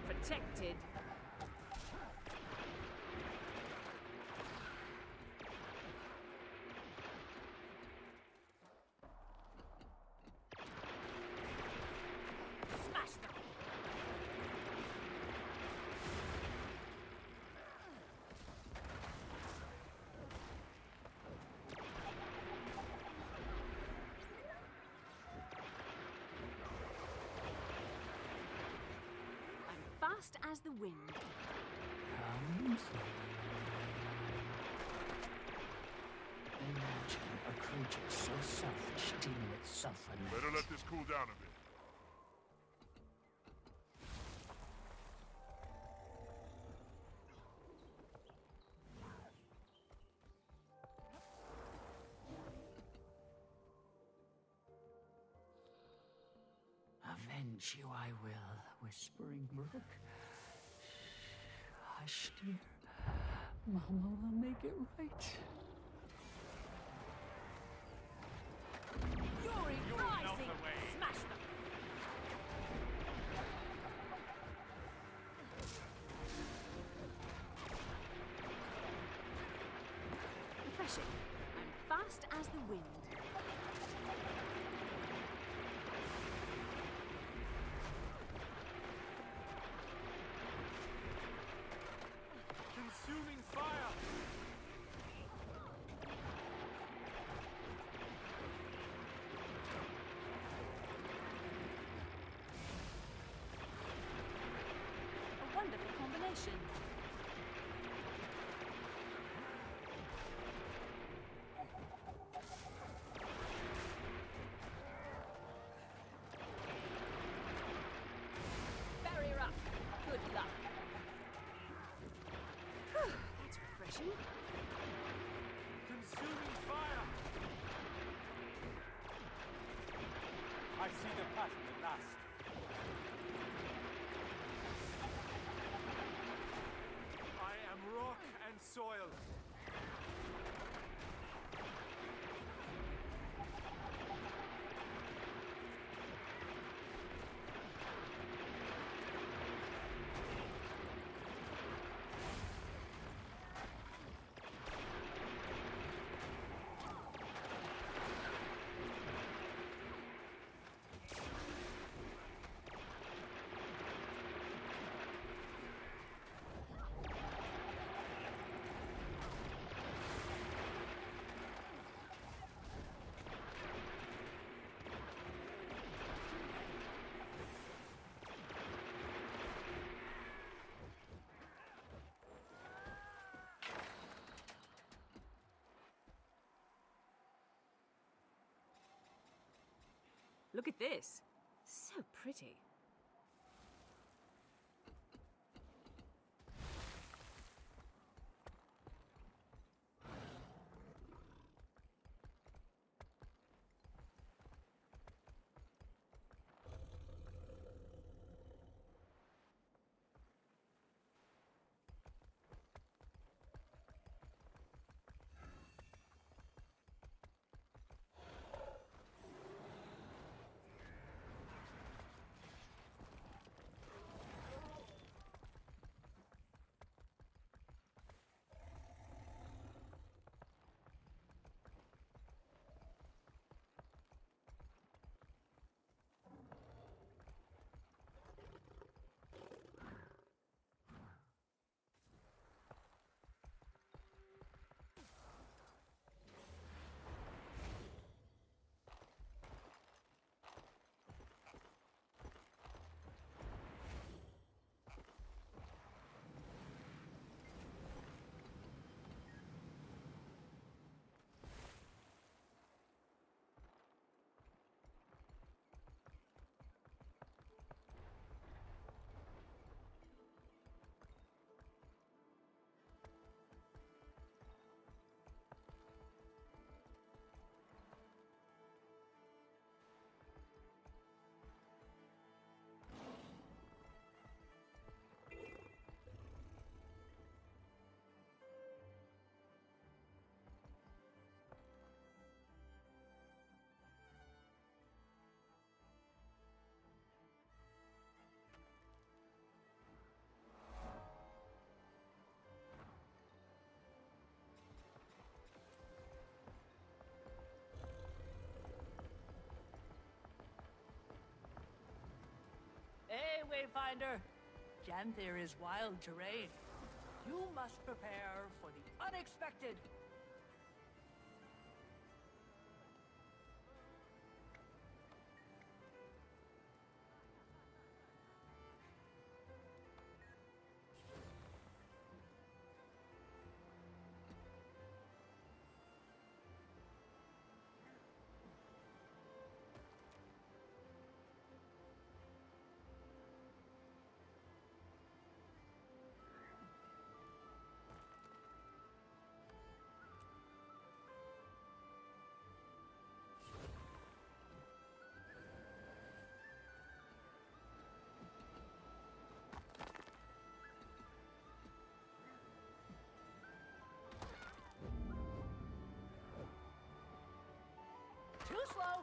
Speaker 3: Protected. Smash them. Fast as the wind.
Speaker 18: Imagine a creature so selfish deeming itself a knight.
Speaker 16: Better let this cool down a bit.
Speaker 18: Avenge you I will, Whispering Brook. Hush, dear. Mama will make it right.
Speaker 3: Fury rising! Smash them! Refreshing. I'm fast as the wind.
Speaker 15: Consuming fire!
Speaker 20: mission.
Speaker 8: Barrier up. Good luck. That's refreshing.
Speaker 15: Consuming fire! I see the pattern at last. I am rock and soil.
Speaker 8: Look at this. So pretty.
Speaker 20: Hey, Wayfinder. Janthir is wild terrain. You must prepare for the unexpected. Too slow.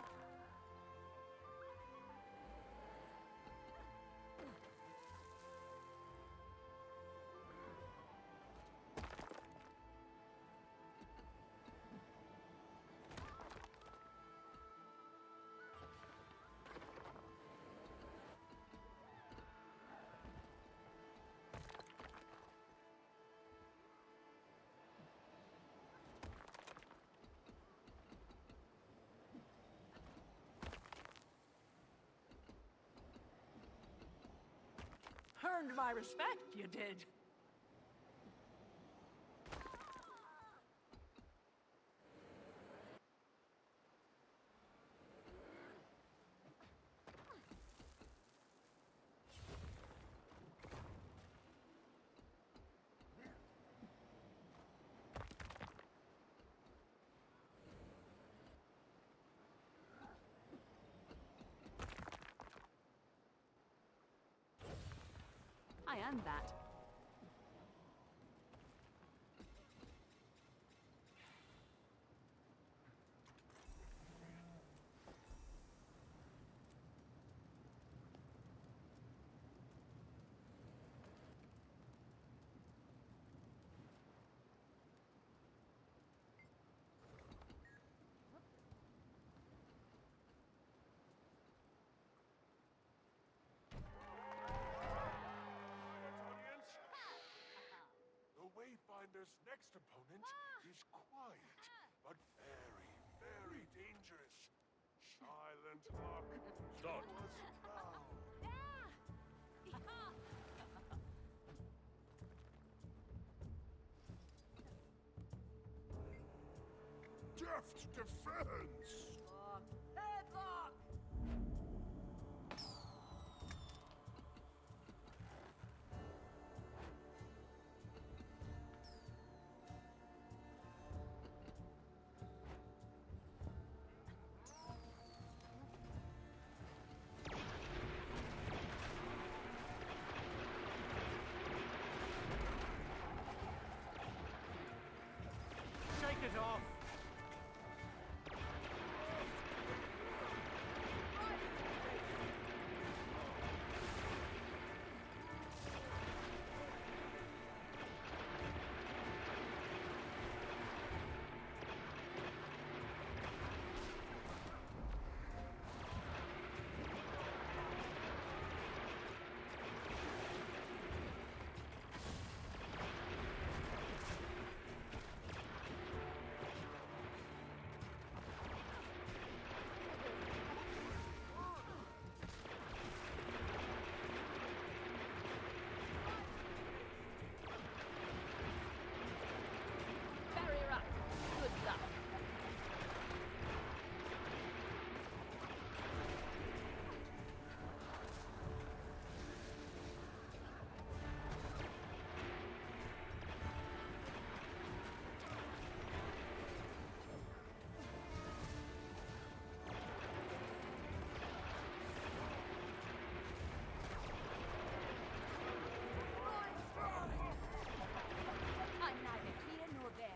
Speaker 20: Earned my respect, you did.
Speaker 8: understand that.
Speaker 19: The Wayfinder's next opponent is quiet, but very, very dangerous. Silent Luck.
Speaker 10: Start.
Speaker 19: Was proud. Deft defense!
Speaker 11: Headlock!
Speaker 15: Shake it off!
Speaker 3: Barrier up. Good luck. I'm neither here nor there.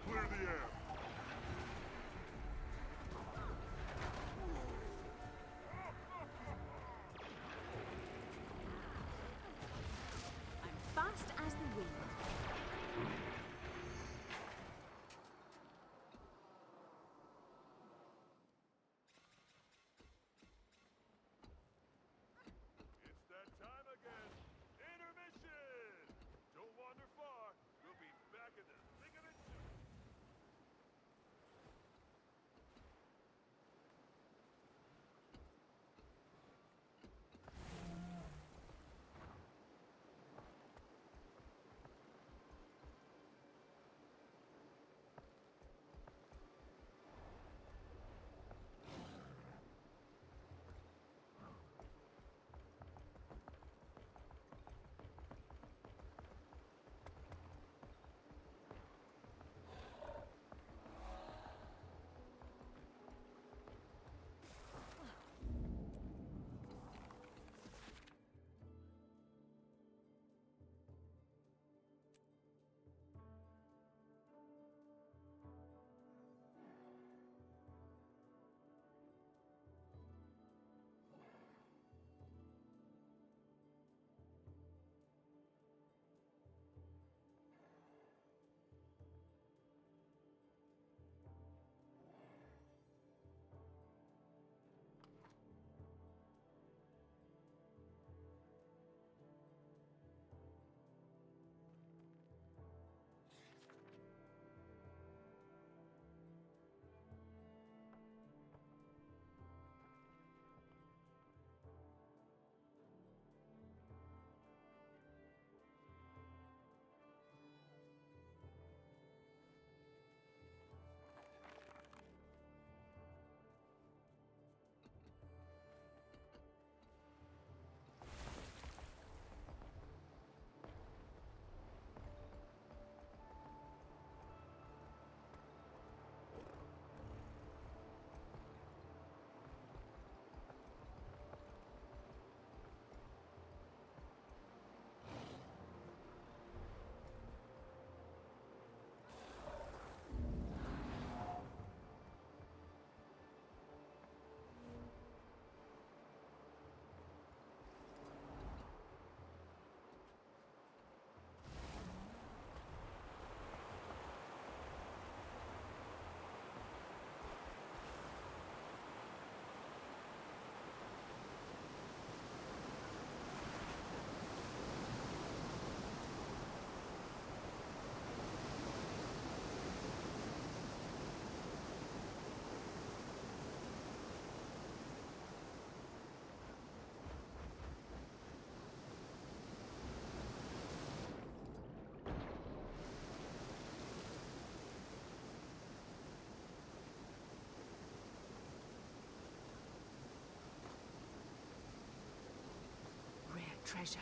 Speaker 19: Clear the air.
Speaker 3: I'm fast as the wind.
Speaker 19: It's that time again. Intermission! Don't wander far. We'll be back in the thick of it soon.
Speaker 5: treasure.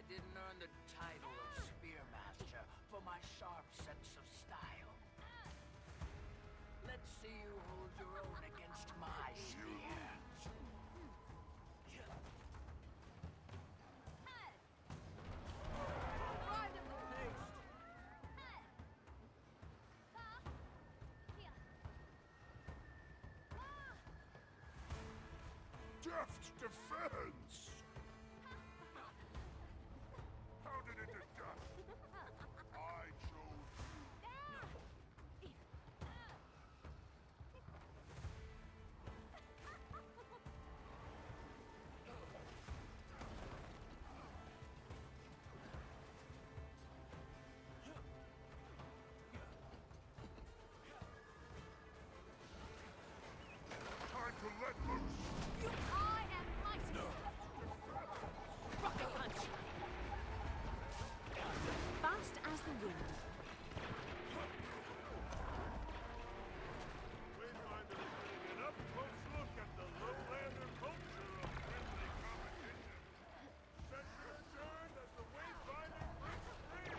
Speaker 18: Didn't earn the title of Spearmaster for my sharp sense of style. Let's see you hold your own against my spear.
Speaker 19: Deft defense! How did it adjust? I chose you. Time to let loose!
Speaker 3: I am mighty! Rocket punch! Fast as the wind.
Speaker 19: Wayfinder is getting an up-close look at the lowlander culture of friendly competition. Session adjourned as the Wayfinder breaks free!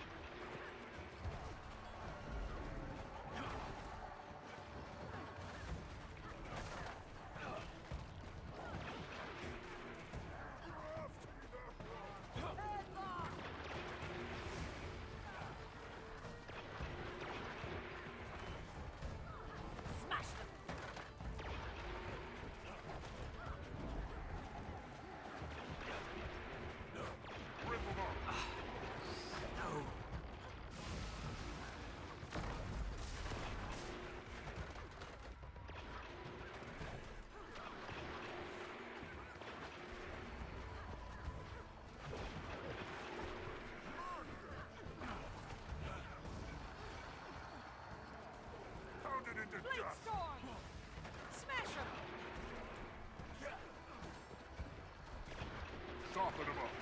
Speaker 3: Smash them!
Speaker 19: Rip him up!
Speaker 18: No.
Speaker 19: How did it
Speaker 3: Blade
Speaker 19: adjust?
Speaker 3: storm! Smash them!
Speaker 19: Soften him up!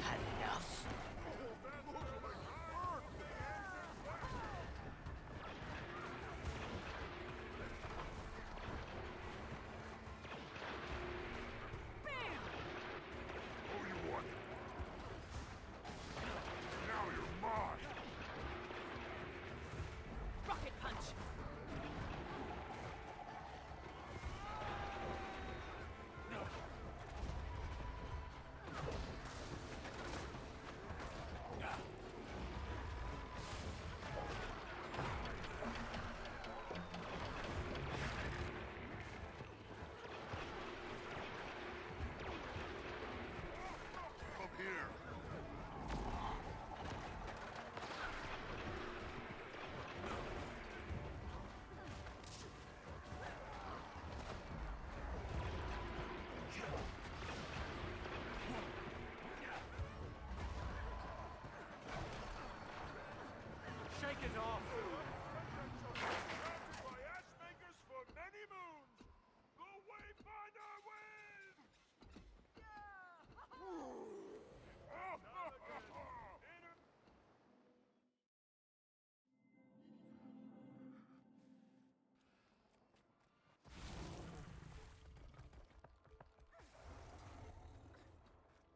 Speaker 18: Had enough.
Speaker 19: Oh, you want?
Speaker 15: it off! Surrounded by ashmakers for many moons! The Wayfinder wins!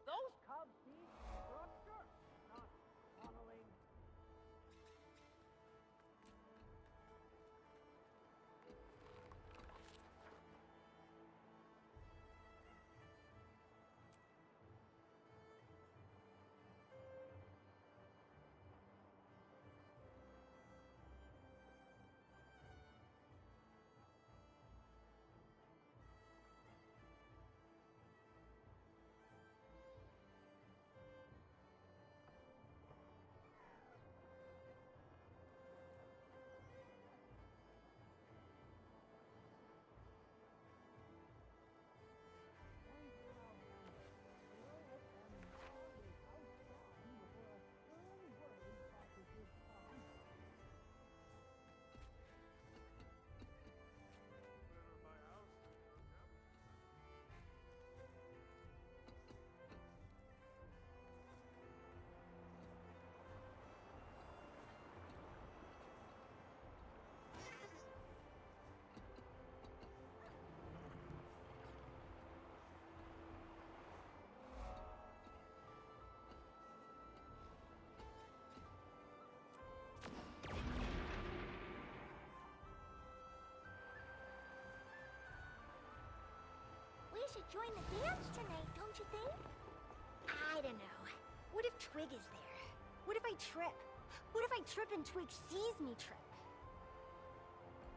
Speaker 18: Those cubs need structure, not funneling.
Speaker 12: We should join the dance tonight, don't you think? I don't know. What if Twig is there? What if I trip? What if I trip and Twig sees me trip?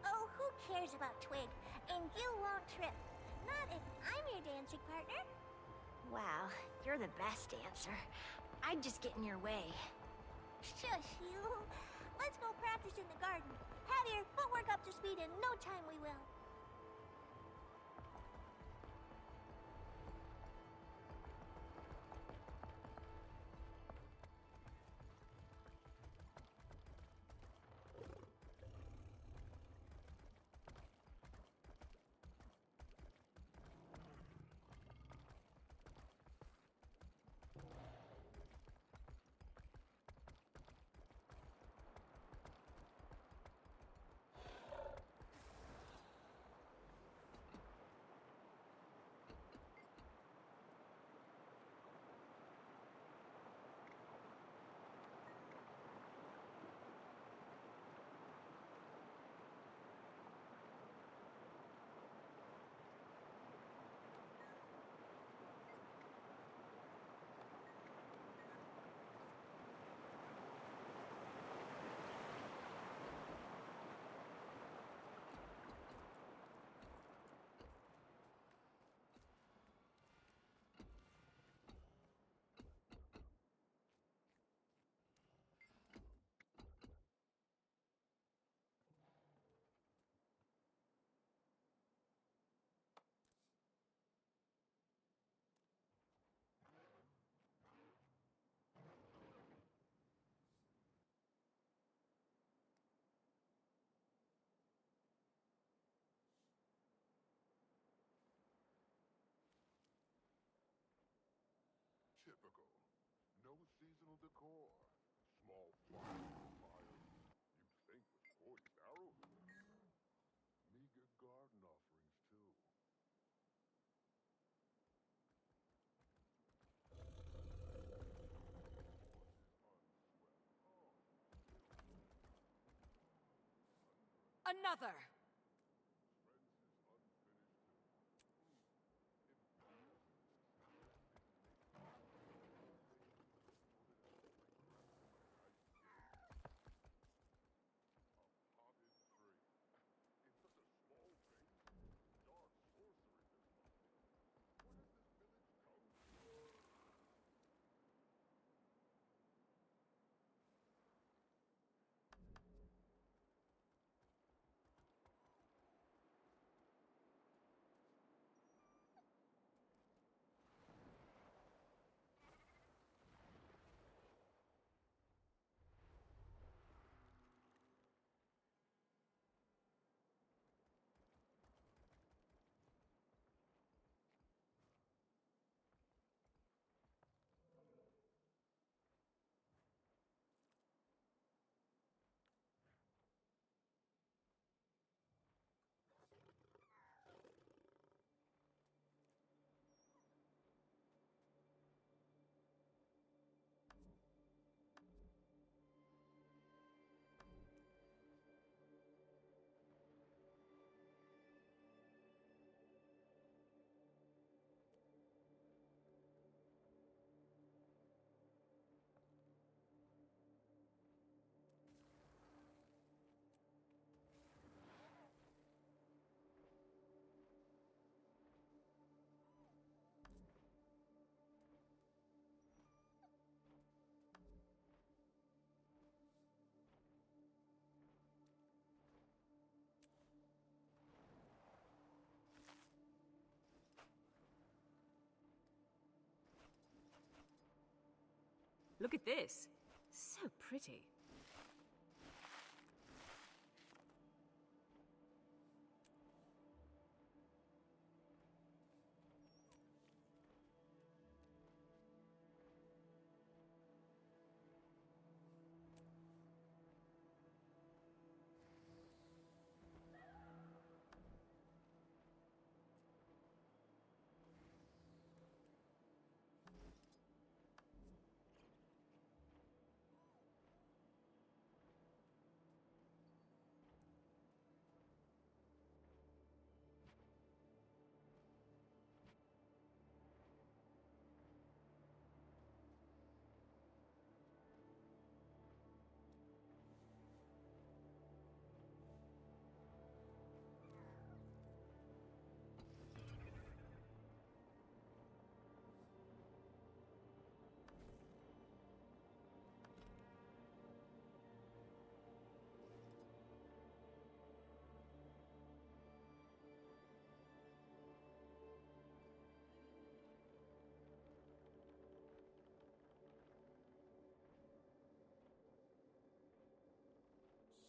Speaker 12: Oh, who cares about Twig? And you won't trip. Not if I'm your dancing partner. Wow, you're the best dancer. I'd just get in your way. Shush you. Let's go practice in the garden. Have your footwork up to speed in no time we will.
Speaker 13: Typical. No seasonal decor. Small fires. You'd think with poised arrowhead. Meager garden offerings, too.
Speaker 8: Another!
Speaker 3: Look at this. So pretty.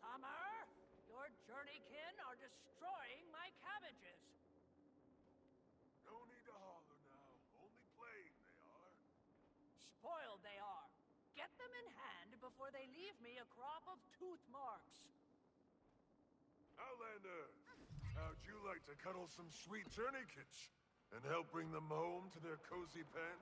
Speaker 18: Summer, your journeykin are destroying my cabbages.
Speaker 15: No need to holler now. Only playing they are.
Speaker 18: Spoiled they are. Get them in hand before they leave me a crop of tooth marks.
Speaker 15: Outlander, how'd you like to cuddle some sweet journeykins and help bring them home to their cozy pen?